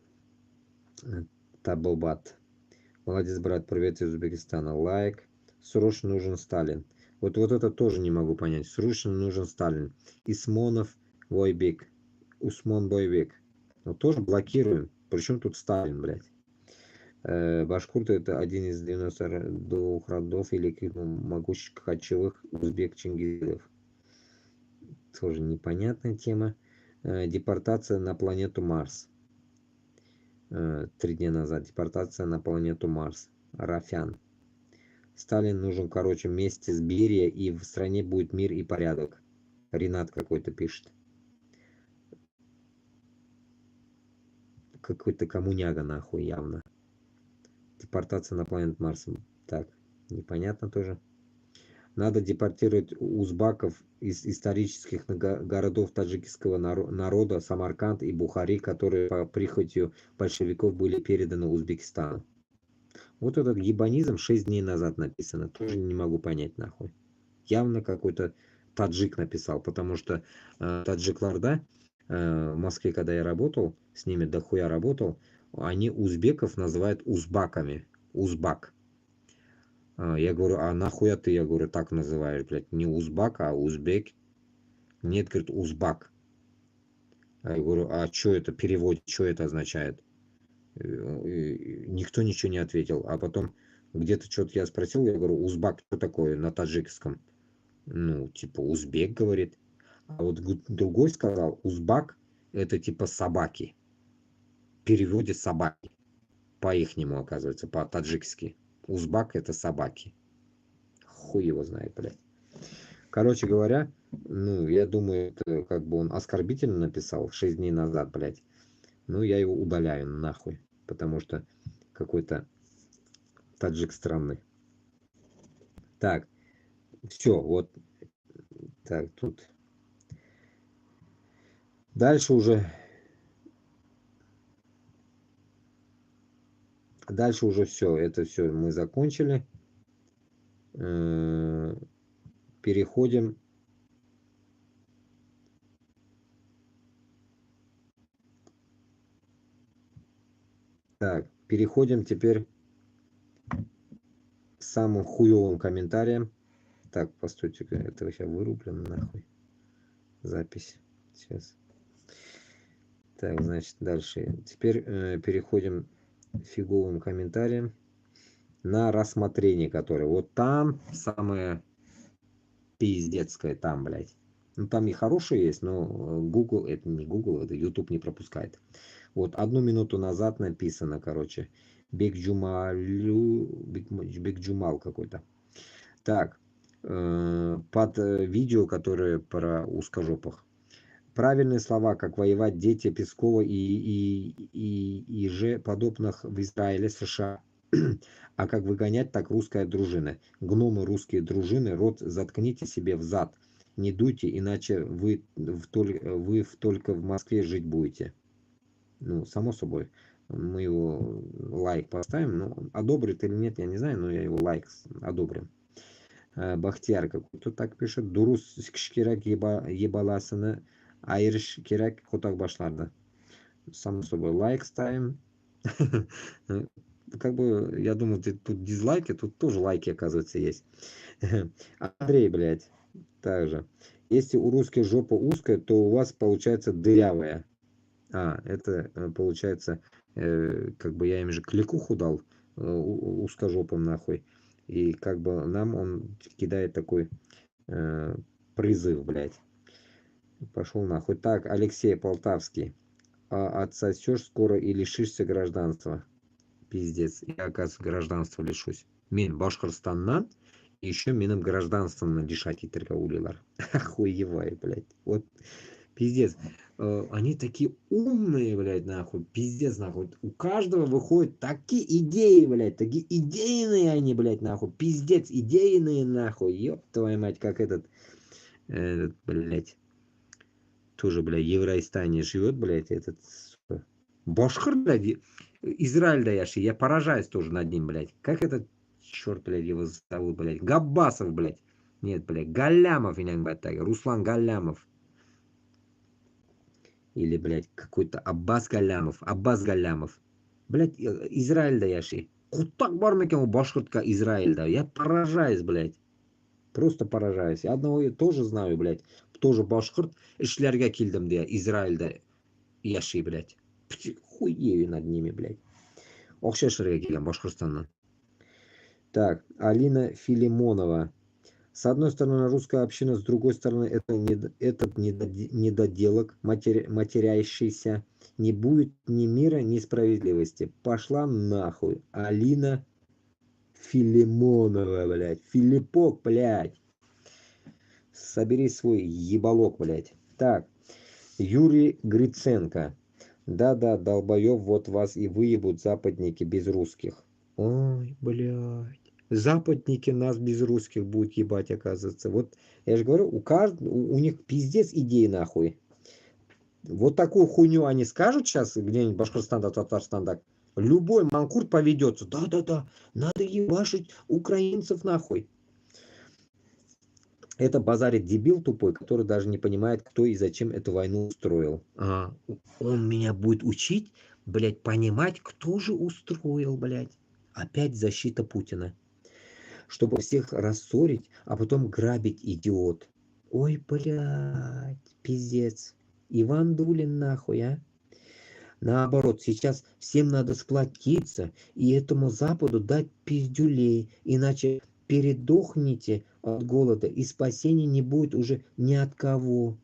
Табылбат. Молодец, брат, привет из Узбекистана. Лайк. Срочно нужен Сталин. Вот это тоже не могу понять. Срочно нужен Сталин. Исмонов Бойбек. Усмон Бойбек. Вот тоже блокируем. Причем тут Сталин, блядь. Башкурты это один из 92 родов великих могучих кочевых узбек Чингизидов. Тоже непонятная тема. Депортация на планету Марс. 3 дня назад. Депортация на планету Марс. Рафян. Сталин нужен, короче, вместе с Берия, и в стране будет мир и порядок. Ренат какой-то пишет. Какой-то коммуняга нахуй явно. Депортация на планету Марс. Так, непонятно тоже. Надо депортировать узбаков из исторических городов таджикского народа Самарканд и Бухари, которые по прихотью большевиков были переданы Узбекистану. Вот этот ебанизм 6 дней назад написано. Тоже не могу понять нахуй. Явно какой-то таджик написал, потому что таджикларда в Москве, когда я работал, с ними дохуя работал, они узбеков называют узбаками. Узбак. Я говорю, а нахуя ты, я говорю, так называешь, блядь, не узбак, а узбек. Нет, говорит, узбак. Я говорю, а что это, перевод, что это означает? Никто ничего не ответил. А потом где-то что-то я спросил, я говорю, узбак, что такое на таджикском? Ну, типа, узбек, говорит. А вот другой сказал, узбак, это типа собаки. В переводе собаки. По-ихнему, оказывается, по-таджикски. Узбак это собаки. Хуй его знает, блядь. Короче говоря, ну, я думаю, это как бы он оскорбительно написал 6 дней назад, блядь. Ну, я его удаляю нахуй. потому что какой-то таджик странный. Так, все, вот так, тут. Дальше уже все, это все мы закончили. Переходим. Так, переходим теперь к самым хуевым комментариям. Так, постойте, это сейчас вырублено нахуй. Запись. Сейчас. Так, значит, дальше. Теперь переходим к фиговым комментариям на рассмотрение, которые вот там самое пиздецкое, там, блядь. Ну, там и хорошие есть, но Google, это не Google, это YouTube не пропускает. Вот 1 минуту назад написано, короче, Бекджумал какой-то. Так, под видео, которое про узкожопых. Правильные слова, как воевать дети Пескова и же подобных в Израиле, США. А как выгонять, так русская дружина. Гномы русские дружины, рот заткните себе в зад. Не дуйте, иначе вы только в Москве жить будете. Ну, само собой, мы его лайк поставим. Ну, одобрит или нет, я не знаю, но я его лайк одобрим. Бахтияр какой-то так пишет. Дурус кишкерак ебаласыны айрыш керек хотак башларды. Само собой, лайк ставим. Как бы, я думал, тут дизлайки, тут тоже лайки, оказывается, есть. Андрей, блядь, также. Если у русских жопа узкая, то у вас получается дырявая. Это получается, как бы я им же кликуху дал узкожопым нахуй. И как бы нам он кидает такой призыв, блядь. Пошел нахуй. Так, Алексей Полтавский. Отсосешь скоро и лишишься гражданства. Пиздец. Я, оказывается, гражданства лишусь. Мен Башкортостаннан еще менің гражданством лишать итерге улилар. Охуевай, блядь. Вот пиздец. Они такие умные, блядь, нахуй. Пиздец, нахуй. У каждого выходят такие идеи, блядь. Такие идейные они, блядь, нахуй. Пиздец, идейные, нахуй. Ёб твою мать, как этот блядь. Тоже, блядь, в Евростане живет, блядь, этот башкир, блядь, Израиль яши. Я поражаюсь тоже над ним, блядь. Как этот черт, блядь, его зовут, блядь? Габбасов, блядь. Нет, блядь, Галямов, Руслан Галямов. Или, блядь, какой-то Аббас Галямов. Блядь, Израиль яши. Кутак бар мекен у башкиртка Израильда. Я поражаюсь, блядь. Просто поражаюсь. Я одного тоже знаю, блядь. Тоже башкирт. Эшләргә килдем, де, Израильда яши, блядь. Хуею над ними, блядь. Акча эшләргә килгән Башкортстаннан. Так, Алина Филимонова. С одной стороны русская община, с другой стороны этот недоделок, матерящийся, не будет ни мира, ни справедливости. Пошла нахуй. Алина Филимонова, блядь. Филиппок, блядь. Собери свой ебалок, блядь. Так, Юрий Гриценко. Да-да, долбоёб, вот вас и выебут западники без русских. Ой, блядь. Западники нас без русских будут ебать, оказывается. Вот, я же говорю, у них пиздец идей нахуй. Вот такую хуйню они скажут сейчас, где-нибудь Башкортостанда, Татарстанда. Любой манкурт поведется. Да-да-да, надо ебашить украинцев нахуй. Это базарит дебил тупой, который даже не понимает, кто и зачем эту войну устроил. Он меня будет учить, блядь, понимать, кто же устроил, блядь. Опять защита Путина. Чтобы всех рассорить, а потом грабить, идиот. Ой, блядь, пиздец. Иван Дулин нахуй, а? Наоборот, сейчас всем надо сплотиться и этому Западу дать пиздюлей, иначе передохните от голода, и спасения не будет уже ни от кого.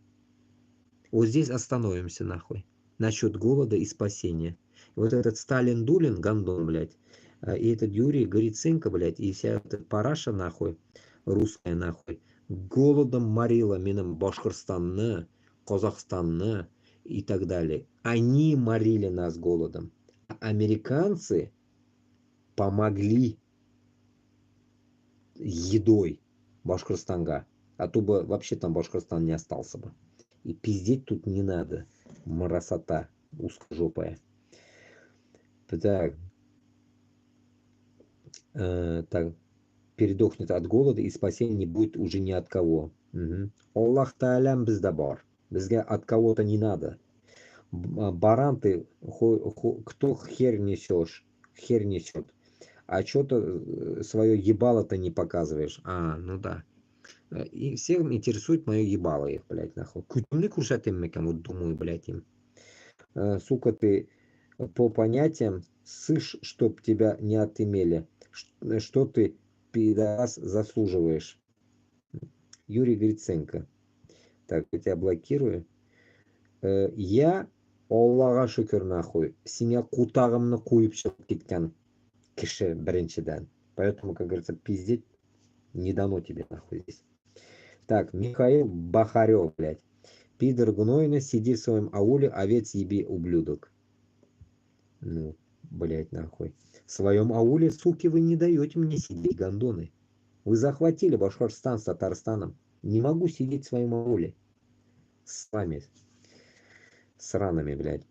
Вот здесь остановимся нахуй. Насчет голода и спасения. Вот этот Сталин Дулин, гандон, блядь, и этот Юрий Гриценко, блядь, и вся эта параша нахуй, русская нахуй, голодом морила мином Башкортостанны, Казахстанны и так далее. Они морили нас голодом. Американцы помогли едой Башкортстанга. А то бы вообще там Башкортостан не остался бы. И пиздеть тут не надо. Мрасота узкожопая. Так, так, передохнет от голода и спасения не будет уже ни от кого. Угу. Аллах таалям безда бар. Безге от кого-то не надо. Баран ты, кто хер несешь? Хер несет. А что-то свое ебало-то не показываешь. А, ну да. И всех интересует мое ебало их, блядь, нахуй. Кутумны кушать им, вот думаю, блядь, им. Сука, ты по понятиям сышь, чтоб тебя не отымели. Что ты, пидорас, заслуживаешь? Юрий Гриценко. Так, я тебя блокирую. Я, Аллаға шүкір, нахуй, сиңа кутағымны қойып шығып кеткен кіші біріншіден. Поэтому, как говорится, пиздеть не дано тебе, нахуй, здесь. Так, Михаил Бахарев, блядь. Пидор гнойный, сиди в своем ауле, овец еби, ублюдок. Ну, блядь, нахуй. В своем ауле, суки, вы не даете мне сидеть, гондоны. Вы захватили Башкортостан с Татарстаном. Не могу сидеть в своем ауле. С вами. Сраными, блядь.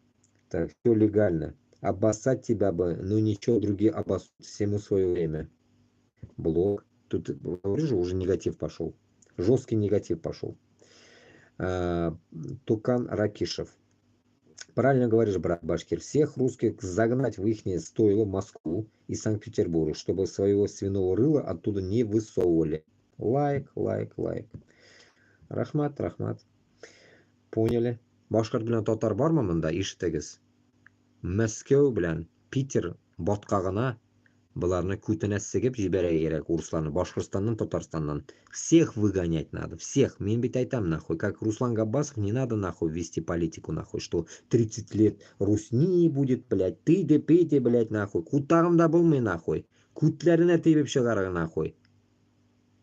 Так, все легально. Обоссать тебя бы, ну ничего, другие обоссут всему свое время. Блок. Тут, говорю же, уже негатив пошел. Жесткий негатив пошел. Тукан Ракишев. Правильно говоришь, брат Башкир. Всех русских загнать в ихнее стойло Москву и Санкт-Петербург, чтобы своего свиного рыла оттуда не высовывали. Лайк, лайк, лайк. Рахмат, рахмат. Поняли. Башкорт белән татар бармы монда, ишетегез. Мәскәү белән Питер баткагына Бұларны күтіне сігіп жібере керек, Русланы, Башқұртстаннан, Татарстаннан. Всех выгонять надо, всех. Мен бит айтам, нахуй, как Руслан Габбасов, не надо, нахуй, вести политику, нахуй, что 30 лет Русни будет, блядь, ты де пейте, блядь, нахуй. Кутағымда болмай, нахуй. Күтлеріне тейбіп шығарғы, нахуй.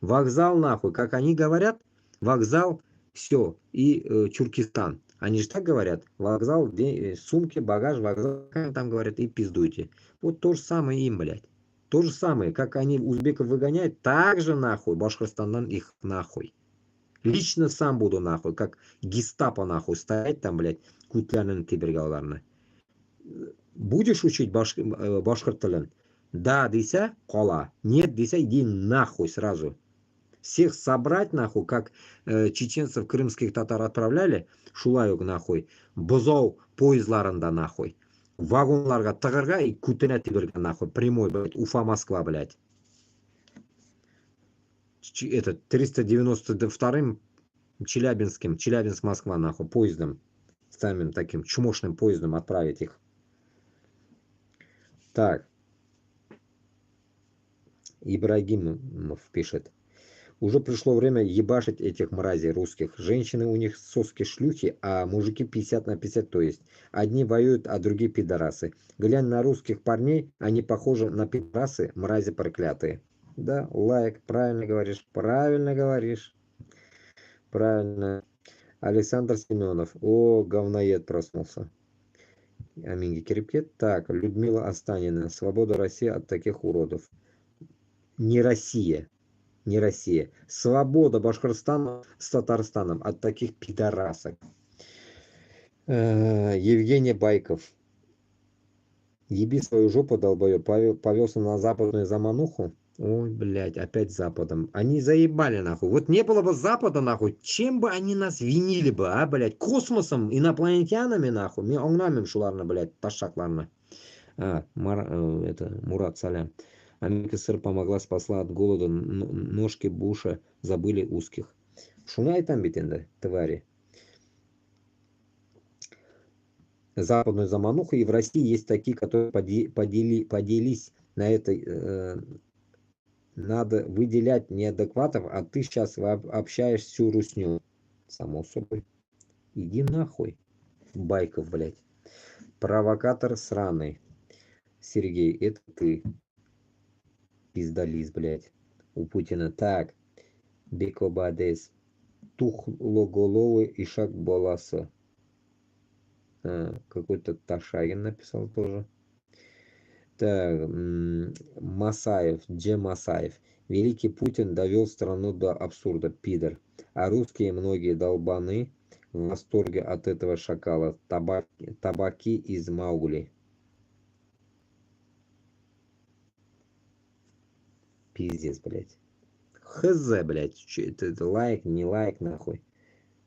Вокзал, нахуй, как они говорят, вокзал, все, и Чуркистан. Они же так говорят, вокзал, сумки, багаж, вокзал, как там говорят, и пиздуйте. Вот то же самое им, блядь. То же самое, как они узбеков выгоняют, так же нахуй, Башкортостандан их нахуй. Лично сам буду нахуй, как гестапо нахуй стоять там, блядь, кутлянын кибергаларны. Будешь учить башкорт тілін? Да, десе, қала. Нет, десе, иди нахуй сразу. Всех собрать нахуй, как чеченцев крымских татар отправляли, шулай нахуй, бұзау поездларында нахуй. Вагонларға тығырға и күтіне тиберген нахуй. Прямой, блядь, Уфа-Москва, блядь. Это 392-м Челябинским, Челябинск-Москва, нахуй, поездом. Самым таким чмошным поездом отправить их. Так. Ибрагимов пишет. Уже пришло время ебашить этих мразей русских. Женщины у них соски шлюхи, а мужики 50 на 50, то есть. Одни воюют, а другие пидорасы. Глянь на русских парней, они похожи на пидорасы, мрази проклятые. Да, лайк, правильно говоришь, правильно говоришь. Правильно. Александр Семенов. О, говноед проснулся. Аминги Кирипкет. Так, Людмила Останина. Свобода России от таких уродов. Не Россия. Не Россия. Свобода Башкортостана с Татарстаном от таких пидорасок. Евгений Байков. Еби свою жопу, долбоёб, повелся на западную замануху. Ой, блядь, опять Западом. Они заебали, нахуй. Вот не было бы Запада, нахуй, чем бы они нас винили бы, а, блядь? Космосом, инопланетянами, нахуй. Мен оңнамем шуларны, блядь, ташакларны. Это Мурат Салям. Америка СССР помогла, спасла от голода. Ножки Буша забыли узких. Шуны айтам бит энди, твари. Западную замануху. И в России есть такие, которые поделись на это. Надо выделять неадекватов, а ты сейчас общаешь всю русню. Само собой. Иди нахуй. Байков, блядь. Провокатор сраный. Сергей, это ты. Пиздализ, блядь. У Путина. Так. Бекобадес. Тухлоголовый Ишак Баласа. Какой-то Ташагин написал тоже. Так, Масаев, Масаев. Великий Путин довел страну до абсурда, пидор. А русские многие долбаны в восторге от этого шакала. Табаки из Маугли. Пиздец, блядь. Хз, блядь. Че это лайк, не лайк, нахуй.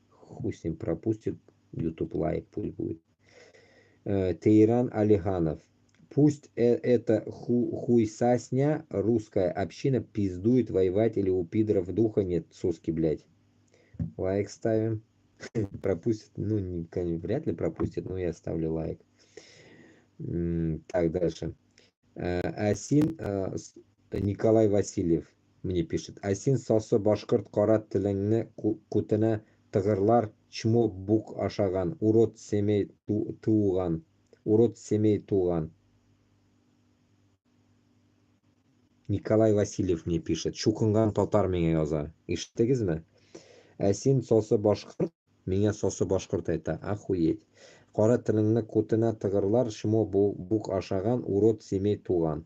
Хуй с ним пропустит. YouTube лайк пусть будет. Тейран Алиханов. Пусть эта хуйсасня русская община пиздует воевать или у пидоров духа нет, соски, блядь. Лайк ставим. Пропустит, ну, вряд ли пропустит, но я ставлю лайк. Так, дальше. Асин Николай Васильев мне пишет. Асин сосы башкорт қара тіліңні кутына тығырлар чмо бук ашаған. Урод семей туған. Урод семей туған. Николай Васильев мне пишет. Шукынған татар меня яза. Иштіңізме? Асин сосы башкорт. Меня сосы башкорт это. Охуеть. Қара тіліңні кутына тығырлар чмо бук ашаған. Урод семей туған.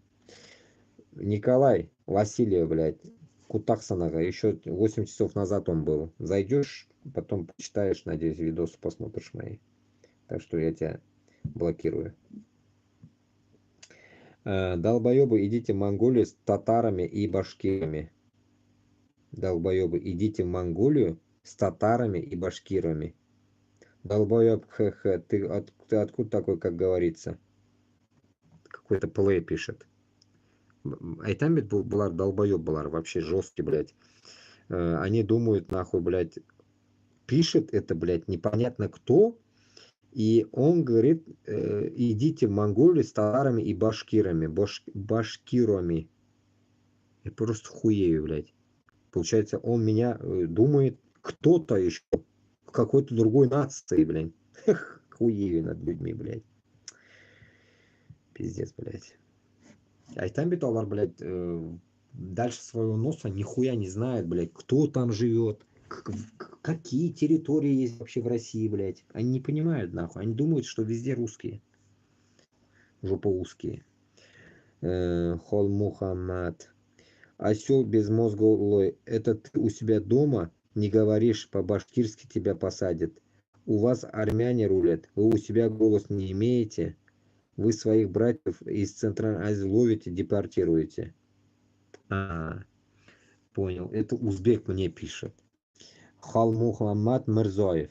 Николай Васильев, блядь, Кутаксанага, еще 8 часов назад он был. Зайдешь, потом почитаешь, надеюсь, видосы посмотришь мои. Так что я тебя блокирую. Долбоебы, идите в Монголию с татарами и башкирами. Долбоебы, идите в Монголию с татарами и башкирами. Долбоеб, хх, ты откуда такой, как говорится? Какой-то плей пишет. Айтамбет булар долбоеб булар, вообще жесткий, блядь. Они думают, нахуй, блядь, пишет это, блядь, непонятно кто. И он говорит, идите в Монголию с татарами и башкирами. Башкирами. Я просто хуею, блядь. Получается, он меня думает кто-то еще. В какой-то другой нации, блядь. Хуею над людьми, блядь. Пиздец, блядь. Айтамбет алар, блядь, дальше своего носа нихуя не знает, блядь, кто там живет, какие территории есть вообще в России, блядь. Они не понимают, нахуй. Они думают, что везде русские. Жопа узкие. Хол Мухаммад. Осел безмозглый. Это ты у себя дома не говоришь, по-башкирски тебя посадят. У вас армяне рулят. Вы у себя голос не имеете. Вы своих братьев из Центральной Азии ловите, депортируете. Понял. Это узбек мне пишет. Хал Мухаммад Мирзоев.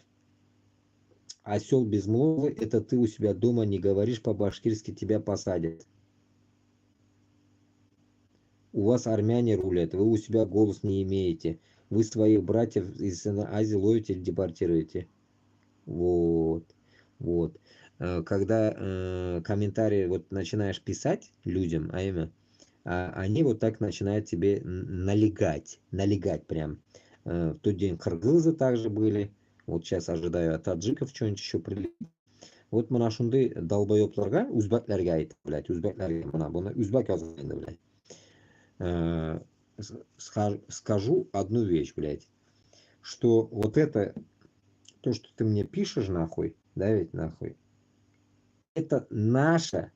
Осел безмолвный, это ты у себя дома не говоришь, по-башкирски тебя посадят. У вас армяне рулят, вы у себя голос не имеете. Вы своих братьев из Азии ловите или депортируете. Вот. Вот. Когда комментарии вот начинаешь писать людям, они вот так начинают тебе налегать прям. В тот день кыргызы также были. Вот сейчас ожидаю от таджиков что-нибудь еще прилетит. Вот мына шундай долбоебларга, узбеклерге айтып, блядь, узбеклерге мына буны узбек жазып енді, блядь. Скажу одну вещь, блядь, что вот это, то, что ты мне пишешь, нахуй, да ведь нахуй, это наша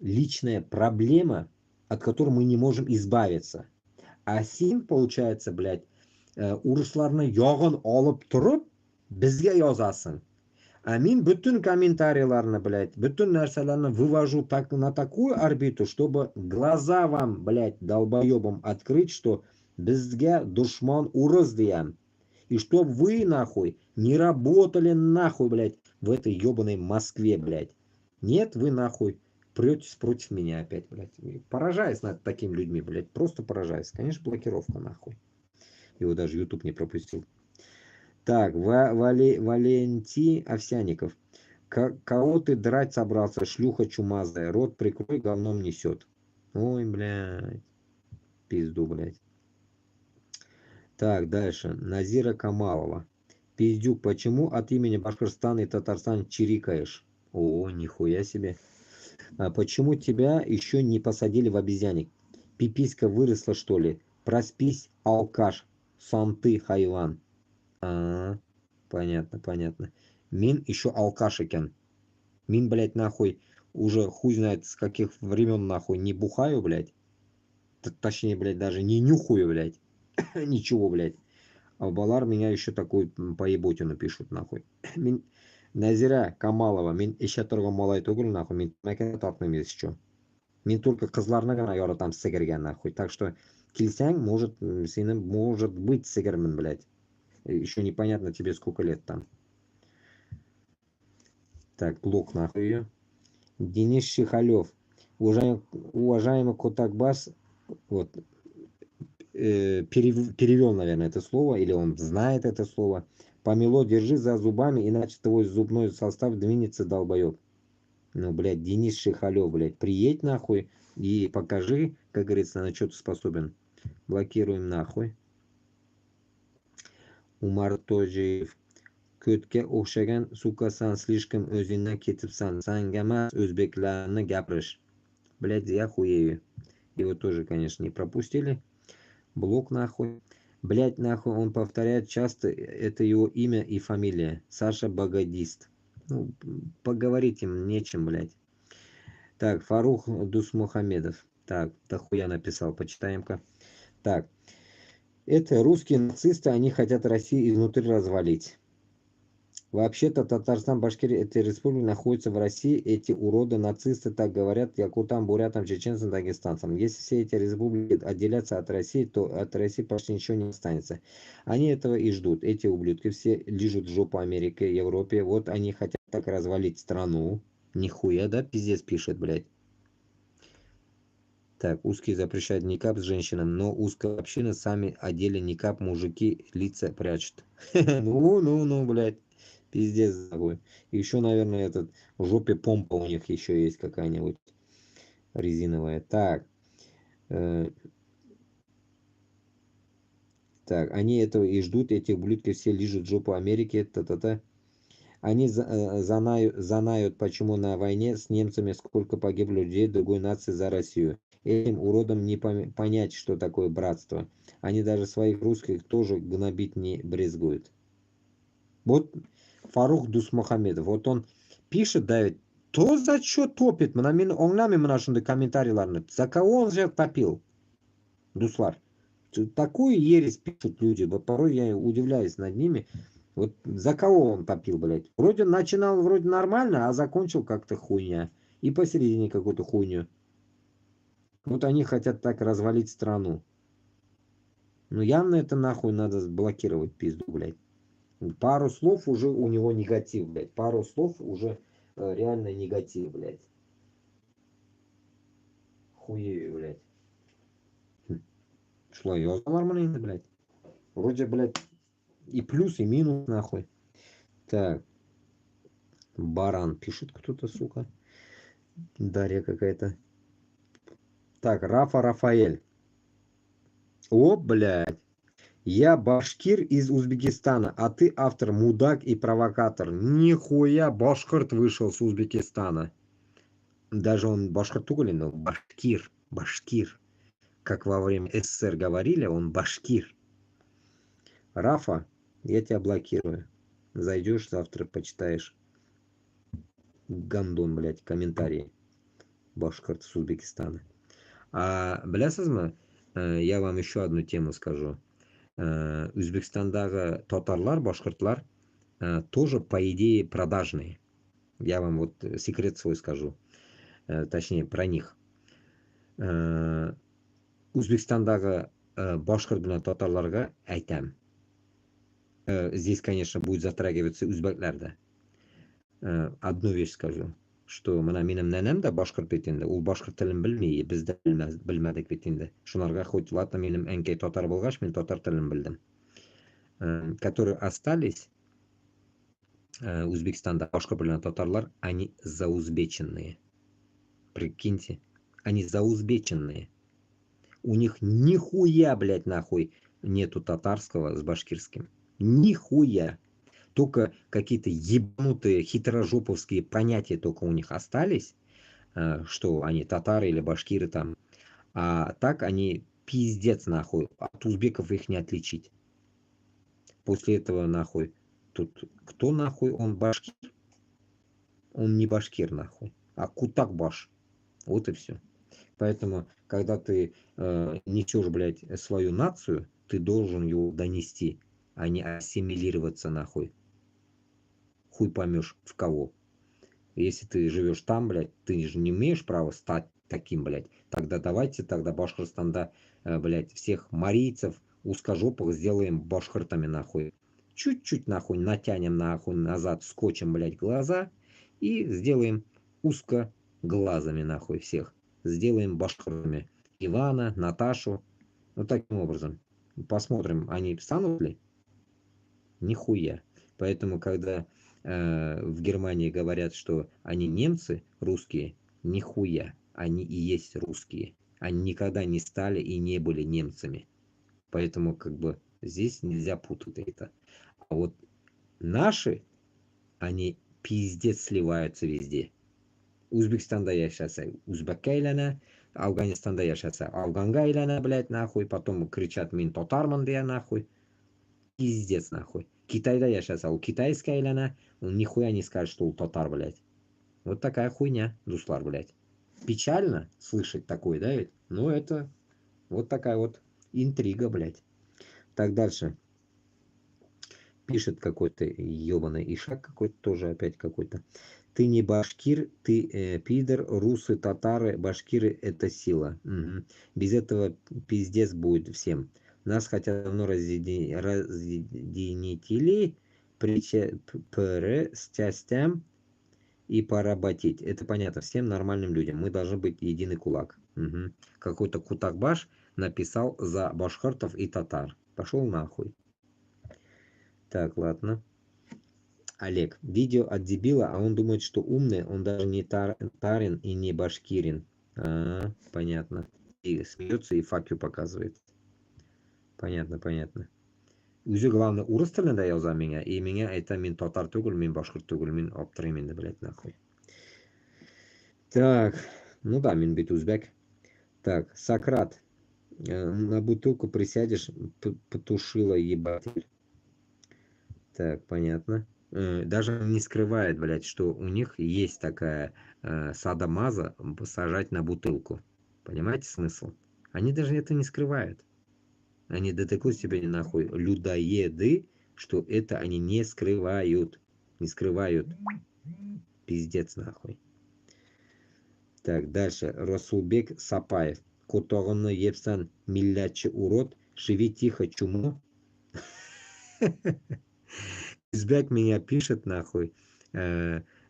личная проблема, от которой мы не можем избавиться. А сен, получается, блядь, урысларны яғын алып тұрып, бізге язасың. А мен bütün комментарийларны, блядь, bütün нәрселерны вывожу так, на такую орбиту, чтобы глаза вам, блядь, долбоебам открыть, что бізге душман урыс диям. И чтоб вы, нахуй, не работали, нахуй, блядь, в этой ебаной Москве, блядь. Нет, вы, нахуй, претесь против меня опять, блядь. Поражаюсь над такими людьми, блядь, просто поражаюсь. Конечно, блокировка, нахуй. Его даже YouTube не пропустил. Так, Валентий Овсяников. Кого ты драть собрался, шлюха чумазая? Рот прикрой, говном несет. Ой, блядь. Пизду, блядь. Так, дальше. Назира Камалова. Пиздюк, почему от имени Башкортостана и Татарстана чирикаешь? О, нихуя себе. А почему тебя еще не посадили в обезьянник? Пиписька выросла, что ли? Проспись, алкаш. Сам ты, хайван. Понятно, понятно. Мин еще алкаш екен. Мин, блядь, нахуй уже хуй знает с каких времен нахуй не бухаю, блядь. Точнее, блядь, даже не нюхаю, блядь. Ничего, блядь. А балар меня еще такой поеботину пишут, нахуй. Назира Камалова, мен еще торган малай түгел, нахуй, мен мәкән татмым есть что. Мен только кызларны гына яратам сигергә, нахуй. Так что, килсәң, может, сені, может быть, сигермен, блядь. Еще непонятно тебе сколько лет там. Так, блок нахуй ее. Денис Шихалев. Уважаемый Котакбас, вот, перевел, наверное, это слово, или он знает это слово. Помело, держи за зубами, иначе твой зубной состав двинется, долбоеб. Ну, блядь, Денис Шихалев, блядь, приедь нахуй и покажи, как говорится, на что ты способен. Блокируем нахуй. Умар Тожиев. Көтке o'xshagan sukasan слишком o'zingdan ketibsan. Sanga emas o'zbeklarni gapirish. Блядь, я хуею. Его тоже, конечно, не пропустили. Блок нахуй. Блядь, нахуй, он повторяет часто, это его имя и фамилия. Саша Богодист. Ну, поговорить им нечем, блядь. Так, Фарух Дусмухамедов. Так, дохуя написал, почитаем-ка. Так, это русские нацисты, они хотят Россию изнутри развалить. Вообще-то Татарстан, Башкирия, эти республики находятся в России. Эти уроды, нацисты так говорят якутам, бурятам, чеченцам, дагестанцам. Если все эти республики отделятся от России, то от России почти ничего не останется. Они этого и ждут. Эти ублюдки все лижут жопу Америке, Европе. Вот они хотят так развалить страну. Нихуя, да, пиздец пишет, блядь. Так, узкие запрещают никап с женщинам, но узкая община сами одели никап, мужики лица прячут. Ну, блядь. Пиздец такой. Еще, наверное, этот в жопе помпа у них еще есть какая-нибудь резиновая. Так. Так, они этого и ждут, эти ублюдки все лижут жопу Америки. Та-та-та. Они знают, почему на войне с немцами сколько погибло людей другой нации за Россию. Этим уродам не понять, что такое братство. Они даже своих русских тоже гнобить не брезгуют. Вот Фарух Дусмухамедов. Вот он пишет, Давид, то за что топит? Он нами наши комментарии, за кого он же топил? Дуслар. Такую ересь пишут люди. Вот порой я удивляюсь над ними. Вот за кого он топил, блядь? Вроде начинал вроде нормально, а закончил как-то хуйня. И посередине какую-то хуйню. Вот они хотят так развалить страну. Ну явно это нахуй надо блокировать пизду, блядь. Пару слов уже у него негатив, блядь. Пару слов уже реально негатив, блядь. Хуею, блядь. Шло нормально, блядь. Вроде, блядь, и плюс, и минус, нахуй. Так. Баран пишет кто-то, сука. Дарья какая-то. Так, Рафаэль. О, блядь. Я башкир из Узбекистана, а ты автор, мудак и провокатор. Нихуя башкирт вышел с Узбекистана. Даже он башкиртугали, но башкир. Башкир. Как во время СССР говорили, он башкир. Рафа, я тебя блокирую. Зайдешь завтра, почитаешь. Гандон, блядь, комментарии. Башкирт с Узбекистана. А білесізме, я вам еще одну тему скажу. Өзбекстандағы татарлар, башкиртлар тоже, по идее, продажные. Я вам вот секрет свой скажу. Точнее, про них. Өзбекстандағы башкирт білен татарларға айтам. Здесь, конечно, будет затрагиваться узбеклерді. Одну вещь скажу. Что мына менің нәнәм да башкирт бит инде. Ул башкирт телен белми, без дә белмәдек бит инде. Шуларга хоть ладно, минем әнкәй татар булгач, мин татар телен белдем. Которые остались Узбекистанда, башкирт белән татарлар, они заузбеченные. Прикиньте, они заузбеченные. У них нихуя, блядь, нахуй нету татарского с башкирским. Нихуя. Только какие-то ебанутые хитрожоповские понятия только у них остались, что они татары или башкиры там. А так они пиздец нахуй. От узбеков их не отличить. После этого нахуй. Тут кто нахуй? Он башкир? Он не башкир нахуй. а кутакбаш. Вот и все. Поэтому, когда ты несешь, блядь, свою нацию, ты должен его донести, а не ассимилироваться нахуй. Хуй поймешь в кого. Если ты живешь там, блядь, ты же не имеешь права стать таким, блядь. Тогда давайте тогда Башкортостанда, блядь, всех марийцев, узкожопых сделаем башкортами нахуй. Чуть-чуть нахуй натянем нахуй назад скотчем, блядь, глаза и сделаем узкоглазыми нахуй всех. Сделаем башкортами. Ивана, Наташу. Вот таким образом. Посмотрим, они станут ли? Нихуя. Поэтому, когда в Германии говорят, что они немцы, русские, нихуя. Они и есть русские. Они никогда не стали и не были немцами. Поэтому, как бы, здесь нельзя путать это. А вот наши, они пиздец сливаются везде. Узбекистанда yaşasa Узбекка aylana, Афганистанда yaşasa Афганга aylana, блядь, нахуй. Потом кричат мин татарман я нахуй. Пиздец нахуй. Китайда yaşasa у китайская aylana, он нихуя не скажет, что у татар, блядь. Вот такая хуйня, дуслар, блядь. Печально слышать такое, да ведь? Но это вот такая вот интрига, блядь. Так, дальше. Пишет какой-то ебаный ишак какой-то, тоже опять какой-то. Ты не башкир, ты пидор, русы, татары, башкиры это сила. Угу. Без этого пиздец будет всем. Нас хотят давно разъединители с частям и поработить. Это понятно всем нормальным людям. Мы должны быть единый кулак. Угу. Какой-то Кутакбаш написал за башкортов и татар. Пошел нахуй. Так, ладно. Олег. Видео от дебила, а он думает, что умный. Он даже не тарин и не башкирин. Понятно. И смеется и факю показывает. Понятно, понятно. Өзі главное урыс тілінде яза меня, и меня это мин татар түгіл, мин башкирт түгіл, мин аптыраймын енді, блядь, нахуй. Так, ну да, мин бит узбек. Так, Сократ. На бутылку присядешь, потушила ебатель. Так, понятно. Даже не скрывает, блядь, что у них есть такая садомаза сажать на бутылку. Понимаете смысл? Они даже это не скрывают. Они до такой степени нахуй людоеды, что это они не скрывают. Не скрывают. Пиздец нахуй. Так, дальше. Расулбек Сапаев. Котоғыны епсан миллячы урод. Живи тихо, чумо. Узбек меня пишет нахуй.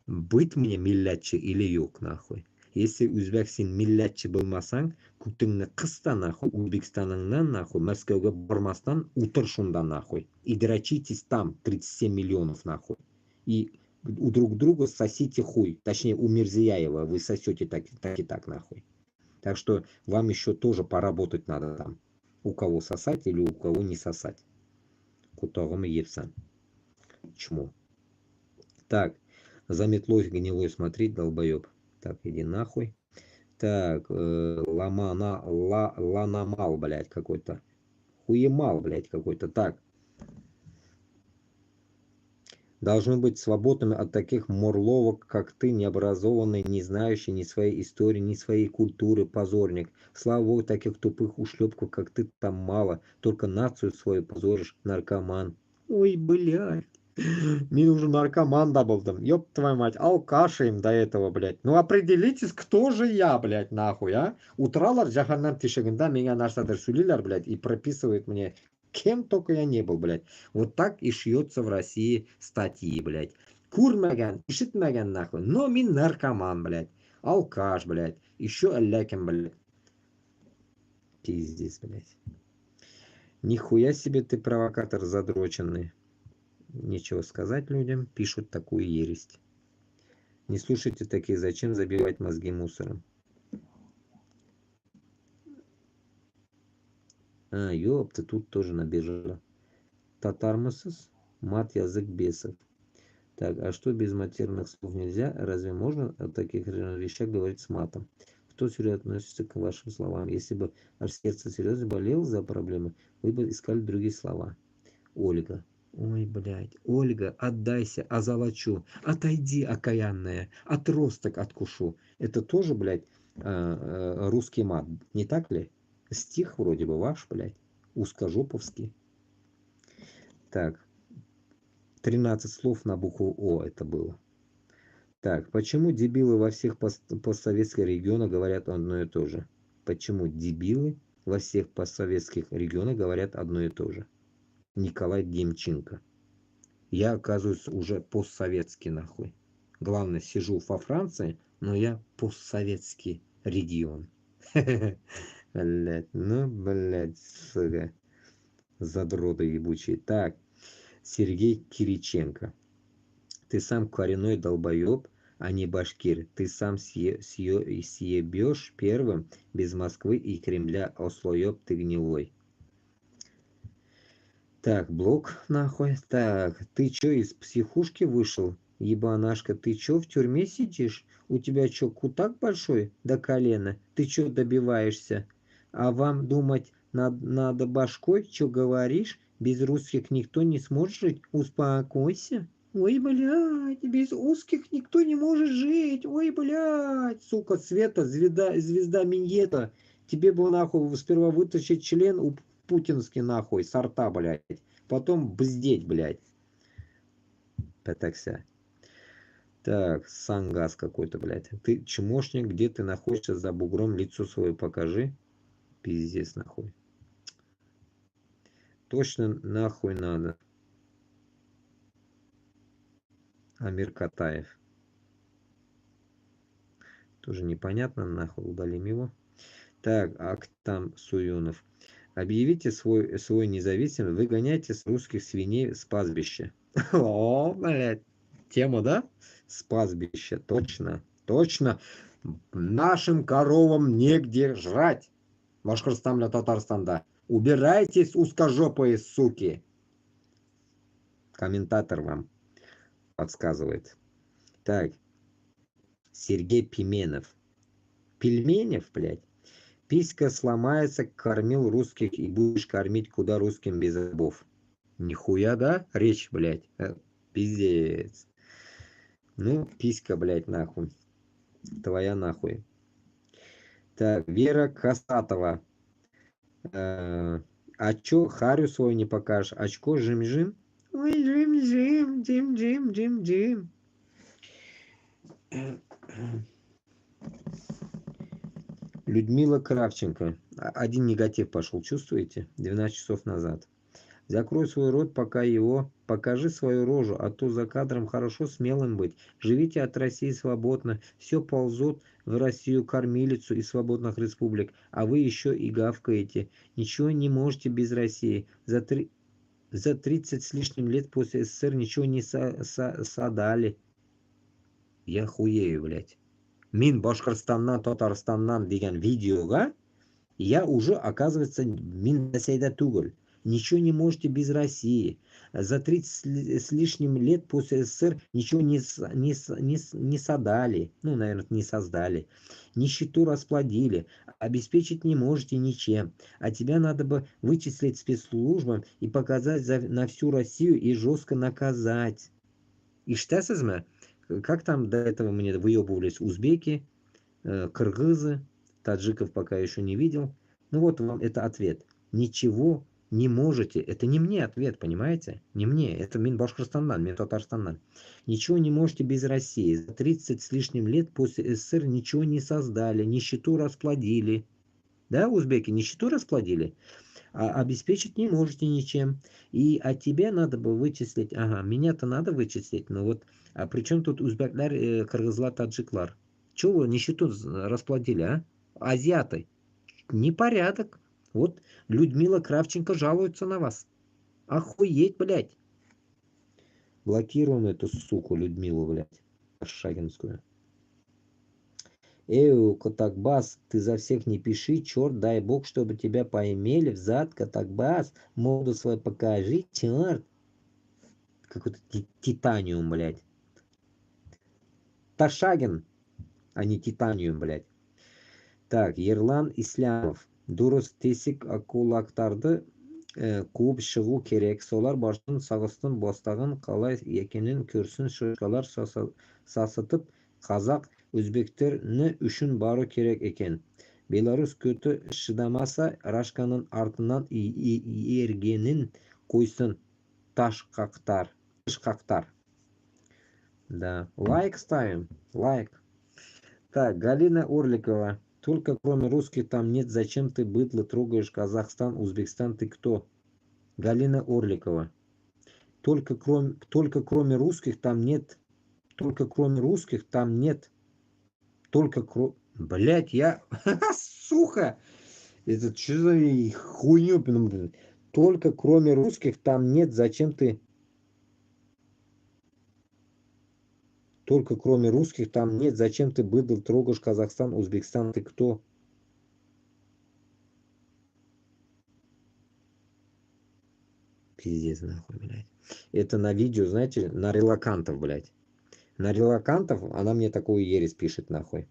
Быть мне миллячы или юг нахуй. Если узбек сен миллячы болмасаң, күтіңні қыста нахуй, Өзбекстаныңнан нахуй, Мәскеуге бармастан утыр шунда нахуй. И дрочитесь там 37 миллионов нахуй. И у друг друга сосите хуй. Точнее, у Мирзияева вы сосете так и так нахуй. Так что вам еще тоже поработать надо там. У кого сосать или у кого не сосать. Кутағымы епсан. Чмо. Так, за метлой гнилой смотреть, долбоеб. Так, иди нахуй. Так, ланамал, блядь, какой-то. Хуемал, блядь, какой-то. Так. Должны быть свободными от таких морловок, как ты, необразованный, не знающий ни своей истории, ни своей культуры, позорник. Слава богу, таких тупых ушлепков, как ты, там мало. Только нацию свою позоришь, наркоман. Ой, блядь. Мне уже наркоман даблдом. Ёб твою мать, алкаш им до этого, блядь. Ну определитесь, кто же я, блядь, нахуй, а? Утралар джаханнам тишегинда меня нарсадыр сулилар, блядь, и прописывает мне, кем только я не был, блядь. Вот так и шьется в России статьи, блядь. Курмаган, ишитмаган, нахуй. Но мин наркоман, блядь. Алкаш, блядь. Еще аляким, блядь. Пиздец, блядь. Нихуя себе ты провокатор задроченный. Нечего сказать людям, пишут такую ересь. Не слушайте такие, зачем забивать мозги мусором. Ёпта, тут тоже набежала. Татармасос, мат, язык бесов. Так, а что без матерных слов нельзя? Разве можно о таких вещах говорить с матом? Кто серьезно относится к вашим словам? Если бы ваше сердце серьезно болело за проблемы, вы бы искали другие слова. Ольга. Ой, блядь, Ольга, отдайся, озолочу. Отойди, окаянная, отросток откушу. Это тоже, блядь, русский мат, не так ли? Стих вроде бы ваш, блядь, узкожоповский. Так, 13 слов на букву О это было. Так, почему дебилы во всех постсоветских регионах говорят одно и то же? Почему дебилы во всех постсоветских регионах говорят одно и то же? Николай Демченко. Я, оказывается, уже постсоветский нахуй. Главное, сижу во Франции, но я постсоветский регион. Блять, ну, блять, сука. Задроты ебучие. Так, Сергей Кириченко. Ты сам коренной долбоеб, а не башкир. Ты сам съебешь первым без Москвы и Кремля, ослоеб ты гнилой. Так, блок нахуй. Так, ты чё из психушки вышел? Ебанашка, ты чё в тюрьме сидишь? У тебя чё, кутак большой до колена? Ты чё добиваешься? А вам думать надо башкой, чё говоришь? Без русских никто не сможет жить? Успокойся. Ой, блядь, без узких никто не может жить. Ой, блядь, сука, Света, звезда Миньета. Тебе бы нахуй сперва вытащить член у путинский нахуй, сорта, блядь. Потом бздеть, блядь. Пятакся. Так, сангас какой-то, блядь. Ты чмошник, где ты находишься за бугром, лицо свое покажи. Пиздец, нахуй. Точно нахуй надо. Амир Катаев. Тоже непонятно, нахуй удалим его. Так, Актам Суюнов. Объявите свой независимый, выгоняйте с русских свиней с пастбища. О, блядь. Тема, да? С пастбища. Точно. Точно. Нашим коровам негде жрать. Башкортостан для Татарстанда. Убирайтесь, узкожопые суки. Комментатор вам подсказывает. Так. Сергей Пименов. Пельменев, блядь. Писька сломается, кормил русских и будешь кормить куда русским без зубов. Нихуя, да? Речь, блядь. Пиздец. Ну, писька, блядь, нахуй. Твоя нахуй. Так, Вера Касатова. А чё Харю свой не покажешь? Очко жим-жим? Ой, жим-жим, джим-джим, джим-джим. Людмила Кравченко. Один негатив пошел, чувствуете? 12 часов назад. Закрой свой рот, пока его... Покажи свою рожу, а то за кадром хорошо смелым быть. Живите от России свободно. Все ползут в Россию кормилицу и свободных республик. А вы еще и гавкаете. Ничего не можете без России. За 30 с лишним лет после СССР ничего не садали. Я хуею, блядь. Мин Башкортостаннан, Татарстаннан деген видеоға я уже, оказывается, мин Сайда Туголь. Ничего не можете без России. За 30 с лишним лет после СССР ничего не садали. Ну, наверное, не создали. Нищету расплодили. Обеспечить не можете ничем. А тебя надо бы вычислить спецслужбам и показать на всю Россию и жестко наказать. И штасызмы, как там до этого мне выебывались узбеки, кыргызы, таджиков пока еще не видел. Ну вот вам это ответ. Ничего не можете. Это не мне ответ, понимаете? Не мне. Это Минбашкортостандан, Минтатарстандан. Ничего не можете без России. За 30 с лишним лет после СССР ничего не создали. Нищету расплодили. Да, узбеки, нищету расплодили? А обеспечить не можете ничем. И от тебя надо бы вычислить, ага, меня-то надо вычислить, но вот, а при чем тут узбеклар, кыргызлар, таджиклар? Чего вы нищету расплодили, а? Азиаты. Непорядок. Вот Людмила Кравченко жалуется на вас. Охуеть, блядь. Блокируем эту суку Людмилу, блядь, Шагинскую. Котакбас, ты за всех не пиши, черт, дай бог, чтобы тебя поимели взад, Котакбас, моду свой покажи, черт. Какой-то титаниум, блядь. Ташагин, а не титаниум, блядь. Так, Ерлан Ислямов. Дурыс тесік акулактарды қуып шығу керек. Солар баштан сағыстан бастаған қалай екенін көрсін. Шошқалар сасытып, қазақ, өзбектерні үшін бару керек екен. Белорус көті шыдамаса, Рашканың артынан ергенін қойсын. Ташқақтар. Да. Лайк ставим. Лайк. Так, Галина Орликова. Только кроме русских там нет. Зачем ты, быдло, трогаешь Казахстан, Узбекистан? Ты кто? Галина Орликова. Только кроме русских там нет. Только кроме русских там нет. Блять, я... Сука! Это что за хуйню? Только кроме русских там нет. Зачем ты... Только кроме русских там нет. Зачем ты, быдло, трогаешь Казахстан, Узбекистан? Ты кто? Пиздец, нахуй, блядь. Это на видео, знаете, на релакантов, блядь. На релакантов она мне такую ересь пишет, нахуй.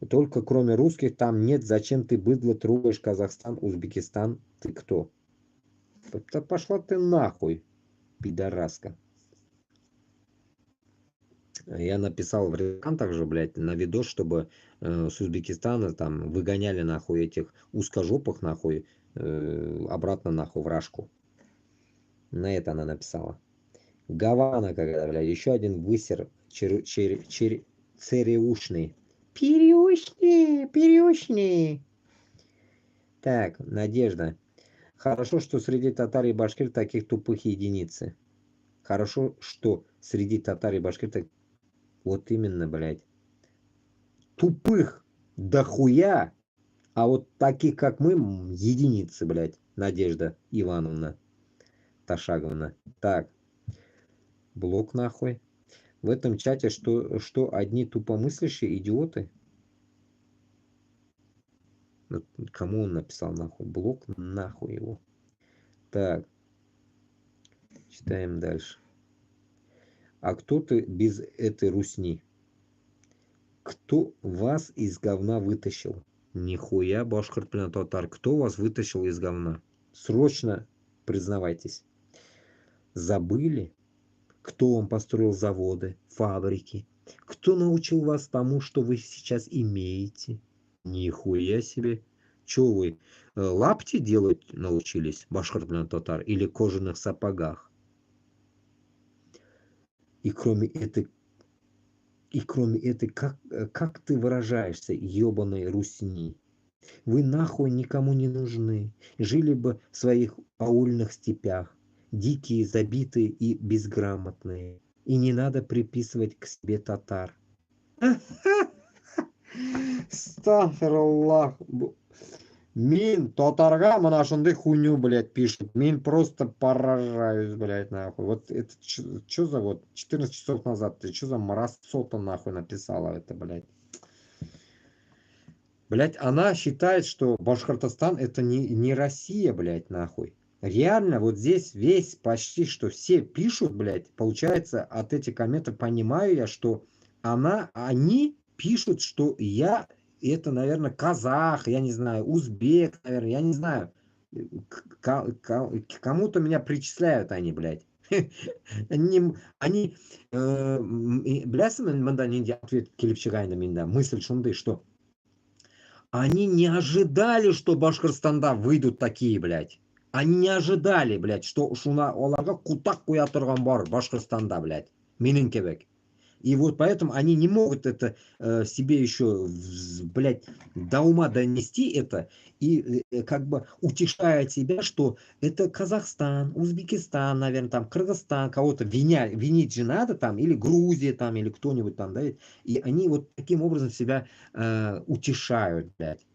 Только кроме русских там нет. Зачем ты, быдло, трогаешь Казахстан, Узбекистан? Ты кто? Да пошла ты нахуй, пидораска. Я написал в релакантах же, блядь, на видос, чтобы с Узбекистана там выгоняли нахуй этих узкожопых нахуй обратно нахуй в Рашку. На это она написала. Гавана какая-то, блядь. Еще один высер цереушный. Переушный. Так, Надежда. Хорошо, что среди татар и башкир таких тупых единицы. Хорошо, что среди татар и башкир вот именно, блядь. Тупых дохуя, а вот таких, как мы, единицы, блядь. Надежда Ивановна Ташаговна. Так. Блок нахуй. В этом чате что одни тупомыслящие идиоты? Кому он написал нахуй? Блок нахуй его. Так. Читаем дальше. А кто ты без этой русни? Кто вас из говна вытащил? Нихуя, башкорт, блин, татар. Кто вас вытащил из говна? Срочно признавайтесь. Забыли? Кто вам построил заводы, фабрики? Кто научил вас тому, что вы сейчас имеете? Нихуя себе. Чё вы, лапти делать научились, башкорт, татар, или кожаных сапогах? И кроме этой, как ты выражаешься, ёбаной русни? Вы нахуй никому не нужны. Жили бы в своих аульных степях, дикие, забитые и безграмотные. И не надо приписывать к себе татар. Стафираллах. Мин татарға мына шындай хуйню, блядь, пишет. Мин просто поражаюсь, блядь, нахуй. Вот это что за вот 14 часов назад ты что за мразота нахуй написала это, блядь. Блядь, она считает, что Башкортостан это не Россия, блядь, нахуй. Реально, вот здесь весь почти что все пишут, блядь, получается, от этих комментов понимаю я, что они пишут, что я, это, наверное, казах, я не знаю, узбек, наверное, я не знаю. Кому-то меня причисляют они, блядь. Они, блясым, мында нинде ответ келіп шығайын менде, мысль шундай, что они не ожидали, что Башкортостанда выйдут такие, блядь. Они не ожидали, блядь, что оларға кутак куя тұрған бар Башкортостанда, блядь. Менің кебек. И вот поэтому они не могут это себе еще, блядь, до ума донести это. И как бы утешают себя, что это Казахстан, Узбекистан, наверное, там, Кыргызстан, кого-то винить же надо там, или Грузия там, или кто-нибудь там, да. И они вот таким образом себя утешают, блядь.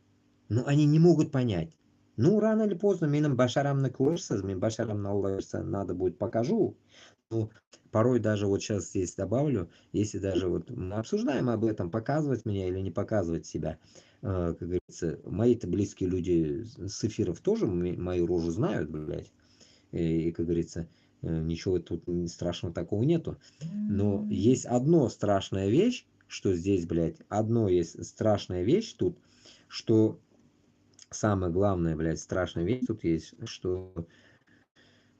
Но они не могут понять. Ну, рано или поздно, менің башарамны көрсіз, мен башарамны Алла берсе, надо будет покажу. Ну, порой даже вот сейчас здесь добавлю, если даже вот мы обсуждаем об этом, показывать меня или не показывать себя, как говорится, мои-то близкие люди с эфиров тоже мою рожу знают, блядь, и как говорится, ничего тут страшного такого нету. Но есть одно страшная вещь, что здесь, блядь, одно есть страшная вещь тут, что самое главное, блядь, страшная вещь тут есть, что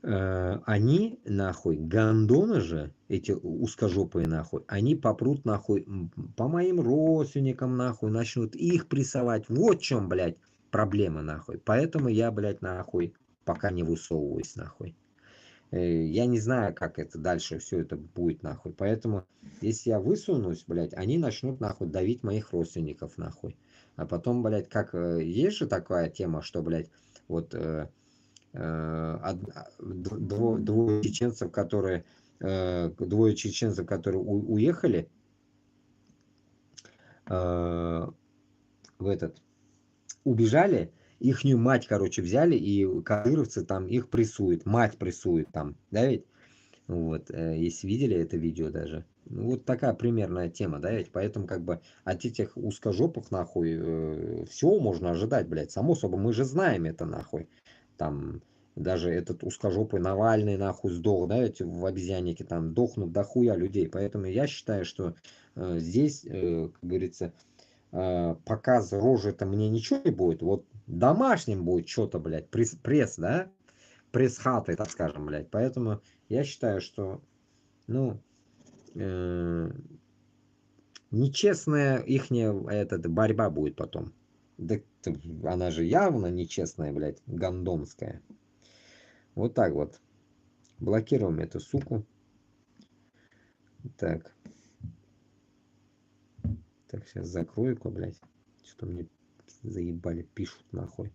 они, нахуй, гандоны же, эти узкожопые, нахуй, они попрут, нахуй, по моим родственникам, нахуй, начнут их прессовать. Вот в чем, блядь, проблема, нахуй. Поэтому я, блядь, нахуй, пока не высовываюсь, нахуй. Я не знаю, как это дальше все это будет, нахуй. Поэтому, если я высунусь, блядь, они начнут, нахуй, давить моих родственников, нахуй. А потом, блядь, как есть же такая тема, что, блядь, вот двое чеченцев, которые уехали в этот, убежали, ихнюю мать, короче, взяли, и кадыровцы там их прессуют, мать прессует там, да ведь? Вот, если видели это видео даже. Ну, вот такая примерная тема, да, ведь поэтому как бы от этих узкожопых нахуй всего можно ожидать, блядь, само собой, мы же знаем это нахуй. Там даже этот узкожопый Навальный нахуй сдох, да, ведь в обезьяннике там дохнут дохуя людей, поэтому я считаю, что здесь, как говорится, показ рожи-то мне ничего не будет, вот домашним будет что-то, блядь, пресс, да, пресс-хаты, так скажем, блядь, поэтому я считаю, что ну, э, нечестная ихняя эта борьба будет потом. Да, она же явно нечестная, блядь, гандонская. Вот так вот. Блокируем эту суку. Так, так, сейчас закрою-ка, блядь. Что мне заебали, пишут нахуй.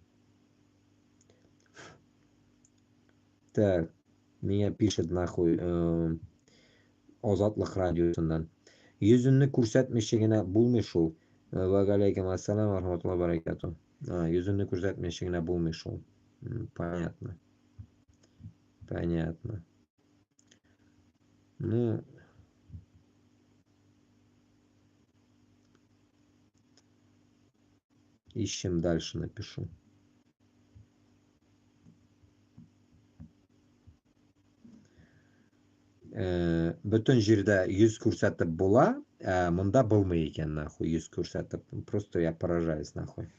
Так, меня пишет nahуy ozodlik radiosundan. Yuzini ko'rsatmishigina bo'lmish u. Va alaykum assalom va rahmatullohi va barakatuh. Yuzini ko'rsatmishigina bo'lmish u. Понятно. Понятно. Ну, ищем дальше, напишу. Butun жерде yuz ko'rsatib bo'la, munda bo'lmay ekan nahуй yuz ko'rsatib. Просто я поражаюсь нахуй.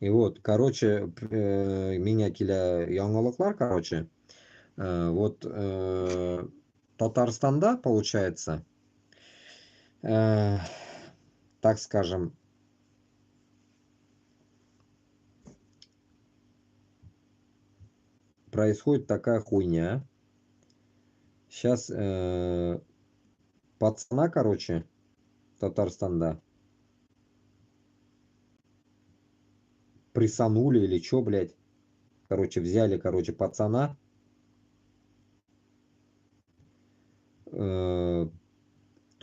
И вот, короче, меня киля яңалыклар, короче. Вот Татарстанда, получается, так скажем, происходит такая хуйня. Сейчас пацана, короче, Татарстанда прессанули или чё, блядь. Короче, взяли, короче, пацана. То,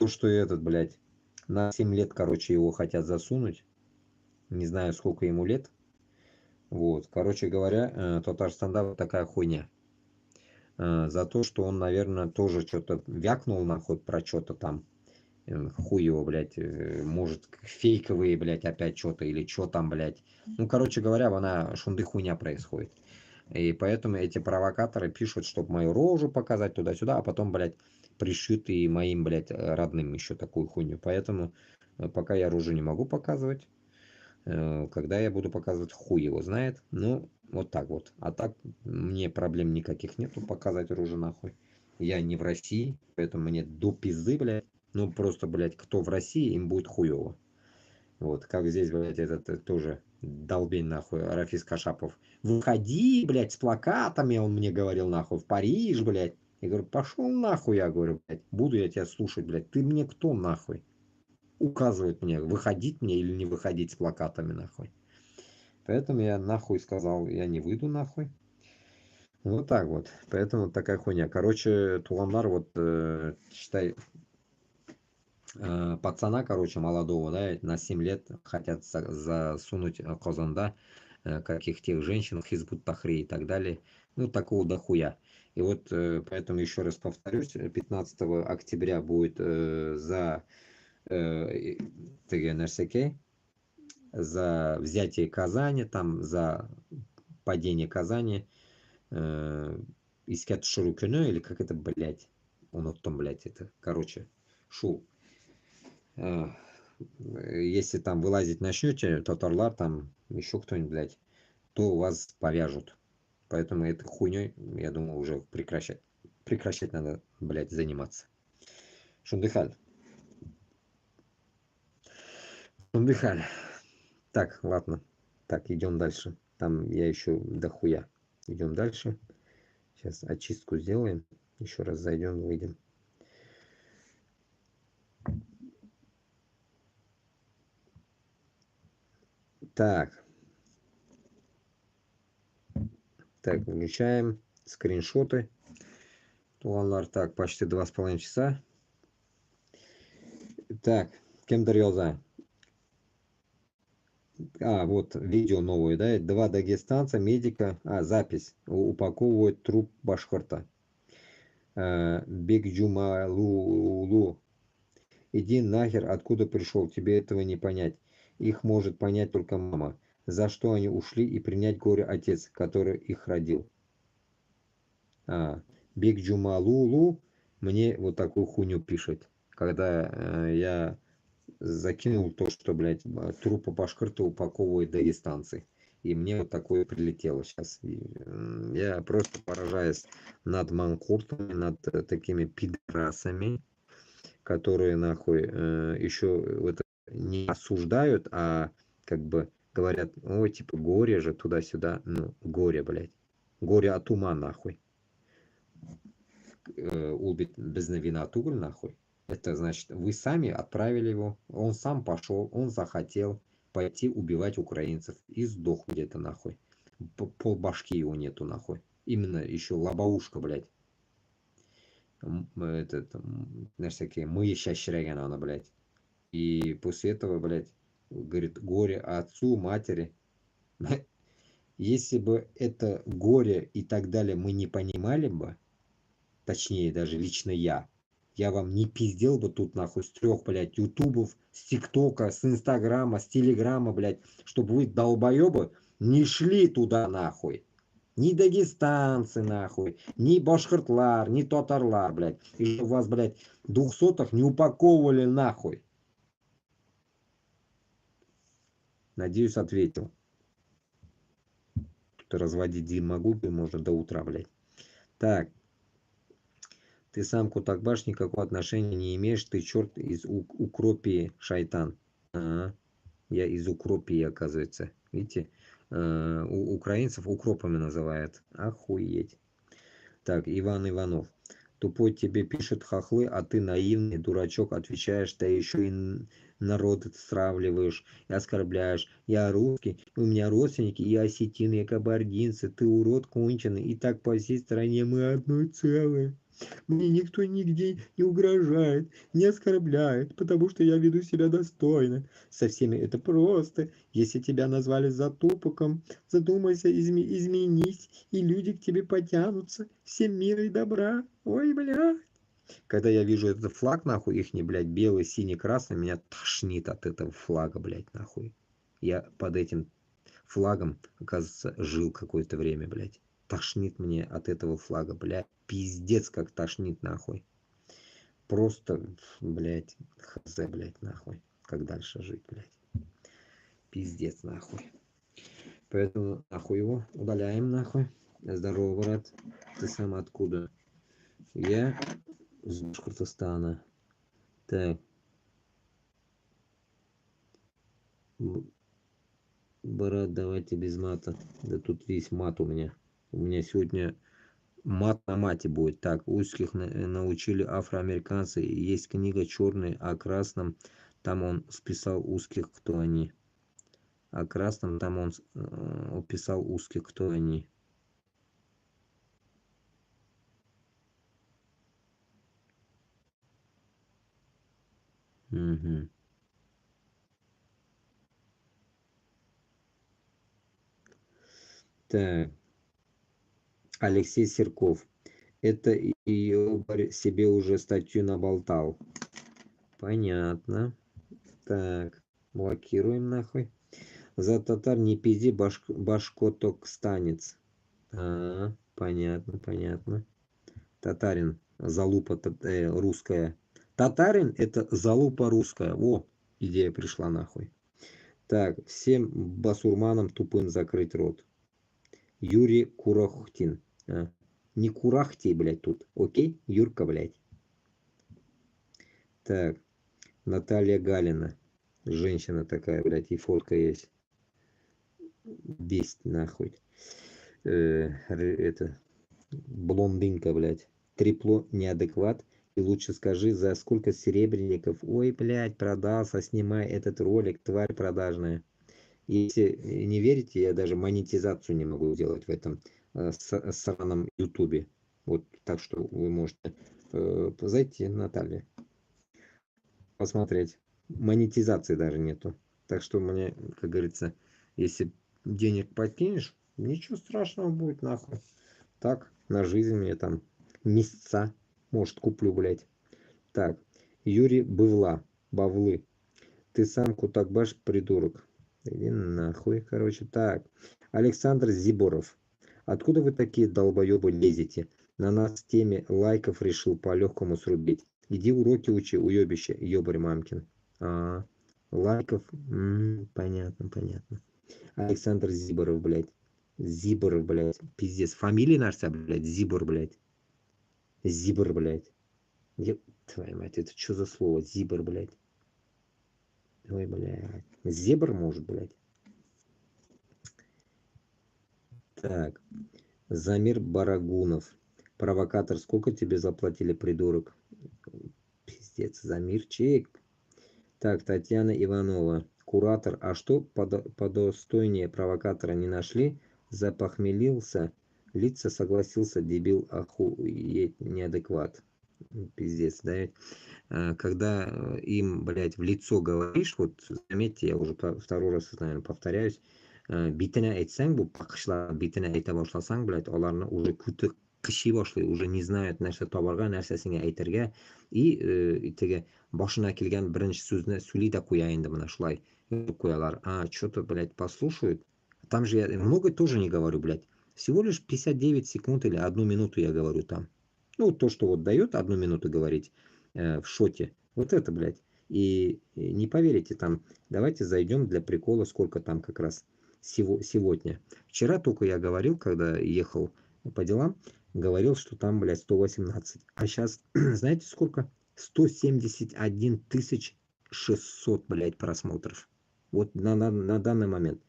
что этот, блядь, на 7 лет, короче, его хотят засунуть. Не знаю, сколько ему лет. Вот, короче говоря, Татарстанда вот такая хуйня. За то, что он, наверное, тоже что-то вякнул, нахуй, про что-то там. Хуй его, блядь, может, фейковые, блядь, опять что-то, или что там, блядь. Ну, короче говоря, она шунды хуйня происходит. И поэтому эти провокаторы пишут, чтобы мою рожу показать туда-сюда, а потом, блядь, пришьют и моим, блядь, родным еще такую хуйню. Поэтому пока я рожу не могу показывать. Когда я буду показывать, хуй его знает. Ну, вот так вот. А так мне проблем никаких нету показать рожу нахуй. Я не в России, поэтому мне до пизды, блядь. Ну, просто, блядь, кто в России, им будет хуево. Вот, как здесь, блядь, этот тоже долбень, нахуй, Рафис Кашапов. Выходи, блядь, с плакатами, он мне говорил, нахуй, в Париж, блядь. Я говорю, пошел нахуй, я говорю, блядь, буду я тебя слушать, блядь. Ты мне кто, нахуй? Указывает мне, выходить мне или не выходить с плакатами, нахуй. Поэтому я нахуй сказал, я не выйду, нахуй. Вот так вот. Поэтому такая хуйня. Короче, Туламар, вот, считай, пацана, короче, молодого, да, на 7 лет хотят засунуть Казанда, каких тех женщин, Хизбут Тахри и так далее. Ну, такого дохуя. И вот поэтому еще раз повторюсь, 15 октября будет за ТГНРСК, за взятие Казани, там, за падение Казани, искать шурукюнё, или как это, блядь, унуттум, блядь, это, короче, шу. Если там вылазить начнете, татарлар, там еще кто-нибудь, блядь, то вас повяжут. Поэтому этой хуйней, я думаю, уже прекращать надо, блядь, заниматься. Шундыхаль. Шундыхаль. Так, ладно. Так, идем дальше. Там я еще дохуя. Идем дальше. Сейчас очистку сделаем. Еще раз зайдем, выйдем. Так. Так, включаем скриншоты. Туанлар, так, почти 2,5 часа. Так, кем дарёза? Вот видео новое, да? Два дагестанца, медика. Запись. Упаковывают труп башкорта. Бекджумалулу. Иди нахер, откуда пришел, тебе этого не понять. Их может понять только мама. За что они ушли и принять горе отец, который их родил. Бекджумалулу мне вот такую хуйню пишет. Когда я закинул то, что, блядь, трупы башкирта упаковывают дагестанцы. И мне вот такое прилетело сейчас. Я просто поражаюсь над манкуртами, над такими пидорасами, которые нахуй еще это не осуждают, а как бы говорят, ой, типа горе же туда-сюда. Ну, горе, блядь. Горе от ума, нахуй. Убит без вина туголь, нахуй. Это значит, вы сами отправили его, он сам пошел, он захотел пойти убивать украинцев и сдох где-то, нахуй. Пол башки его нету, нахуй. Именно еще лобоушка, блядь. Это, знаешь, такие, мы счастья, она, блядь. И после этого, блядь, говорит, горе отцу, матери. Если бы это горе и так далее мы не понимали бы, точнее даже лично я вам не пиздел бы тут нахуй с 3, блядь, ютубов, с тиктока, с инстаграма, с телеграма, блядь, чтобы вы, долбоебы, не шли туда нахуй. Ни дагестанцы нахуй, ни башкортлар, ни татарлар, блядь. И чтобы вас, блядь, 200-х не упаковывали нахуй. Надеюсь, ответил. Тут разводить демагогию можно до утра, блядь. Так. Ты сам Кутакбаш никакого отношения не имеешь, ты черт из Укропии, шайтан. Я из Укропии, оказывается. Видите, у украинцев укропами называют. Охуеть. Так, Иван Иванов. Тупой тебе пишет хохлы, а ты наивный дурачок отвечаешь, ты еще и народ стравливаешь и оскорбляешь. Я русский, у меня родственники и осетины, и кабардинцы, ты урод конченый, и так по всей стране мы одно целое. Мне никто нигде не угрожает, не оскорбляет, потому что я веду себя достойно. Со всеми это просто. Если тебя назвали затупоком, задумайся, изменись, и люди к тебе потянутся. Всем мира и добра. Ой, бля. Когда я вижу этот флаг, нахуй, ихний, блядь, белый, синий, красный, меня тошнит от этого флага, блядь, нахуй. Я под этим флагом, оказывается, жил какое-то время, блядь. Тошнит мне от этого флага, блядь. Пиздец, как тошнит, нахуй. Просто, блядь, хз, блядь, нахуй. Как дальше жить, блядь. Пиздец, нахуй. Поэтому, нахуй его удаляем, нахуй. Здорово, брат. Ты сам откуда? Я из Башкортостана. Так. Брат, давайте без мата. Да тут весь мат у меня. У меня сегодня мат на мате будет. Так, узких научили афроамериканцы. Есть книга черная о красном. Там он списал узких, кто они. О красном там он описал узких, кто они. Угу. Так. Алексей Серков. Это Иобарь себе уже статью наболтал. Понятно. Так. Блокируем нахуй. За татар не пизди, башкотокстанец. Понятно, понятно. Татарин, залупа русская. Татарин это залупа русская. О, идея пришла нахуй. Так, всем басурманам тупым закрыть рот. Юрий Курахтин. А, не Курахти, блядь, тут. Окей? Юрка, блядь. Так, Наталья Галина. Женщина такая, блядь, и фотка есть. Бесит нахуй. Это, блондинка, блядь. Трепло неадекват. И лучше скажи, за сколько серебряников. Ой, блядь, продался, снимай этот ролик, тварь продажная. Если не верите, я даже монетизацию не могу сделать в этом сраном ютубе. Вот так что вы можете зайти, Наталья, посмотреть. Монетизации даже нету. Так что мне, как говорится, если денег подкинешь, ничего страшного будет нахуй. Так, на жизнь мне там месяца, может, куплю, блядь. Так, Юрий Бавлы. Ты сам Кутакбаш, придурок. Иди нахуй, короче. Так, Александр Зиборов. Откуда вы такие долбоебы лезете? На нас в теме лайков решил по-легкому срубить. Иди уроки учи, уебище, ебарь мамкин. А, лайков? Понятно, понятно. Александр Зиборов, блядь. Зиборов, блядь. Пиздец. Фамилия наша, блядь. Зибор, блядь. Зибор, блядь. Еб твою мать, это что за слово? Зибор, блядь. Ой, блядь. Зебр, может, блядь. Так. Замир Барагунов. Провокатор, сколько тебе заплатили, придурок? Пиздец, Замирчик. Так, Татьяна Иванова. Куратор, а что подостойнее провокатора не нашли? Запохмелился. Лица согласился, дебил, охуеть, неадекват. Пиздец, да? Когда им, блядь, в лицо говоришь, вот заметьте, я уже второй раз, наверное, повторяюсь, битini aytsang, bu paqishlar bitini ayta boshlasang, блядь, ularni уже kuti qishiy boshlaydi, уже не знают narsa tobarga, narsasini aytirga, и itiga boshina kelgan birinchi so'zni so'liyda qo'yayin deb mana shulay qo'yalar. А что-то, блядь, послушают. Там же я много тоже не говорю, блядь. Всего лишь 59 секунд или 1 минуту я говорю там. Ну, то, что вот дает 1 минуту говорить в шоте. Вот это, блядь. И не поверите, там, давайте зайдем для прикола, сколько там как раз сегодня. Вчера только я говорил, когда ехал по делам, говорил, что там, блядь, 118. А сейчас, знаете сколько? 171 600, блядь, просмотров. Вот на данный момент.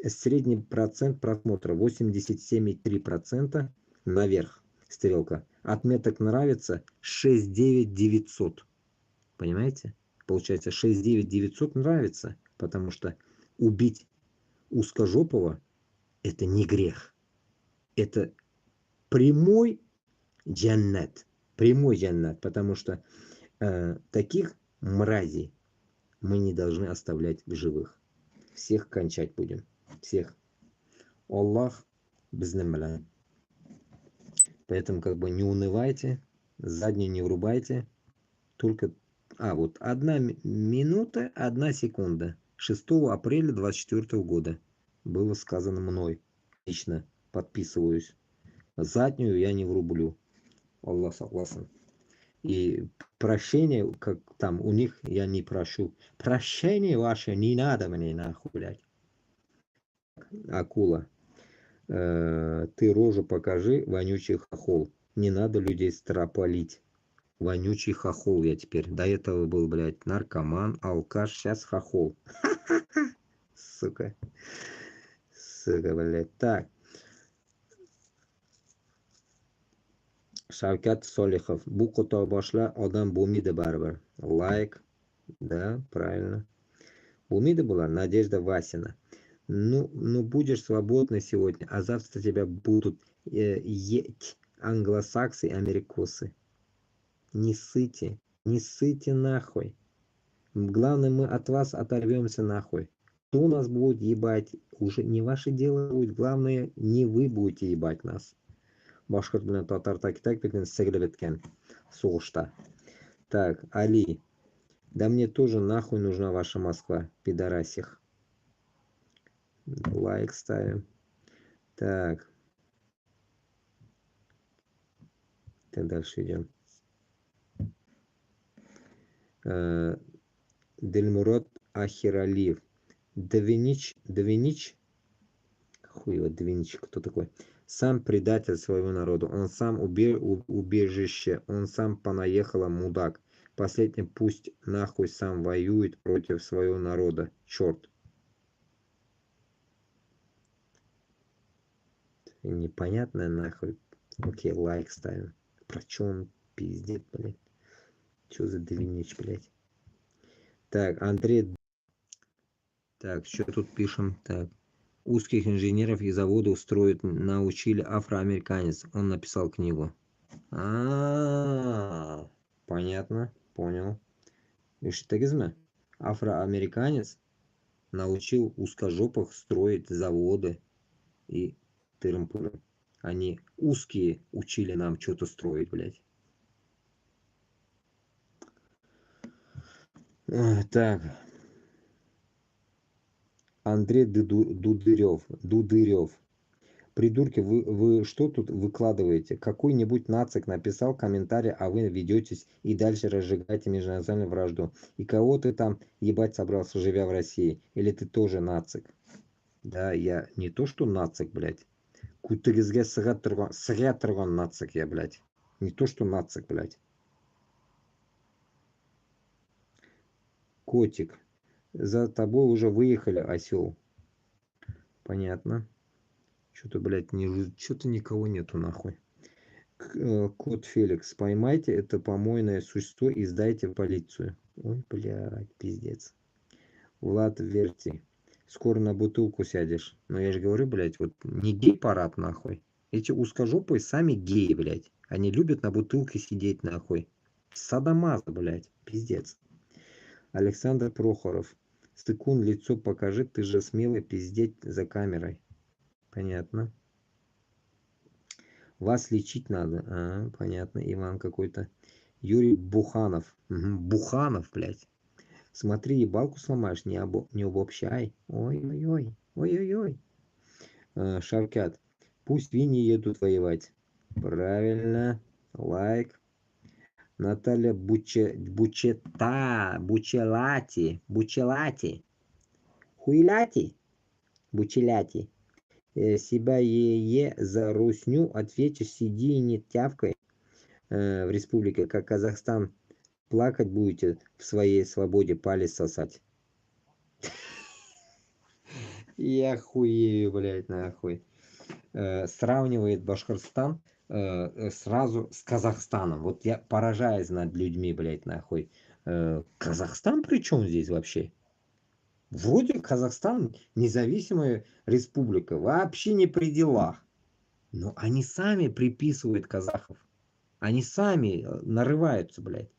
Средний процент просмотра 87,3% наверх. Стрелка. Отметок нравится 69900. Понимаете? Получается 69900 нравится, потому что убить узкожопого это не грех. Это прямой джаннат. Прямой джаннат, потому что таких мразей мы не должны оставлять в живых. Всех кончать будем. Всех. Аллах безнем белян. Поэтому как бы не унывайте, заднюю не врубайте. Только, вот 1 минута, 1 секунда. 6 апреля 24 года было сказано мной. Лично подписываюсь. Заднюю я не врублю. Аллах согласен. И прощение, как там у них, я не прошу. Прощение ваше не надо мне нахуй, блядь. Акула. Ты рожу покажи, вонючий хохол. Не надо людей стропалить. Вонючий хохол я теперь. До этого был, блядь, наркоман, алкаш, сейчас хохол. Сука. Сука, блядь. Так. Shavkat Solihov. Bu boshlar odam bo'lmaydi baribir. Лайк. Да, правильно. Bo'lmaydi bular. Надежда Васина. Ну будешь свободный сегодня, а завтра тебя будут есть англосаксы и америкосы. Не ссыте нахуй. Главное, мы от вас оторвемся нахуй. Кто нас будет ебать, уже не ваше дело будет. Главное, не вы будете ебать нас. Башкорт белән татар так битен сыгры беткән сугышта. Так, Али. Да мне тоже нахуй нужна ваша Москва, пидорасих. Лайк ставим. Так. Так, дальше идем. Дельмурод Ахиралиев. Давинич, хуй его, Давинич, кто такой? Сам предатель своего народа, он сам убежище, он сам понаехало мудак. Последний пусть нахуй сам воюет против своего народа, черт. Непонятно нахуй. Окей, лайк ставим. Про что он пиздит, блядь? Что за Давинич, блядь? Так, Андрей. Так, что тут пишем? Так. Узких инженеров и заводов строить научили афроамериканец. Он написал книгу. Понятно, понял. Иштегизме. Афроамериканец научил узкожопых строить заводы и тырым-пырым. Они узкие учили нам что-то строить, блядь. Так. Андрей Дудырев. Придурки, вы что тут выкладываете? Какой-нибудь нацик написал комментарий, а вы ведетесь и дальше разжигаете межнациональную вражду. И кого ты там ебать собрался, живя в России? Или ты тоже нацик? Да, я не то что нацик, блядь. Кутыризге сыра тұрған нацик я, блядь. Не то что нацик, блядь. Котик. За тобой уже выехали, осел. Понятно. Что-то, блядь, что-то никого нету, нахуй. Кот Феликс, поймайте это помойное существо и сдайте в полицию. Ой, блядь, пиздец. Влад Верти, скоро на бутылку сядешь. Но я же говорю, блядь, вот не гей-парад, нахуй. Эти узкожопые сами геи, блядь. Они любят на бутылке сидеть, нахуй. Садомаза, блядь, пиздец. Александр Прохоров, стыкун, лицо покажи, ты же смелый пиздеть за камерой. Понятно. Вас лечить надо. Понятно. Иван какой-то. Юрий Буханов. Угу. Буханов, блядь. Смотри, ебалку сломаешь, не обобщай. Ой-ой-ой. Ой-ой-ой. Шавкят. Пусть свиньи едут воевать. Правильно. Лайк. Наталья Бучелати. Хуиляти. Бучеляти. Себя за русню ответишь, сиди и не тявкай в республике, как Казахстан. Плакать будете в своей свободе, палец сосать. Я хуею, блядь, нахуй. Сравнивает Башкортостан сразу с Казахстаном. Вот я поражаюсь над людьми, блядь, нахуй. Казахстан при чем здесь вообще? Вроде Казахстан независимая республика, вообще не при делах. Но они сами приписывают казахов. Они сами нарываются, блядь.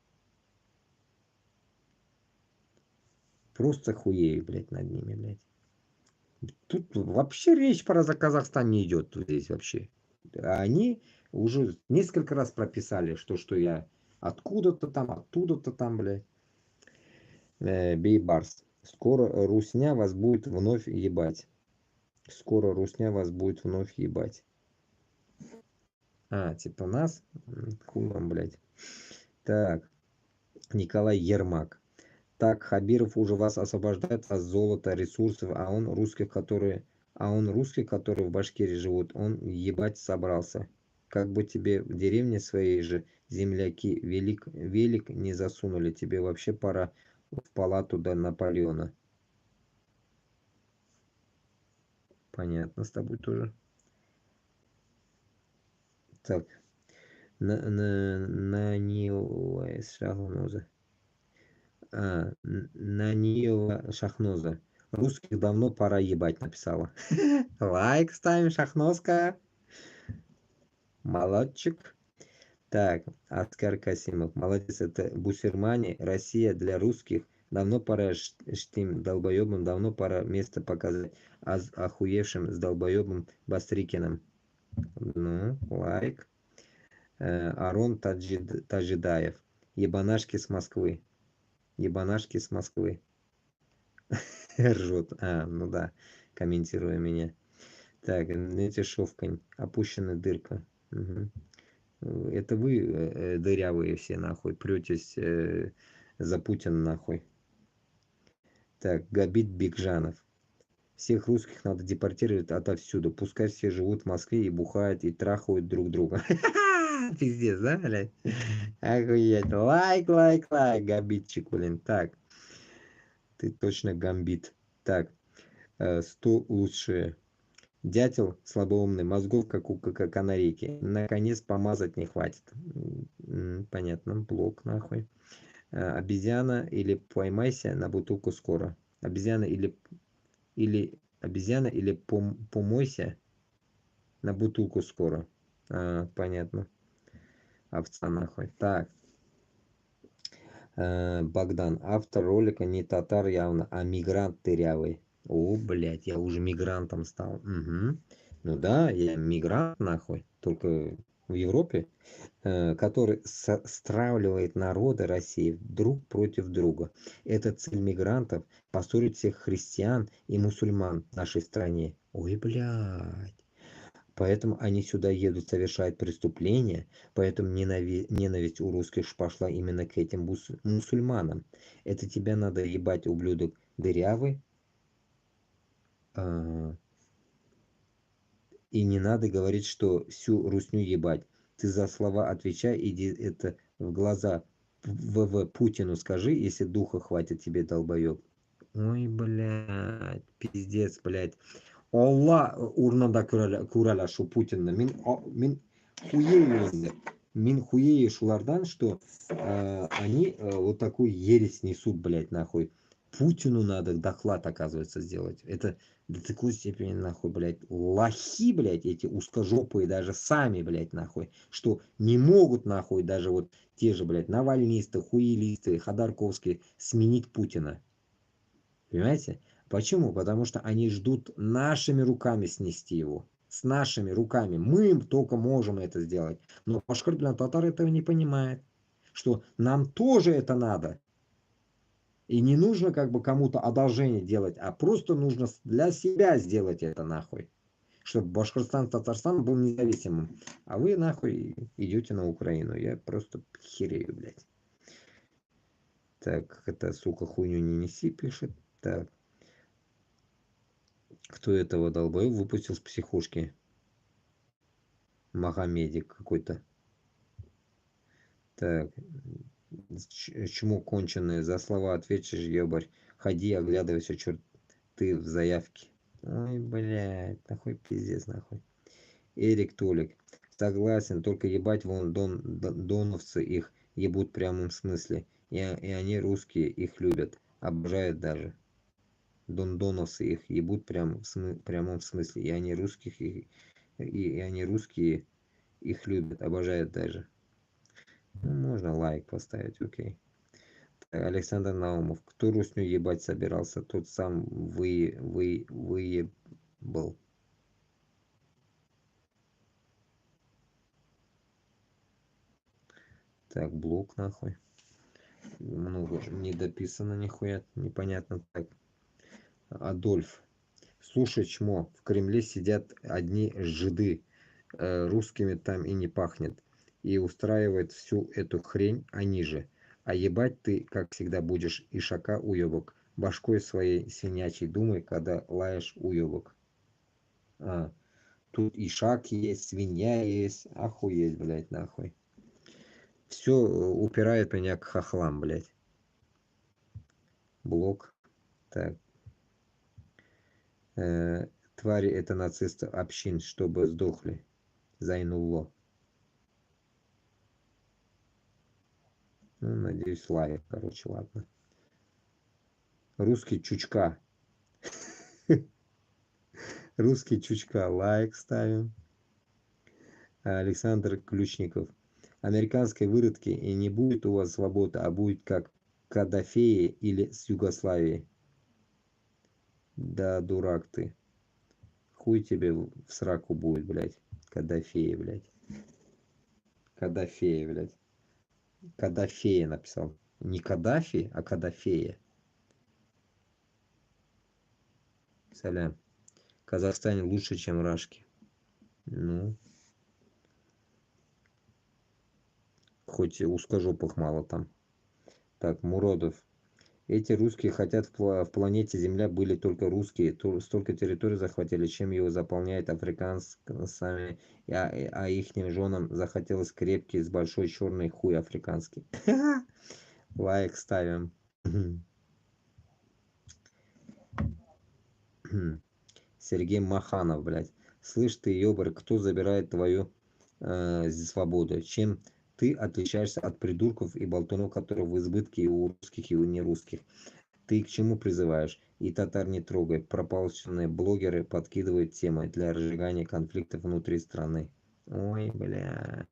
Просто хуею, блядь, над ними, блядь. Тут вообще речь про Казахстан не идет здесь вообще. Они уже несколько раз прописали, что я откуда-то там, оттуда-то там, блядь. Бейбарс. Скоро русня вас будет вновь ебать. Скоро русня вас будет вновь ебать. Типа нас? Хуй вам, блядь. Так. Николай Ермак. Так, Хабиров уже вас освобождает от золота, ресурсов, а он русских, которые в Башкирии живут, он ебать собрался. Как бы тебе в деревне своей же земляки велик не засунули, тебе вообще пора в палату до Наполеона. Понятно с тобой тоже. Так, Наниева Шахноза. Наниева Шахноза. Русских давно пора ебать, написала. Лайк ставим, Шахнозка. Молодчик. Так, Аскар Касимов. Молодец, это Бусермани. Россия для русских. Давно пора штим долбоебам, давно пора место показать охуевшим с долбоебом Бастрикиным. Ну, лайк. Арон Таджидаев. Ебанашки с Москвы. Ебанашки с Москвы. Ржут. Ну да, комментируя меня. Так, Нетишовкань. Опущенная дырка. Угу. Это вы, дырявые все, нахуй, претесь за Путина, нахуй. Так, Габит Бигжанов. Всех русских надо депортировать отовсюду. Пускай все живут в Москве и бухают, и трахают друг друга. Пиздец, да, блядь? Охуеть. Лайк, лайк, лайк, Габитчик, блин. Так, ты точно гамбит. Так, 100 лучшие. Дятел слабоумный, мозгов как у канарейки. Наконец помазать не хватит. Понятно, блок нахуй. Обезьяна или поймайся на бутылку скоро. Обезьяна или помойся на бутылку скоро. Понятно. Овца нахуй. Так. Богдан. Автор ролика не татар явно, а мигрант тырявый. О, блядь, я уже мигрантом стал. Угу. Ну да, я мигрант нахуй. Только в Европе. Который стравливает народы России друг против друга. Это цель мигрантов — поссорить всех христиан и мусульман в нашей стране. Ой, блядь. Поэтому они сюда едут совершать преступления, поэтому ненависть у русских пошла именно к этим мусульманам. Это тебя надо ебать, ублюдок дырявый. А, И не надо говорить, что всю русню ебать. Ты за слова отвечай, иди это в глаза Путину скажи, если духа хватит тебе, долбоеб. Ой, блядь, пиздец, блядь. Алла урнада кураляшу Путинна. Мин хуею енді. Мин хуею шулардан, что они вот такую ересь несут, блядь, нахуй. Путину надо доклад, оказывается, сделать. Это до такой степени, нахуй, блядь, лохи, блядь, эти узкожопые даже сами, блядь, нахуй, что не могут, нахуй, даже вот те же, блядь, навальнисты, хуелисты, ходорковские сменить Путина. Понимаете? Почему? Потому что они ждут нашими руками снести его. С нашими руками. Мы им только можем это сделать. Но башкортостан-татар этого не понимает. Что нам тоже это надо. И не нужно как бы кому-то одолжение делать, а просто нужно для себя сделать это нахуй. Чтобы Башкортостан, Татарстан был независимым. А вы нахуй идете на Украину. Я просто херею, блядь. Так, это, сука, хуйню не неси, пишет. Так. Кто этого долбоёба выпустил с психушки? Магомедик какой-то. Так. Чему конченые? За слова ответишь, ебарь. Ходи, оглядывайся, черт ты в заявке. Ой, блядь, нахуй пиздец, нахуй. Эрик Толик. Согласен, только ебать вон доновцы их ебут в прямом смысле. И они русские их любят. Обожают даже. Доновцы их ебут прям прямом смысле. И они русских и они русские их любят, обожают даже. Ну, можно лайк поставить, окей. Так, Александр Наумов. Кто русню ебать собирался, тот сам выебал. Так, блок нахуй. Много не дописано нихуя, непонятно. Так, Адольф. Слушай, чмо, в Кремле сидят одни жиды. Русскими там и не пахнет. И устраивает всю эту хрень они же. А ебать ты, как всегда, будешь ишака уебок. Башкой своей свинячей думай, когда лаешь уебок. Тут ишак есть, свинья есть. Охуеть, блядь, нахуй. Все упирает меня к хохлам, блядь. Блок. Так. Твари это нацисты общин, чтобы сдохли. Зайнуло. Ну, надеюсь, лайк, короче, ладно. Русский чучка. Русский чучка. Лайк ставим. Александр Ключников. Американской выродки и не будет у вас свободы, а будет как Каддафеи или с Югославии. Да, дурак ты. Хуй тебе в сраку будет, блядь. Каддафеи, блядь. Каддафеи, блядь. Каддафея написал. Не Каддафи, а Каддафея. Салям. В Казахстане лучше, чем Рашки. Ну. Хоть узкожопых мало там. Так, Муродов. Эти русские хотят в планете Земля были только русские, столько территорий захватили, чем его заполняет африканцами, а ихним женам захотелось крепкий с большой черный хуй африканский. Лайк ставим. Сергей Маханов, блядь. Слышь ты, ёбарь, кто забирает твою свободу? Чем ты отличаешься от придурков и болтунов, которые в избытке и у русских, и у нерусских? Ты к чему призываешь? И татар не трогай. Прополченные блогеры подкидывают темы для разжигания конфликтов внутри страны. Ой, блядь.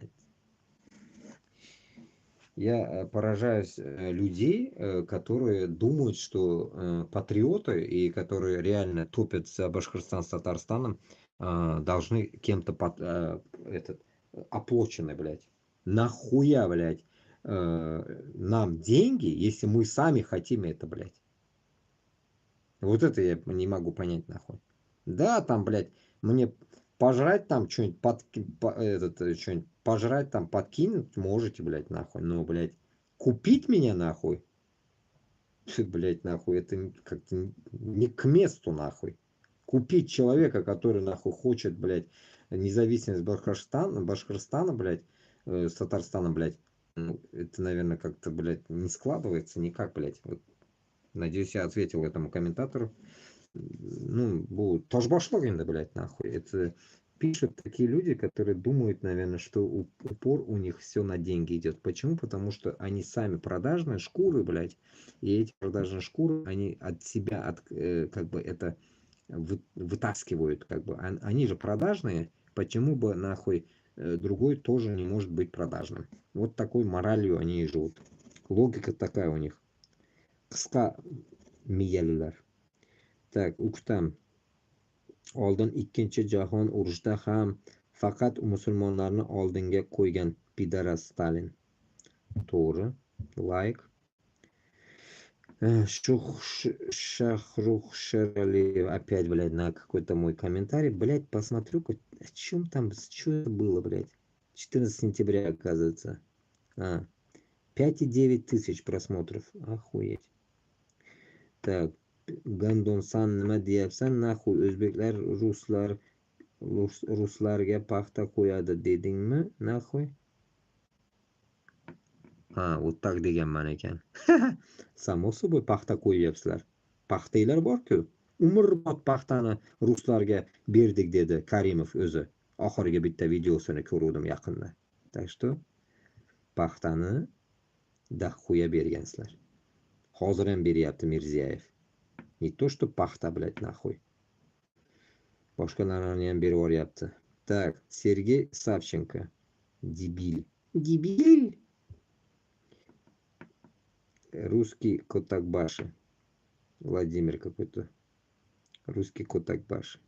Я поражаюсь людей, которые думают, что патриоты и которые реально топят за Башкортостан с Татарстаном, должны кем-то оплачены, блядь. Нахуя, блядь, нам деньги, если мы сами хотим это, блядь. Вот это я не могу понять, нахуй. Да, там, блядь, мне пожрать там что-нибудь что-нибудь пожрать там подкинуть можете, блядь, нахуй. Но, блядь, купить меня, нахуй, блядь, нахуй, это как-то не к месту, нахуй. Купить человека, который, нахуй, хочет, блядь, независимость Башкортостана, блядь, с Татарстаном, блядь, ну, это, наверное, как-то, блядь, не складывается никак, блядь. Вот, надеюсь, я ответил этому комментатору. Ну, будут тожбашлогинды, блядь, нахуй. Это пишут такие люди, которые думают, наверное, что упор у них все на деньги идет. Почему? Потому что они сами продажные шкуры, блядь, и эти продажные шкуры, они от себя, как бы это вытаскивают, как бы. Они же продажные, почему бы, нахуй, другой тоже не может быть продажным? Вот такой моралью они и живут. Логика такая у них. Кыска миялилар. Так, Уктам. Oldin ikkinchi jahon urushida ham faqat musulmonlarni oldinga qo'ygan pidaras Stalin. To'g'ri. Like. Шахрух Шералиев опять, блядь, на какой-то мой комментарий. Блядь, посмотрю, о чем там, что это было, блядь. 14 сентября, оказывается. 5,9 тысяч просмотров. Охуеть. Так, Gandonsan nima deyapsan? Nahuy, o'zbeklar ruslarga paxta qo'yadi dedingmi? Nahuy. Вот так deganman ekan. Само собой paxta qo'yyapsizlar. Paxtanglar bor-ku. Umrbod paxtani ruslarga berdik dedi Karimov o'zi. Oxirgi bitta videosini ko'rdim yaqinda. Так что paxtani daxuya bergansizlar. Hozir ham beryapti Mirziyoyev. Не то, что paxta, блядь, нахуй. Boshqalarni ham berib yuboryapti. Так, Сергей Савченко. Дебиль. Дебиль. Русский Котакбаши. Владимир какой-то. Русский Котакбаши.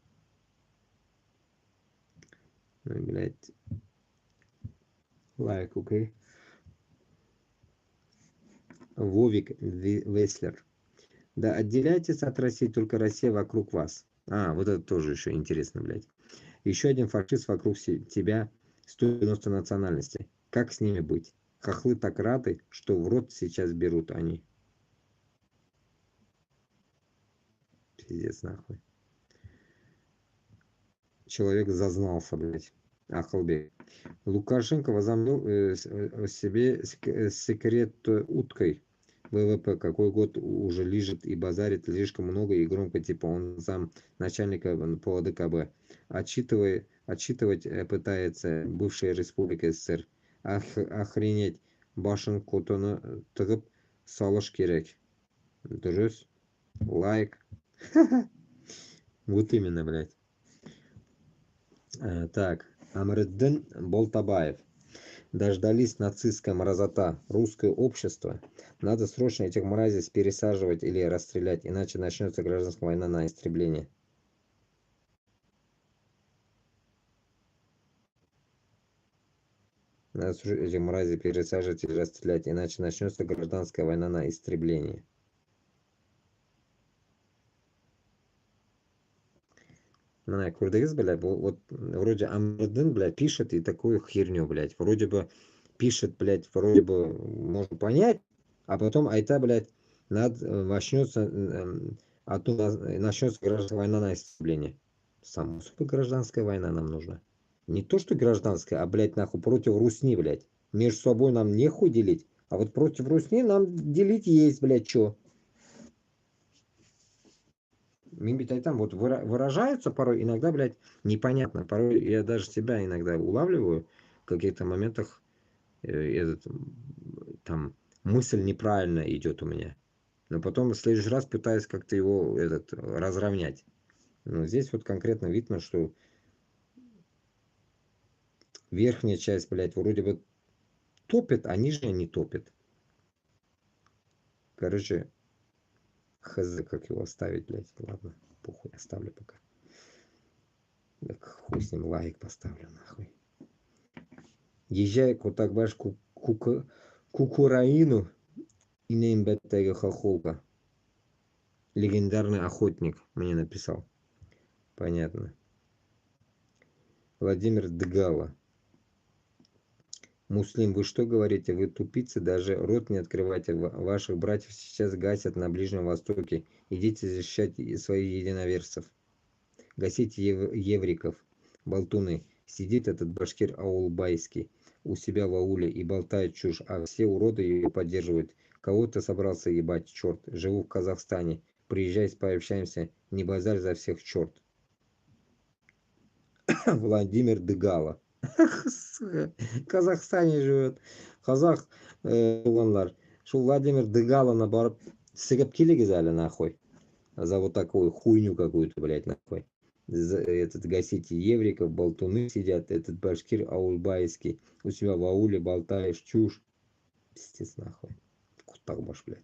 Ну, блядь. Лайк, окей. Вовик Веслер. Да, отделяйтесь от России, только Россия вокруг вас. Вот это тоже еще интересно, блядь. Еще один фашист вокруг тебя, 190 национальностей. Как с ними быть? Хохлы так рады, что в рот сейчас берут они. Пиздец, нахуй. Человек зазнался, блядь. Ахалбек. Лукашенко возомнил себе секрет уткой. ВВП какой год уже лежит и базарит слишком много и громко, типа он сам начальника по ДКБ. Отчитывать пытается бывшая республика СССР. Охренеть. Башен котоны тыгып салыш керек. Дұрыс. Лайк. Вот именно, блядь. Так, Амреддин Болтабаев. Дождались нацистская мразота. Русское общество. Надо срочно этих мразей пересаживать или расстрелять, иначе начнется гражданская война на истребление. Надо этих мразей пересаживать или расстрелять, иначе начнется гражданская война на истребление. Мына көрдіңіз, блядь, вот вроде Амреддин, блядь, пишет и такую херню, блядь. Вроде бы пишет, блядь, вроде бы можно понять, а потом айта, блядь, начнется начнется гражданская война на истребление. Само собой гражданская война нам нужна. Не то, что гражданская, а, блядь, нахуй против Русни, блядь. Между собой нам нехуй делить, а вот против Русни нам делить есть, блядь, чё. Мимби там вот выражаются порой, иногда, блядь, непонятно. Порой я даже себя иногда улавливаю в каких-то моментах, там мысль неправильно идет у меня. Но потом в следующий раз пытаюсь как-то его разровнять. Но здесь вот конкретно видно, что верхняя часть, блядь, вроде бы топит, а нижняя не топит. Короче, хз, как его оставить, блядь. Ладно, похуй, оставлю пока. Так хуй с ним, лайк поставлю, нахуй. Езжай, Кутакбаш, Кукураину и Неймбеттега Хохолка. Легендарный охотник мне написал. Понятно. Владимир Дгала. Муслим, вы что говорите? Вы тупицы, даже рот не открывайте. Ваших братьев сейчас гасят на Ближнем Востоке. Идите защищать своих единоверцев. Гасите евриков, болтуны. Сидит этот башкир Аулбайский у себя в ауле и болтает чушь, а все уроды ее поддерживают. Кого ты собрался ебать, черт? Живу в Казахстане. Приезжай, пообщаемся. Не базарь за всех, черт. Владимир Дыгала. В Казахстане живет. Казах туғандар. Шул Владимир Дыгаланы барып сігіп келегіз әлі нахуй. За вот такую хуйню какую-то, блядь, нахуй. Этот гасите евриков, болтуны сидят, этот башкир аулбайский. У себя в ауле болтаешь чушь. Пиздец, нахуй. Кутакбаш, блядь.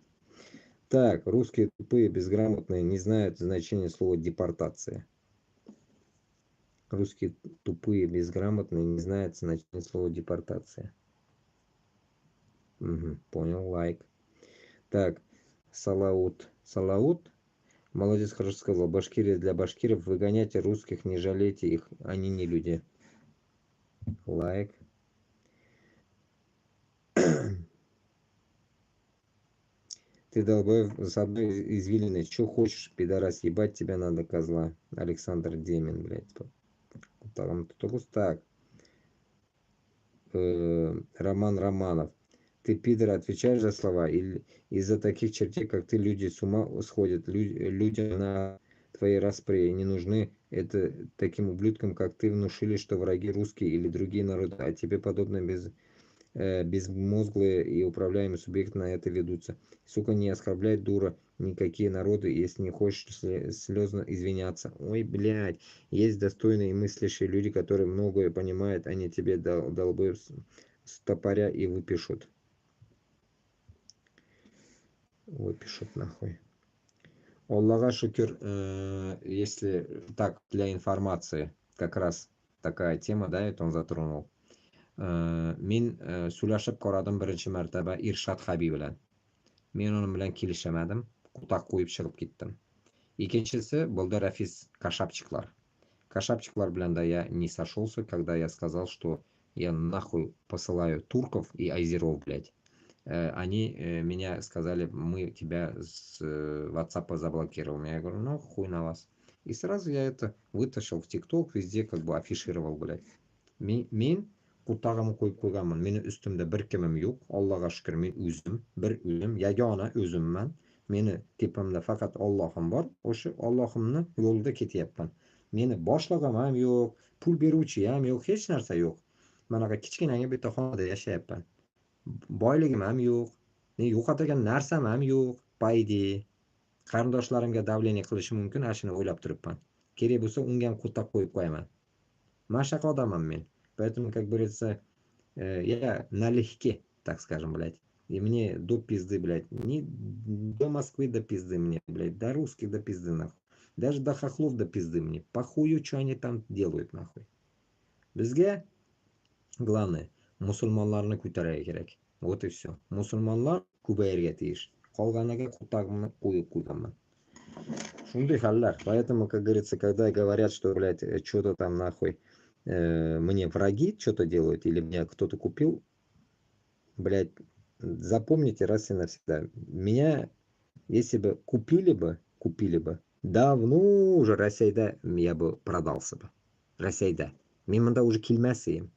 Так, русские тупые, безграмотные, не знают значения слова депортация. Русские тупые, безграмотные, не знают значения слова депортация. Угу, понял, лайк. Так, Салаут. Салаут? Молодец, хорошо сказал. Башкирия для башкиров. Выгоняйте русских, не жалейте их. Они не люди. Лайк. Ты долбоев с одной извилиной. Че хочешь, пидорас, ебать тебя надо, козла. Александр Демин, блядь. Так. Роман Романов. Ты, пидор, отвечаешь за слова? Или из-за таких чертей, как ты, люди с ума сходят? Люди на твоей распре не нужны. Это таким ублюдкам, как ты, внушили, что враги русские или другие народы, а тебе подобные безмозглые и управляемые субъекты на это ведутся. Сука, не оскорбляй, дура, никакие народы, если не хочешь слезно извиняться. Ой, блядь, есть достойные и мыслящие люди, которые многое понимают, они тебе долбы с топоря и выпишут. Выпишут нахуй. Аллаха шукер, если так, для информации, как раз такая тема, да, это он затронул. Мен сөйләшеп карадым беренче мәртәбә Иршат Хаби белән. Мен аның белән килешәмәдем, кутак куеп чыгып киттем. Икенчесе булды Рафис Кашапчиклар. Кашапчиклар белән да я не сошелся, когда я сказал, что я нахуй посылаю турков и айзеров, блядь. Они меня сказали, мы тебя с WhatsApp заблокируем. Я говорю, ну хуй на вас. И сразу я это вытащил в ТикТок, везде как бы афишировал, блядь. Мен кутагымны куйып куйганмын. Минем өстемдә бер кемем юк. Аллага шөкер, мин үзем, бер үзем, ягана үземмен. Мені тепемдә фақат Аллаһым бар. Ошо Аллаһымны юлда кетәпмен. Мені башлаган ham юк, пул берүче ham юк, hech narsa юк. Мanaqa kichkinagina bitta xonada yashayapman. Boyligim ham yo'q. Yo'qotgan narsam ham yo'q. Baydi. Qarindoshlarimga davleniya qilishi mumkin, ana shuni o'ylab turibman. Kerak bo'lsa, unga ham qutab qo'yib qo'yaman. Mana shunaqa odamman men. Поэтому, как говорится, я налегке, так скажем, блядь. И мне до пизды, блядь. Не до Москвы до пизды мне, блядь. До русских до пизды, нахуй. Даже до хохлов до пизды мне. Похую, что они там делают, нахуй. Bizga главное, musulmonlarni ko'tarish kerak. Вот и все. Musulmonlar ko'payarga тиеш. Qolganiga qutagimni qo'yib qo'yganman. Shunday hollar. Поэтому, как говорится, когда говорят, что, блядь, что-то там нахуй мне враги что-то делают или меня кто-то купил, блядь, запомните раз и навсегда. Меня, если бы купили бы, давно уже Россияда я бы продался бы. Россияда. Мен мында уже келмәс едім.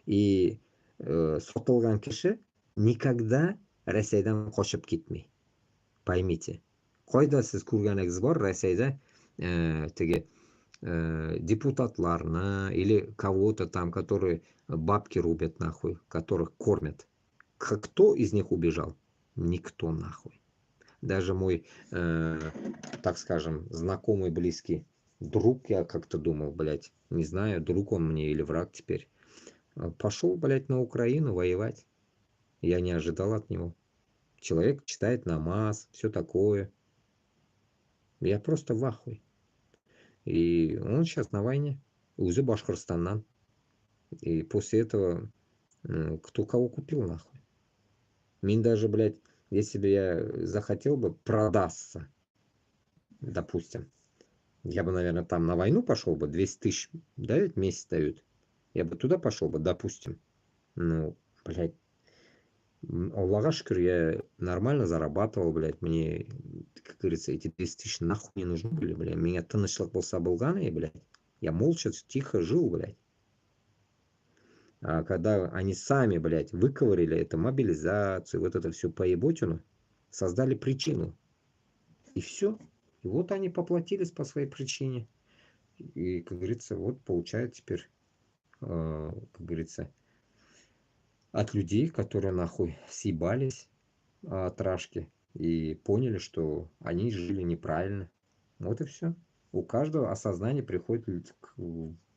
И сотылған кіші никогда Россиядан қошып кетмей. Поймите. Қойда сіз көргеніңіз бар Россияда теге депутатларына или кого-то там, которые бабки рубят нахуй, которых кормят. Кто из них убежал? Никто нахуй. Даже мой, так скажем, знакомый, близкий друг, я как-то думал, блядь, не знаю, друг он мне или враг теперь, пошел, блядь, на Украину воевать. Я не ожидал от него. Человек читает намаз, все такое. Я просто в ахуе. И он сейчас на войне. Уже Башкортостаннан. И после этого кто кого купил нахуй. Мне даже, блядь, если бы я захотел бы продаться, допустим, я бы, наверное, там на войну пошел бы, 200 тысяч, да, ведь месяц дают. Я бы туда пошел бы, допустим. Ну, блядь, Аллаха шкюр, я нормально зарабатывал, блядь, мне, как говорится, эти 200 тысяч нахуй не нужны были, блядь. Меня тынычлық болса болғаны, блядь. Я молча, тихо жил, блядь. А когда они сами, блядь, выковырили эту мобилизацию, вот это все поеботину, создали причину. И все. И вот они поплатились по своей причине. И, как говорится, вот получают теперь, как говорится, от людей, которые нахуй съебались от рашки и поняли, что они жили неправильно. Вот и все. У каждого осознание приходит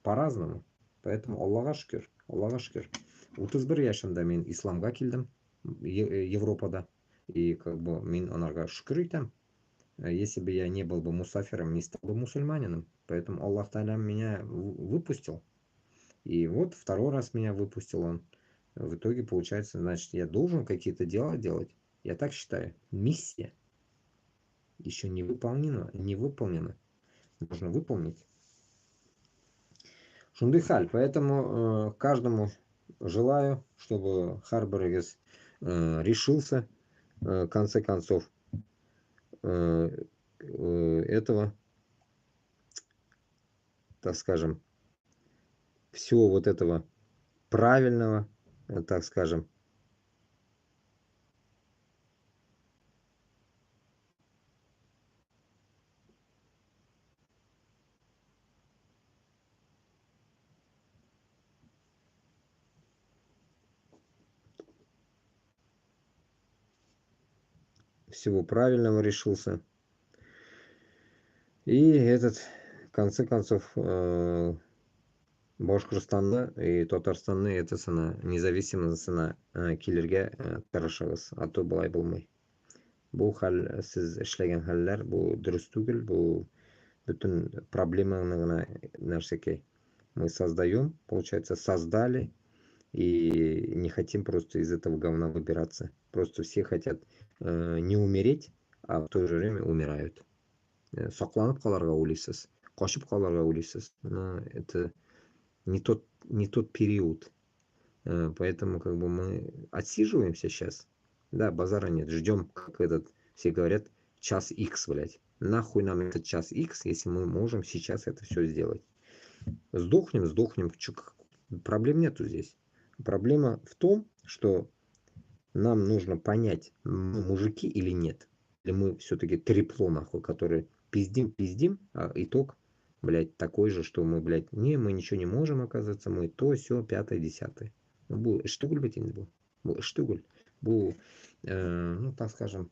по-разному. Поэтому Аллаха шүкір, Аллаха шүкір. 31 yaşında мен исламға келдім, Европада. И как бы мен анарға шүкір етем. Если бы я не был бы мусафиром, не стал бы мусульманином. Поэтому Аллах Та'аля меня выпустил. И вот второй раз меня выпустил он. В итоге получается, значит, я должен какие-то дела делать. Я так считаю. Миссия еще не выполнена. Не выполнена. Нужно выполнить. Шундыхаль. Поэтому каждому желаю, чтобы Харборегес решился, в конце концов, этого, так скажем, всего вот этого правильного, так скажем, всего правильного решился. И этот, в конце концов, Башқұртстанды и Татарстанны этасына независимосына келерге тырышығыз, а то былай болмай. Бұл хәл, сіз эшләгән хәлләр, бұл дөрес түгел, бұл бүтін проблеманы гына нәрсәкәй. Мы создаем, получается, создали, и не хотим просто из этого говна выбираться. Просто все хотят не умереть, а в то же время умирают. Сакланып каларга уйлыйсыз, качып каларга уйлыйсыз. Но это не тот период. Поэтому как бы мы отсиживаемся сейчас. Да, базара нет. Ждем, как все говорят, час X, блядь. Нахуй нам этот час X, если мы можем сейчас это все сделать. Сдохнем. Проблем нету здесь. Проблема в том, что нам нужно понять, мы мужики или нет. Или мы все-таки трепло, нахуй, которые пиздим, а итог, блядь, такой же, что мы, блядь, мы ничего не можем, оказывается, мы то, все, пятое, десятое. Бұл іштігіл бетеңіз бұл. Бұл іштігіл. Бұл, ну, так скажем,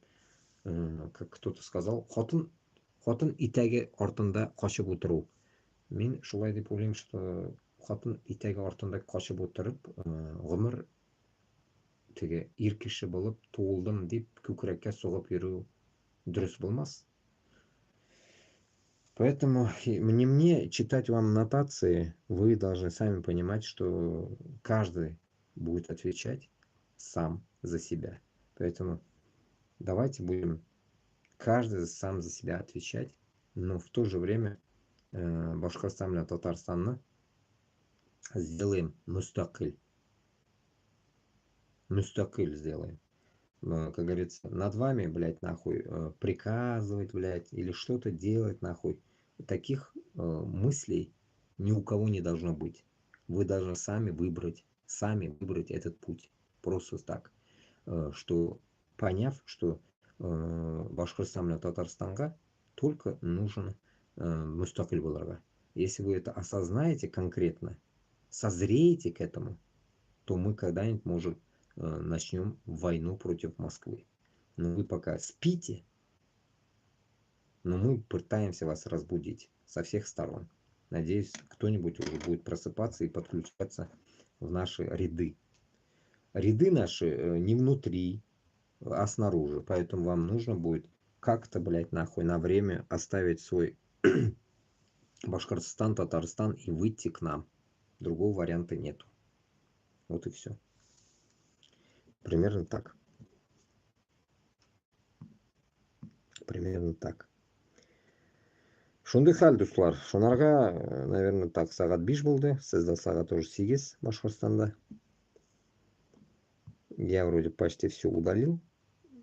как кто-то сказал, хотын итәге артында қашып отыру. Мен шулай деп ойлаймын, что хатын итәге артында қашып отырып, ғұмыр теге ир кеше болып туылдым деп көкірекке соғып йөрү дұрыс болмас. Поэтому не мне читать вам нотации, вы должны сами понимать, что каждый будет отвечать сам за себя. Поэтому давайте будем каждый сам за себя отвечать, но в то же время Башкортостан и Татарстанны сделаем мустакиль. Мустакиль сделаем. Как говорится, над вами, блядь, нахуй, приказывать, блядь, или что-то делать, нахуй. Таких мыслей ни у кого не должно быть. Вы должны сами выбрать этот путь. Просто так. Что, поняв, что Башкортостан мен Татарстанға только нужен мустакиль боларға. Если вы это осознаете конкретно, созреете к этому, то мы когда-нибудь, может, начнем войну против Москвы. Но вы пока спите, но мы пытаемся вас разбудить со всех сторон. Надеюсь, кто-нибудь уже будет просыпаться и подключаться в наши ряды. Ряды наши не внутри, а снаружи. Поэтому вам нужно будет как-то, блядь, нахуй на время оставить свой Башкортостан, Татарстан и выйти к нам. Другого варианта нету. Вот и все. Примерно так. Примерно так. Шундай хәл, дуслар. Шунарға, наверное, так, сағат 5 болды. Сізді сағат уже 8 Башқұртстанда. Я вроде почти все удалил.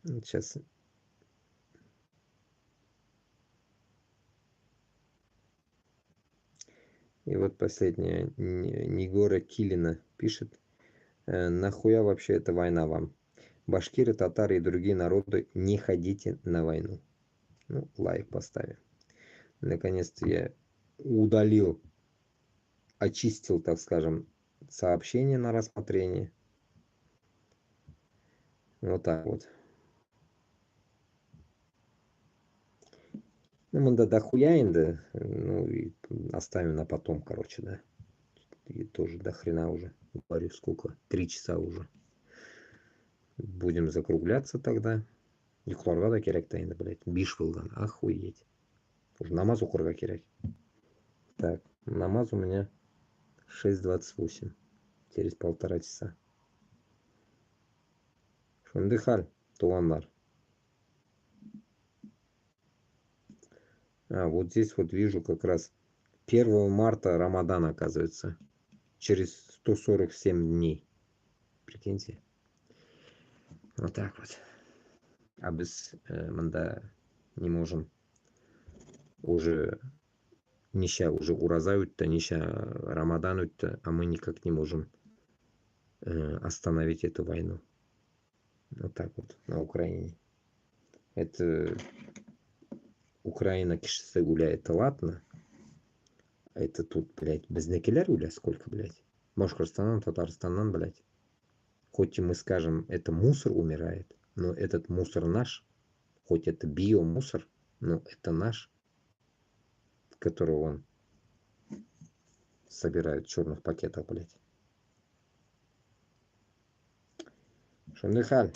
Сейчас. И вот последняя. Нигора Килина пишет. Нахуя вообще эта война вам? Башкиры, татары и другие народы, не ходите на войну. Ну, лайк поставим. Наконец-то я удалил, очистил, так скажем, сообщение на рассмотрение. Вот так вот. Ну, мы дохуя инда, ну, и оставим на потом, короче, да. И тоже до хрена уже, говорю, сколько, 3 часа уже. Будем закругляться тогда. Ұйқыларға да керек та енді, блядь, 5 қылған, охуеть. Уже намаз оқырға керек. Так, намаз у меня 6:28, через 1,5 часа. Шундай хал, туғандар. А, вот здесь вот вижу как раз 1 марта Рамадан, оказывается. Через 147 дней. Прикиньте. Вот так вот. А без мында не можем уже нища уже ураза өтті, нища Рамадан өтті, а мы никак не можем остановить эту войну. Вот так вот на Украине. Это Украина кишісі гуляет, ладно. Это тут, блядь, безнекелер гуля сколько, блядь. Башкортостаннан, Татарстаннан, блядь. Хоть и мы скажем, это мусор умирает, но этот мусор наш. Хоть это биомусор, но это наш, которого он собирают в черных пакетах, блядь. Шундай хал.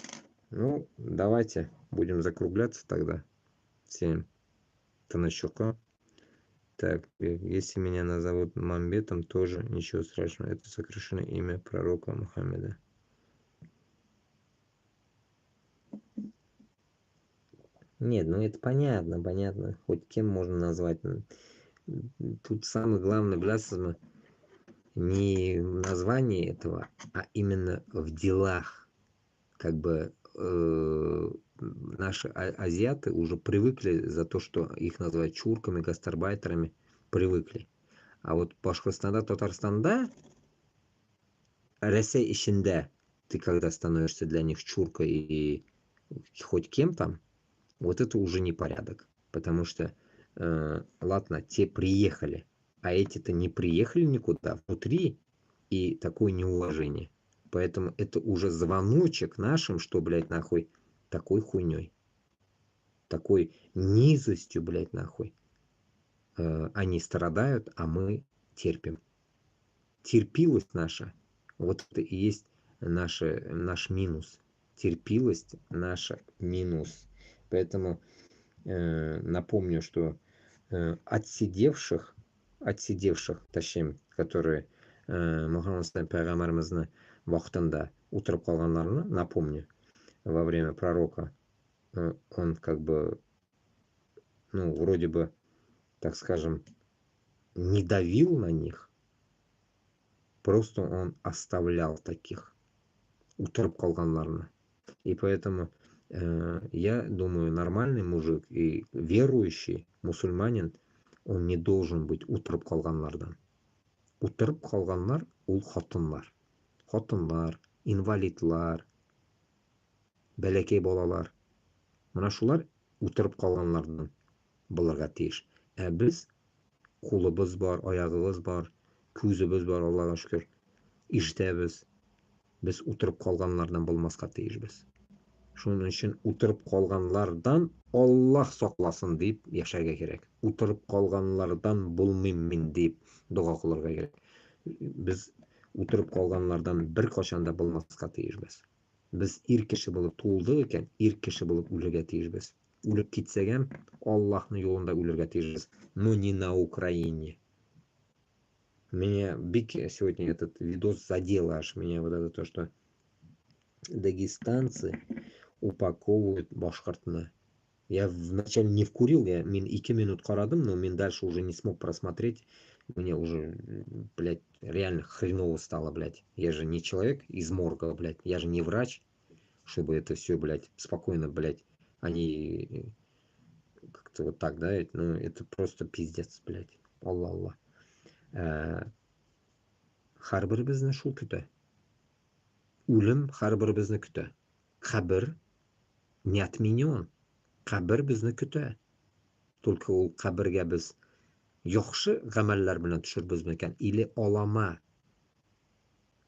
Ну, давайте будем закругляться тогда. Всем танащука. Так, если меня назовут Мамбетом, тоже ничего страшного. Это сокращенное имя пророка Мухаммеда. Нет, ну это понятно, понятно. Хоть кем можно назвать. Тут самое главное, блядь, не в названии этого, а именно в делах. Как бы наши азиаты уже привыкли за то, что их называют чурками, гастарбайтерами, привыкли. А вот Башкортостанда, Татарстанда, Россия ішінде, ты когда становишься для них чуркой и хоть кем там, вот это уже не порядок. Потому что, ладно, те приехали, а эти-то не приехали никуда, внутри, и такое неуважение. Поэтому это уже звоночек нашим, что, блядь, нахуй, такой хуйней. Такой низостью, блядь, нахуй. Они страдают, а мы терпим. Терпимость наша, вот это и есть наш минус. Терпимость наша минус. Поэтому напомню, что отсидевших, точнее, которые Мухаммад пайғамбарымыздың вақытында отырып қалғандарына, напомню, во время пророка, он как бы, ну, вроде бы, так скажем, не давил на них, просто он оставлял таких. утырып калганларына. И поэтому я думаю, нормальный мужик и верующий мусульманин, он не должен быть утырып калганлардан. Утырып калганлар ул хатынлар. Хатынлар, инвалидлар, бәләкәй балалар. Мына шулар утырып калганлардан булырга тиеш. Ә без кулыбыз бар, аягыбыз бар, күзебез бар, Аллага шөкер. Ишетәбез. Без утырып калганлардан булмаска тиешбез. Шуның өчен утырып калганлардан Аллаһ сакласын дип яшәргә кирәк. Утырып калганлардан булмыйм мин дип дуга кылырга кирәк. Без утырып калганлардан бер качан да булмаска тиешбез. Без ир кеше булып туулдык икән, ир кеше булып үләргә тиешбез. Үлеп китсәк һәм Аллаһның юлында үләргә тиешбез. Но не на Украине. Меня бик сегодня этот видос задел аж. Меня вот это то, что дагестанцы упаковывают башкортны. Я вначале не вкурил, я 2 минут карадым, но мен дальше уже не смог просмотреть. Мне уже, блядь, реально хреново стало, блядь. Я же не человек из морга, блядь. Я же не врач, чтобы это все, блядь, спокойно, блядь. Они как-то вот так, да? Ну, это просто пиздец, блядь. Алла. Һәрберебезне шул көтә. Үлем һәрберебезне көтә. Кабер не отменен. Кабер безне көтә. Только ул кабергә без яхшы гамәлләр белән төшербез микән, или алама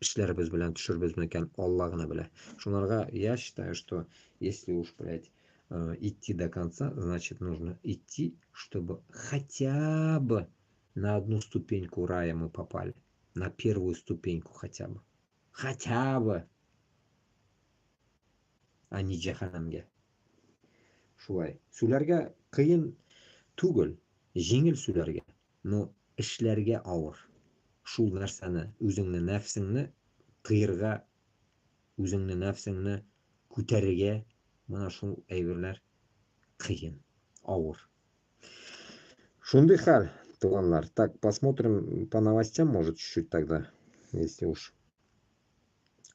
эшләрбез белән төшербез микән, Алла гына белә. Шунларга я считаю, что если уж, блядь, идти до конца, значит нужно идти, чтобы хотя бы на одну ступеньку рая мы попали. На первую ступеньку хотя бы. Хотя бы. А не джаханамга. Шулай. Сүләргә кыен түгел, жеңел сүләргә, но эшләргә авыр. Шул нәрсәне, үзеңне нәфсеңне тыйырга, үзеңне нәфсеңне күтәрергә, мына шул әйберләр кыен, авыр. Шундый хәл, туганнар. Так, посмотрим по новостям, может, чуть-чуть тогда, если уж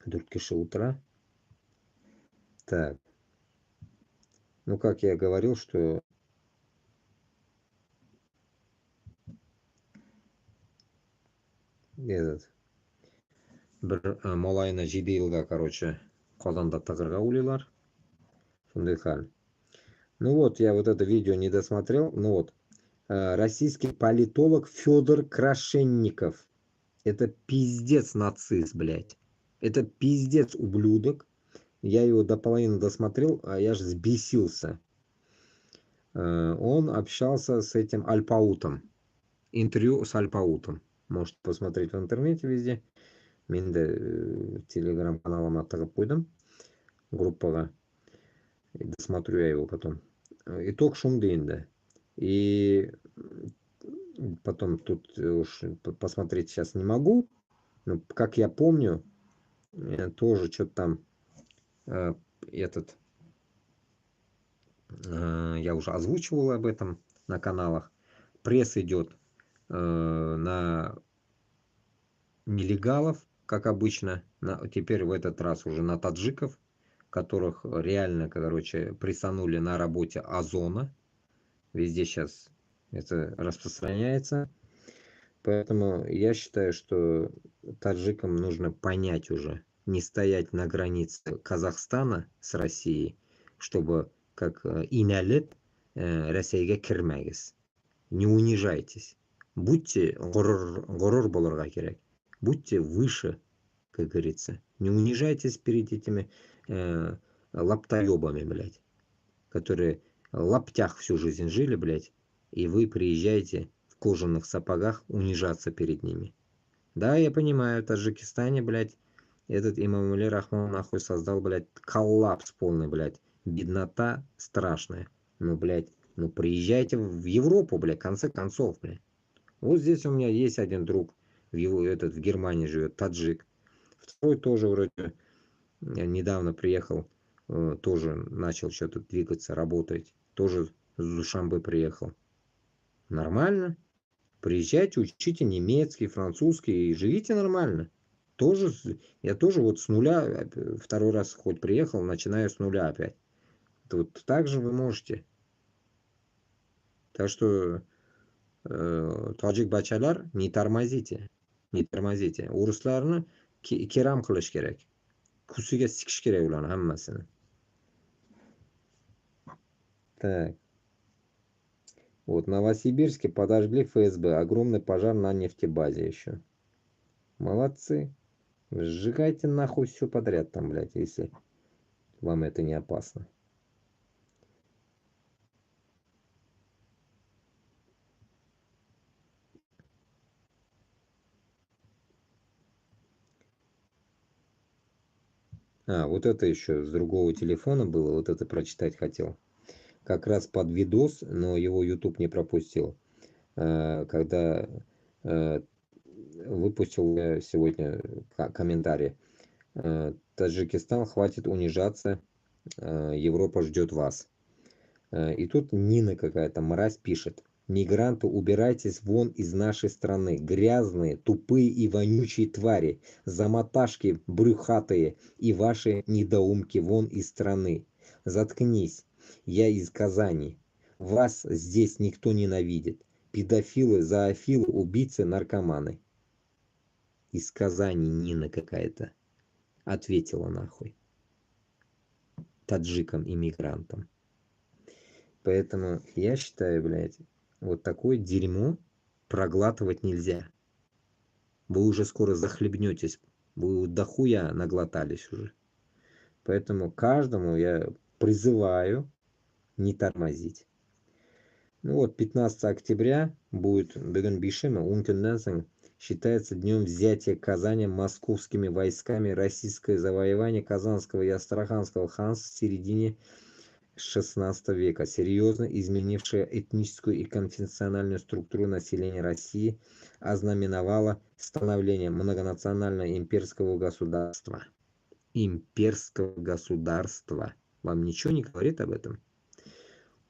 4 кеше утра. Так. Ну, как я говорил, что этот бір малайына 7 елга, короче, Казанда тыгырга улилар. Шундый хәл. Ну вот, я вот это видео не досмотрел. Ну вот, российский политолог Федор Крашенников. Это пиздец нацист, блядь. Это пиздец ублюдок. Я его до половины досмотрел, а я же взбесился. Он общался с этим Альпаутом. Интервью с Альпаутом. Можете посмотреть в интернете везде. Мен де телеграм-каналыма тыгып куйдым. Группага. И досмотрю я его потом. Итог шундай инде. И потом тут уж посмотреть сейчас не могу. Но как я помню, тоже что-то там этот я уже озвучивал об этом на каналах. Пресс идет на нелегалов, как обычно. Теперь в этот раз уже на таджиков, которых реально, короче, прессанули на работе Озона. Везде сейчас это распространяется. Поэтому я считаю, что таджикам нужно понять уже, не стоять на границе Казахстана с Россией, чтобы как инәлеп Россиягә кирмәгез. Не унижайтесь. Будьте горур булырга кирәк. Будьте выше, как говорится. Не унижайтесь перед этими лаптоебами, блядь, которые в лаптях всю жизнь жили, блядь, и вы приезжаете в кожаных сапогах унижаться перед ними. Да, я понимаю, в Таджикистане, блядь, этот Имамули Рахмон нахуй создал, блядь, коллапс полный, блядь. Беднота страшная. Ну, блядь, ну приезжайте в Европу, блядь, в конце концов, блядь. Вот здесь у меня есть один друг, в Германии живет, таджик. Второй тоже вроде недавно приехал, тоже начал что-то двигаться, работать. Тоже с Душанбе приехал. Нормально. Приезжайте, учите немецкий, французский и живите нормально. Тоже, я тоже вот с нуля, второй раз хоть приехал, начинаю с нуля опять. Вот так же вы можете. Так что, tojik bachalar, не тормозите. Не tормозите. Урусlarni keram qilish kerak. Kusiga sikish kerak ularni hammasini. Так. Вот, в Новосибирске подожгли ФСБ. Огромный пожар на нефтебазе еще. Молодцы. Сжигайте нахуй все подряд там, блядь, если вам это не опасно. А, вот это еще с другого телефона было, вот это прочитать хотел. Как раз под видос, но его YouTube не пропустил. Когда выпустил я сегодня комментарий. Таджикистан, хватит унижаться, Европа ждет вас. И тут Нина какая-то, мразь, пишет. Мигранты, убирайтесь вон из нашей страны. Грязные, тупые и вонючие твари. Замоташки брюхатые и ваши недоумки вон из страны. Заткнись. Я из Казани. Вас здесь никто ненавидит. Педофилы, зоофилы, убийцы, наркоманы. Из Казани Нина какая-то. Ответила нахуй. Таджикам-иммигрантам. Поэтому я считаю, блядь, вот такое дерьмо проглатывать нельзя. Вы уже скоро захлебнетесь. Вы дохуя наглотались уже. Поэтому каждому я призываю не тормозить. Ну вот, 15 октября будет Беган Бишема, Ункенденсен, считается днем взятия Казани московскими войсками. Российское завоевание Казанского и Астраханского ханств в середине XVI века, серьезно изменившая этническую и конфессиональную структуру населения России, ознаменовала становление многонационального имперского государства. Имперского государства. Вам ничего не говорит об этом?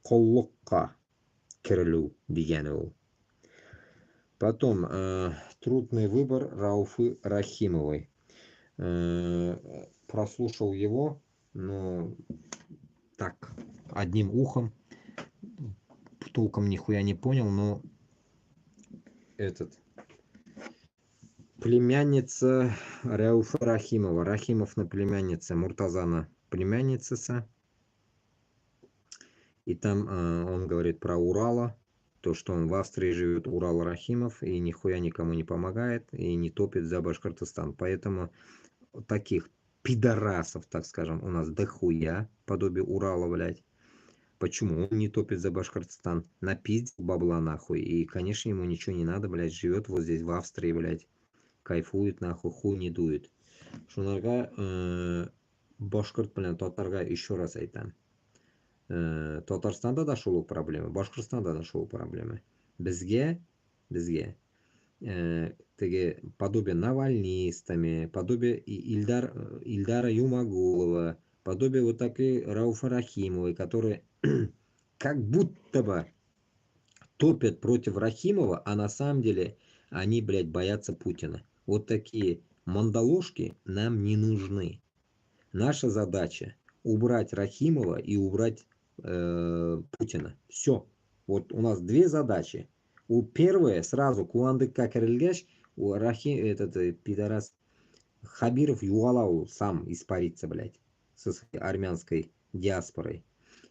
Коллокка Кирлю Дигенов. Потом трудный выбор Рауфы Рахимовой. Прослушал его, но так, одним ухом, толком нихуя не понял, но племянница Рауфа Рахимова. Рахимов на племянница, Муртазана племянница. И там он говорит про Урала, то, что он в Австрии живет, Урал Рахимов, и нихуя никому не помогает, и не топит за Башкортостан. Поэтому таких пидорасов, так скажем, у нас дохуя, подобие Урала, блядь. Почему он не топит за Башкортостан? Напиздил бабла нахуй. И, конечно, ему ничего не надо, блядь. Живет вот здесь, в Австрии, блядь. Кайфует нахуй, хуй не дует. Шунарга башкорт белән татарга еще раз айтам. Татарстанда да шул проблема, Башкортстанда да шул проблема. Безгә теге подобие навальнистами, подобие Ильдара Юмагулова, подобие вот такой Рауфа Рахимовой, которые как будто бы топят против Рахимова, а на самом деле они, блядь, боятся Путина. Вот такие мандалошки нам не нужны. Наша задача убрать Рахимова и убрать Путина. Все. Вот у нас две задачи. У первой сразу Куанды Какарельгач, у этот пидорас Хабиров Юалау сам испарится, блядь, со своей армянской диаспорой.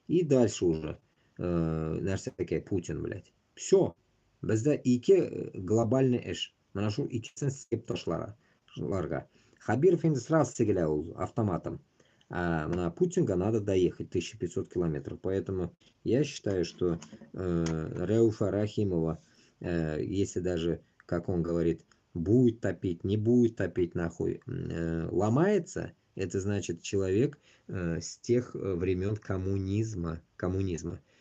И дальше уже нәрсе такая Путин, блядь. Все. Бізде ике глобальный эш. Mana shu ikkisini sep tashlарға. Хабиров енді сразу сегеля автоматом. А на Путинга надо доехать 1500 километров. Поэтому я считаю, что Рауфа Рахимова, если даже, как он говорит, будет топить, не будет топить нахуй, ломается, это значит человек с тех времен коммунизма.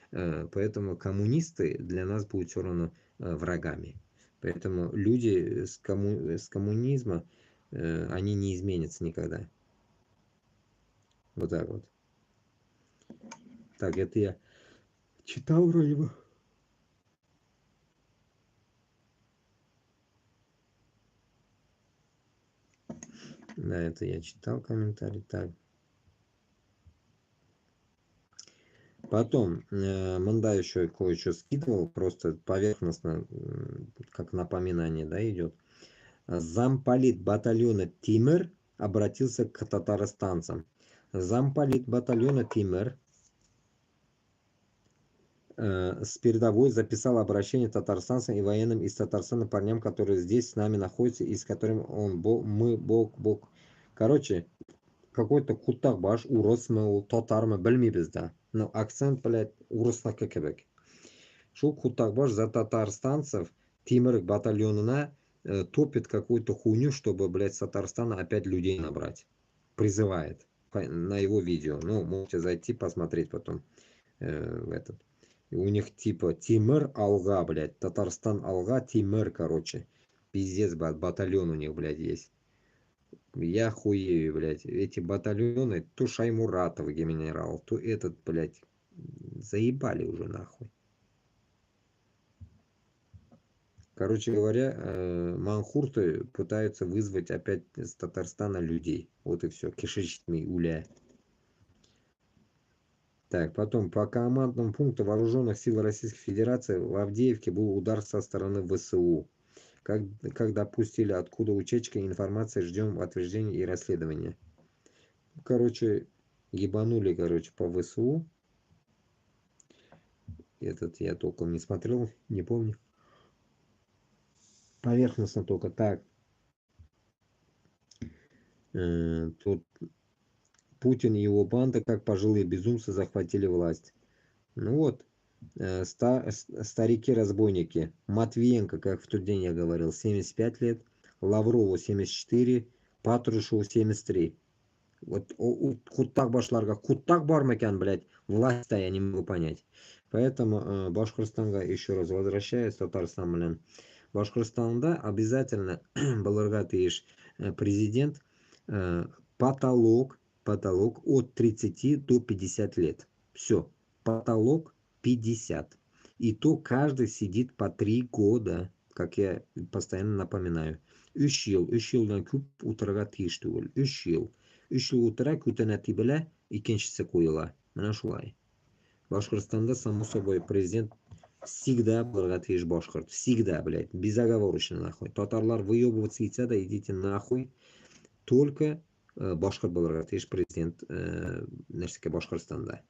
Поэтому коммунисты для нас будут все равно врагами. Поэтому люди с коммунизма, они не изменятся никогда. Вот так вот. Так, это я читал вроде бы. Да, это я читал комментарий. Так. Потом Манда еще кое-что скидывал, просто поверхностно, как напоминание, да, идет. Замполит батальона Тимер обратился к татарстанцам. Замполит батальона Тимер с передовой записал обращение татарстанцам и военным из Татарстана парням, которые здесь с нами находятся и с которыми мы бок. Короче, какой-то Кутакбаш, урыс мы, татар мы, bilmaymiz да. Но акцент, блядь, урыснаки кебек. Шел Кутакбаш за татарстанцев, Тимер батальонына топит какую-то хуйню, чтобы, блядь, с Татарстана опять людей набрать. Призывает на его видео. Ну, можете зайти посмотреть потом в этот. И у них типа Тимыр Алга, блядь. Татарстан Алга, Тимыр, короче. Пиздец, батальон у них, блядь, есть. Я хуею, блядь. Эти батальоны, то Шаймуратов генерал, то этот, блядь. Заебали уже нахуй. Короче говоря, манхурты пытаются вызвать опять с Татарстана людей. Вот и все. Кишечный уля. Так, потом по командному пункту Вооруженных сил Российской Федерации в Авдеевке был удар со стороны ВСУ. Как допустили, откуда утечка информации, ждем отвержения и расследования. Короче, ебанули, короче, по ВСУ. Этот я толком не смотрел, не помню. Поверхностно только так. Тут Путин и его банда, как пожилые безумцы, захватили власть. Ну вот, старики-разбойники. Матвиенко, как в тот день я говорил, 75 лет. Лаврову 74, Патрушеву 73. Вот куттак башларга куттак бар мекен, блядь, власть-то я не могу понять. Поэтому Башкортостанга еще раз возвращаюсь, Татарстан, блин. Башкортостанда обязательно Баларга Тииш президент потолок от 30 до 50 лет. Все, потолок 50. И то каждый сидит по 3 года, как я постоянно напоминаю. 3 yildan ko'p o'tirg'a tegishli bo'l. 3 yil. 3 yil o'tira ko'tanati bila, ikkinchisi qo'yila. Mana shulay. Башкортостанда, само собой, президент всегда благотеж башкорт. Всегда, блядь. Безоговорочно, нахуй. Татарлар выебываться яйца, да идите нахуй. Только башкорт благотеж президент нәрсеке Башкортостанда.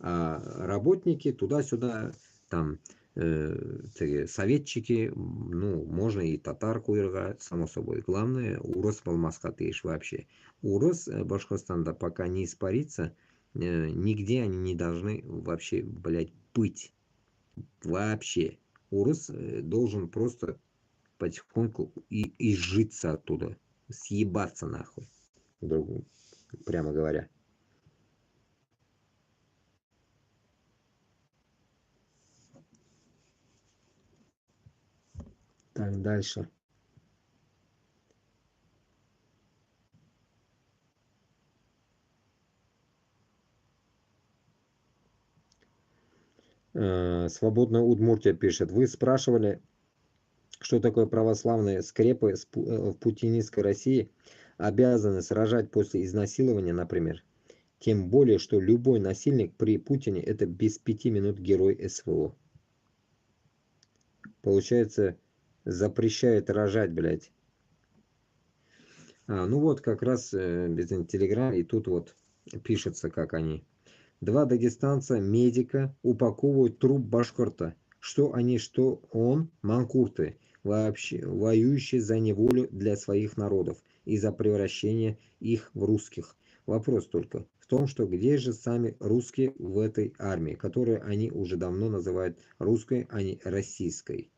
А работники туда-сюда, там, советчики, ну, можно и татар куйырга, само собой. Главное, урыс болмаска тиеш вообще. Урыс Башкортостанда пока не испарится, нигде они не должны вообще, блядь, быть. Вообще. Урыс должен просто потихоньку и изжиться оттуда. Съебаться нахуй. Прямо говоря. Так, дальше. Свободная Удмуртия пишет. Вы спрашивали, что такое православные скрепы в путинистской России обязаны сражать после изнасилования, например. Тем более, что любой насильник при Путине это без 5 минут герой СВО. Получается, запрещает рожать, блядь. Ну вот как раз без телеграм, и тут вот пишется, как они. 2 дагестанца медика упаковывают труп башкорта. Что они, что он, манкурты, вообще воюющие за неволю для своих народов и за превращение их в русских. Вопрос только в том, что где же сами русские в этой армии, которую они уже давно называют русской, а не российской.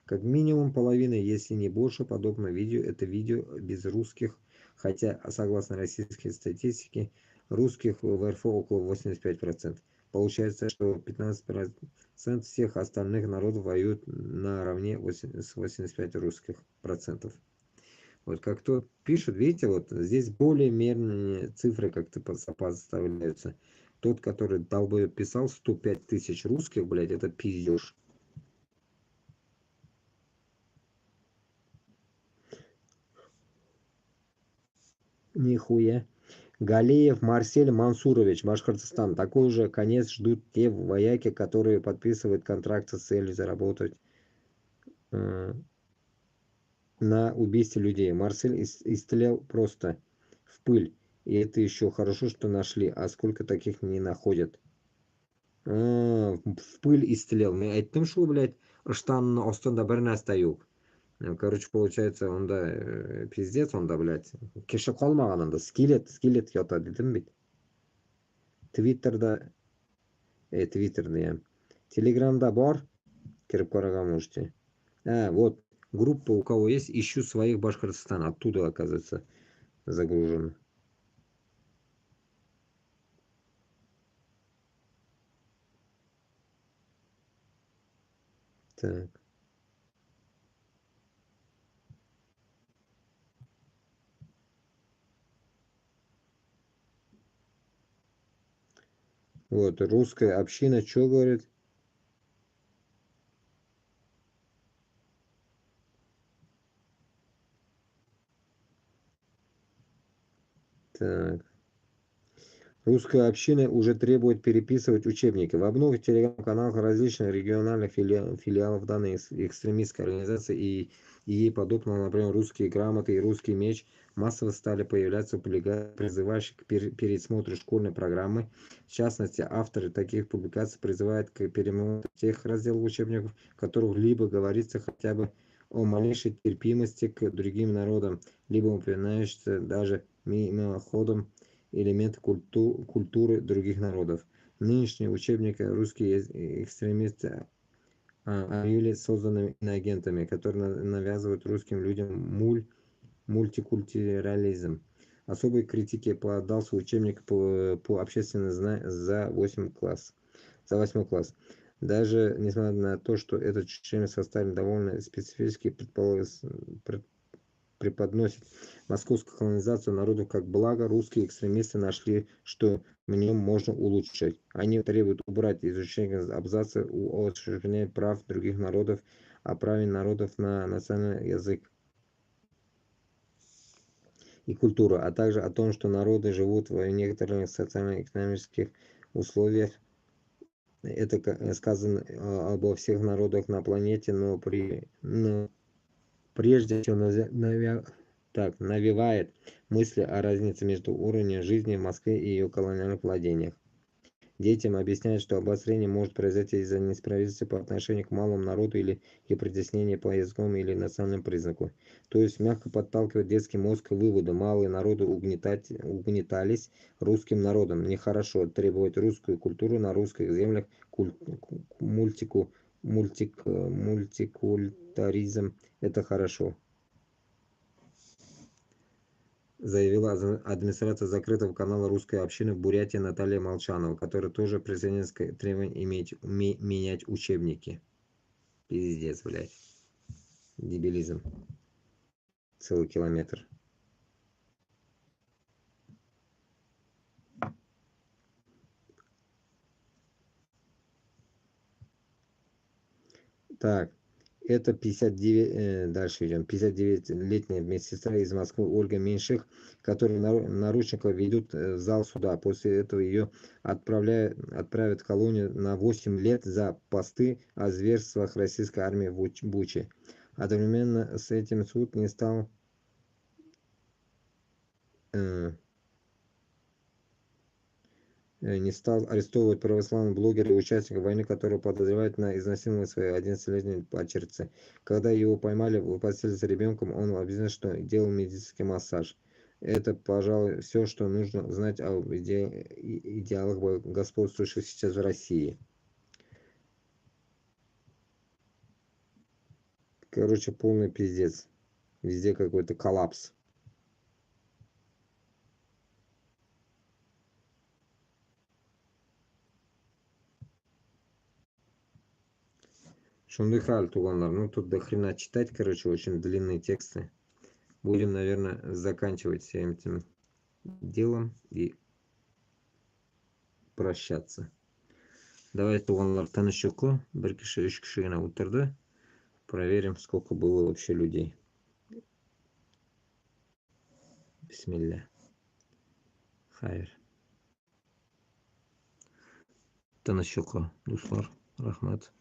Как минимум половина, если не больше, подобного видео, это видео без русских, хотя, согласно российской статистике, русских в РФ около 85%. Получается, что 15% всех остальных народов воюют наравне с 85 русских процентов. Вот как кто пишет, видите, вот здесь более мерные цифры как-то поставляются. Тот, который долбоеб писал 105 тысяч русских, блядь, это пиздеж. Нихуя. Галеев Марсель Мансурович, Башкортостан. Такой же конец ждут те вояки, которые подписывают контракты с целью заработать э, на убийстве людей. Марсель истлел просто в пыль. И это еще хорошо, что нашли. А сколько таких не находят? В пыль истлел. Мен айттым шул, блядь, ыштанның астында бер нәрсә юк. Короче, получается, он да, пиздец, он да, блядь. Кеше калмаган анда. Скелет ята дедим бит. Твиттерда, Твиттерда, я. Телеграмда бар, кирип карарга можете. Вот, группа у кого есть, ищу своих Башкортостан. Оттуда, оказывается, загружено. Так. Вот, русская община, что говорит? Так. Русская община уже требует переписывать учебники. В обнове телеграм-каналах различных региональных филиалов данной экстремистской организации и ей подобного, например, русские грамоты и русский меч, массово стали появляться публикации, призывающие к пересмотру школьной программы. В частности, авторы таких публикаций призывают к пересмотру тех разделов учебников, в которых либо говорится хотя бы о малейшей терпимости к другим народам, либо упоминающиеся даже мимоходом элементы культуры других народов. Нынешние учебники русские экстремисты объявили созданными иноагентами, которые навязывают русским людям мультикультурализм. Особой критике поддался учебник по общественным знаниям за 8 класс. За 8 класс. Даже несмотря на то, что этот учебник составлен довольно специфически, преподносит московскую колонизацию народов как благо, русские экстремисты нашли, что в нем можно улучшить. Они требуют убрать из учебника абзацы о осуществлении прав других народов, о праве народов на национальный язык и культуру, а также о том, что народы живут в некоторых социально-экономических условиях. Это сказано обо всех народах на планете, но прежде всего навевает мысли о разнице между уровнем жизни в Москве и ее колониальных владениях. Детям объясняют, что обострение может произойти из-за несправедливости по отношению к малому народу или их притеснения по языковому или национальному признаку. То есть мягко подталкивает детский мозг к выводу: малые народы угнетались русским народом. Нехорошо требовать русскую культуру на русских землях, мультикультуризм. Это хорошо, заявила администрация закрытого канала русской общины в Бурятии Наталья Молчанова, которая тоже присоединилась к требованию менять учебники. Пиздец, блядь. Дебилизм. Целый километр. Так, это 59, дальше идем, 59-летняя медсестра из Москвы Ольга Меньших, которую наручников ведут в зал суда. После этого ее отправят в колонию на 8 лет за посты о зверствах российской армии в Буче. Одновременно с этим суд э, не стал арестовывать православного блогера и участника войны, которого подозревают на изнасиловании своей 11-летней падчерицы. Когда его поймали в постели с ребенком, он объяснил, что делал медицинский массаж. Это, пожалуй, все, что нужно знать об идеалах, господствующих сейчас в России. Короче, полный пиздец. Везде какой-то коллапс. Шумный халь, туганлар. Ну, тут до хрена читать, короче, очень длинные тексты. Будем, наверное, заканчивать всем этим делом и прощаться. Давай туганлар тынычлыклы, бір кіші 3 кіші генә отырды. Проверим, сколько было вообще людей. Бисмилля. Xayr. Tinch yo'q, do'stlar. Rahmat.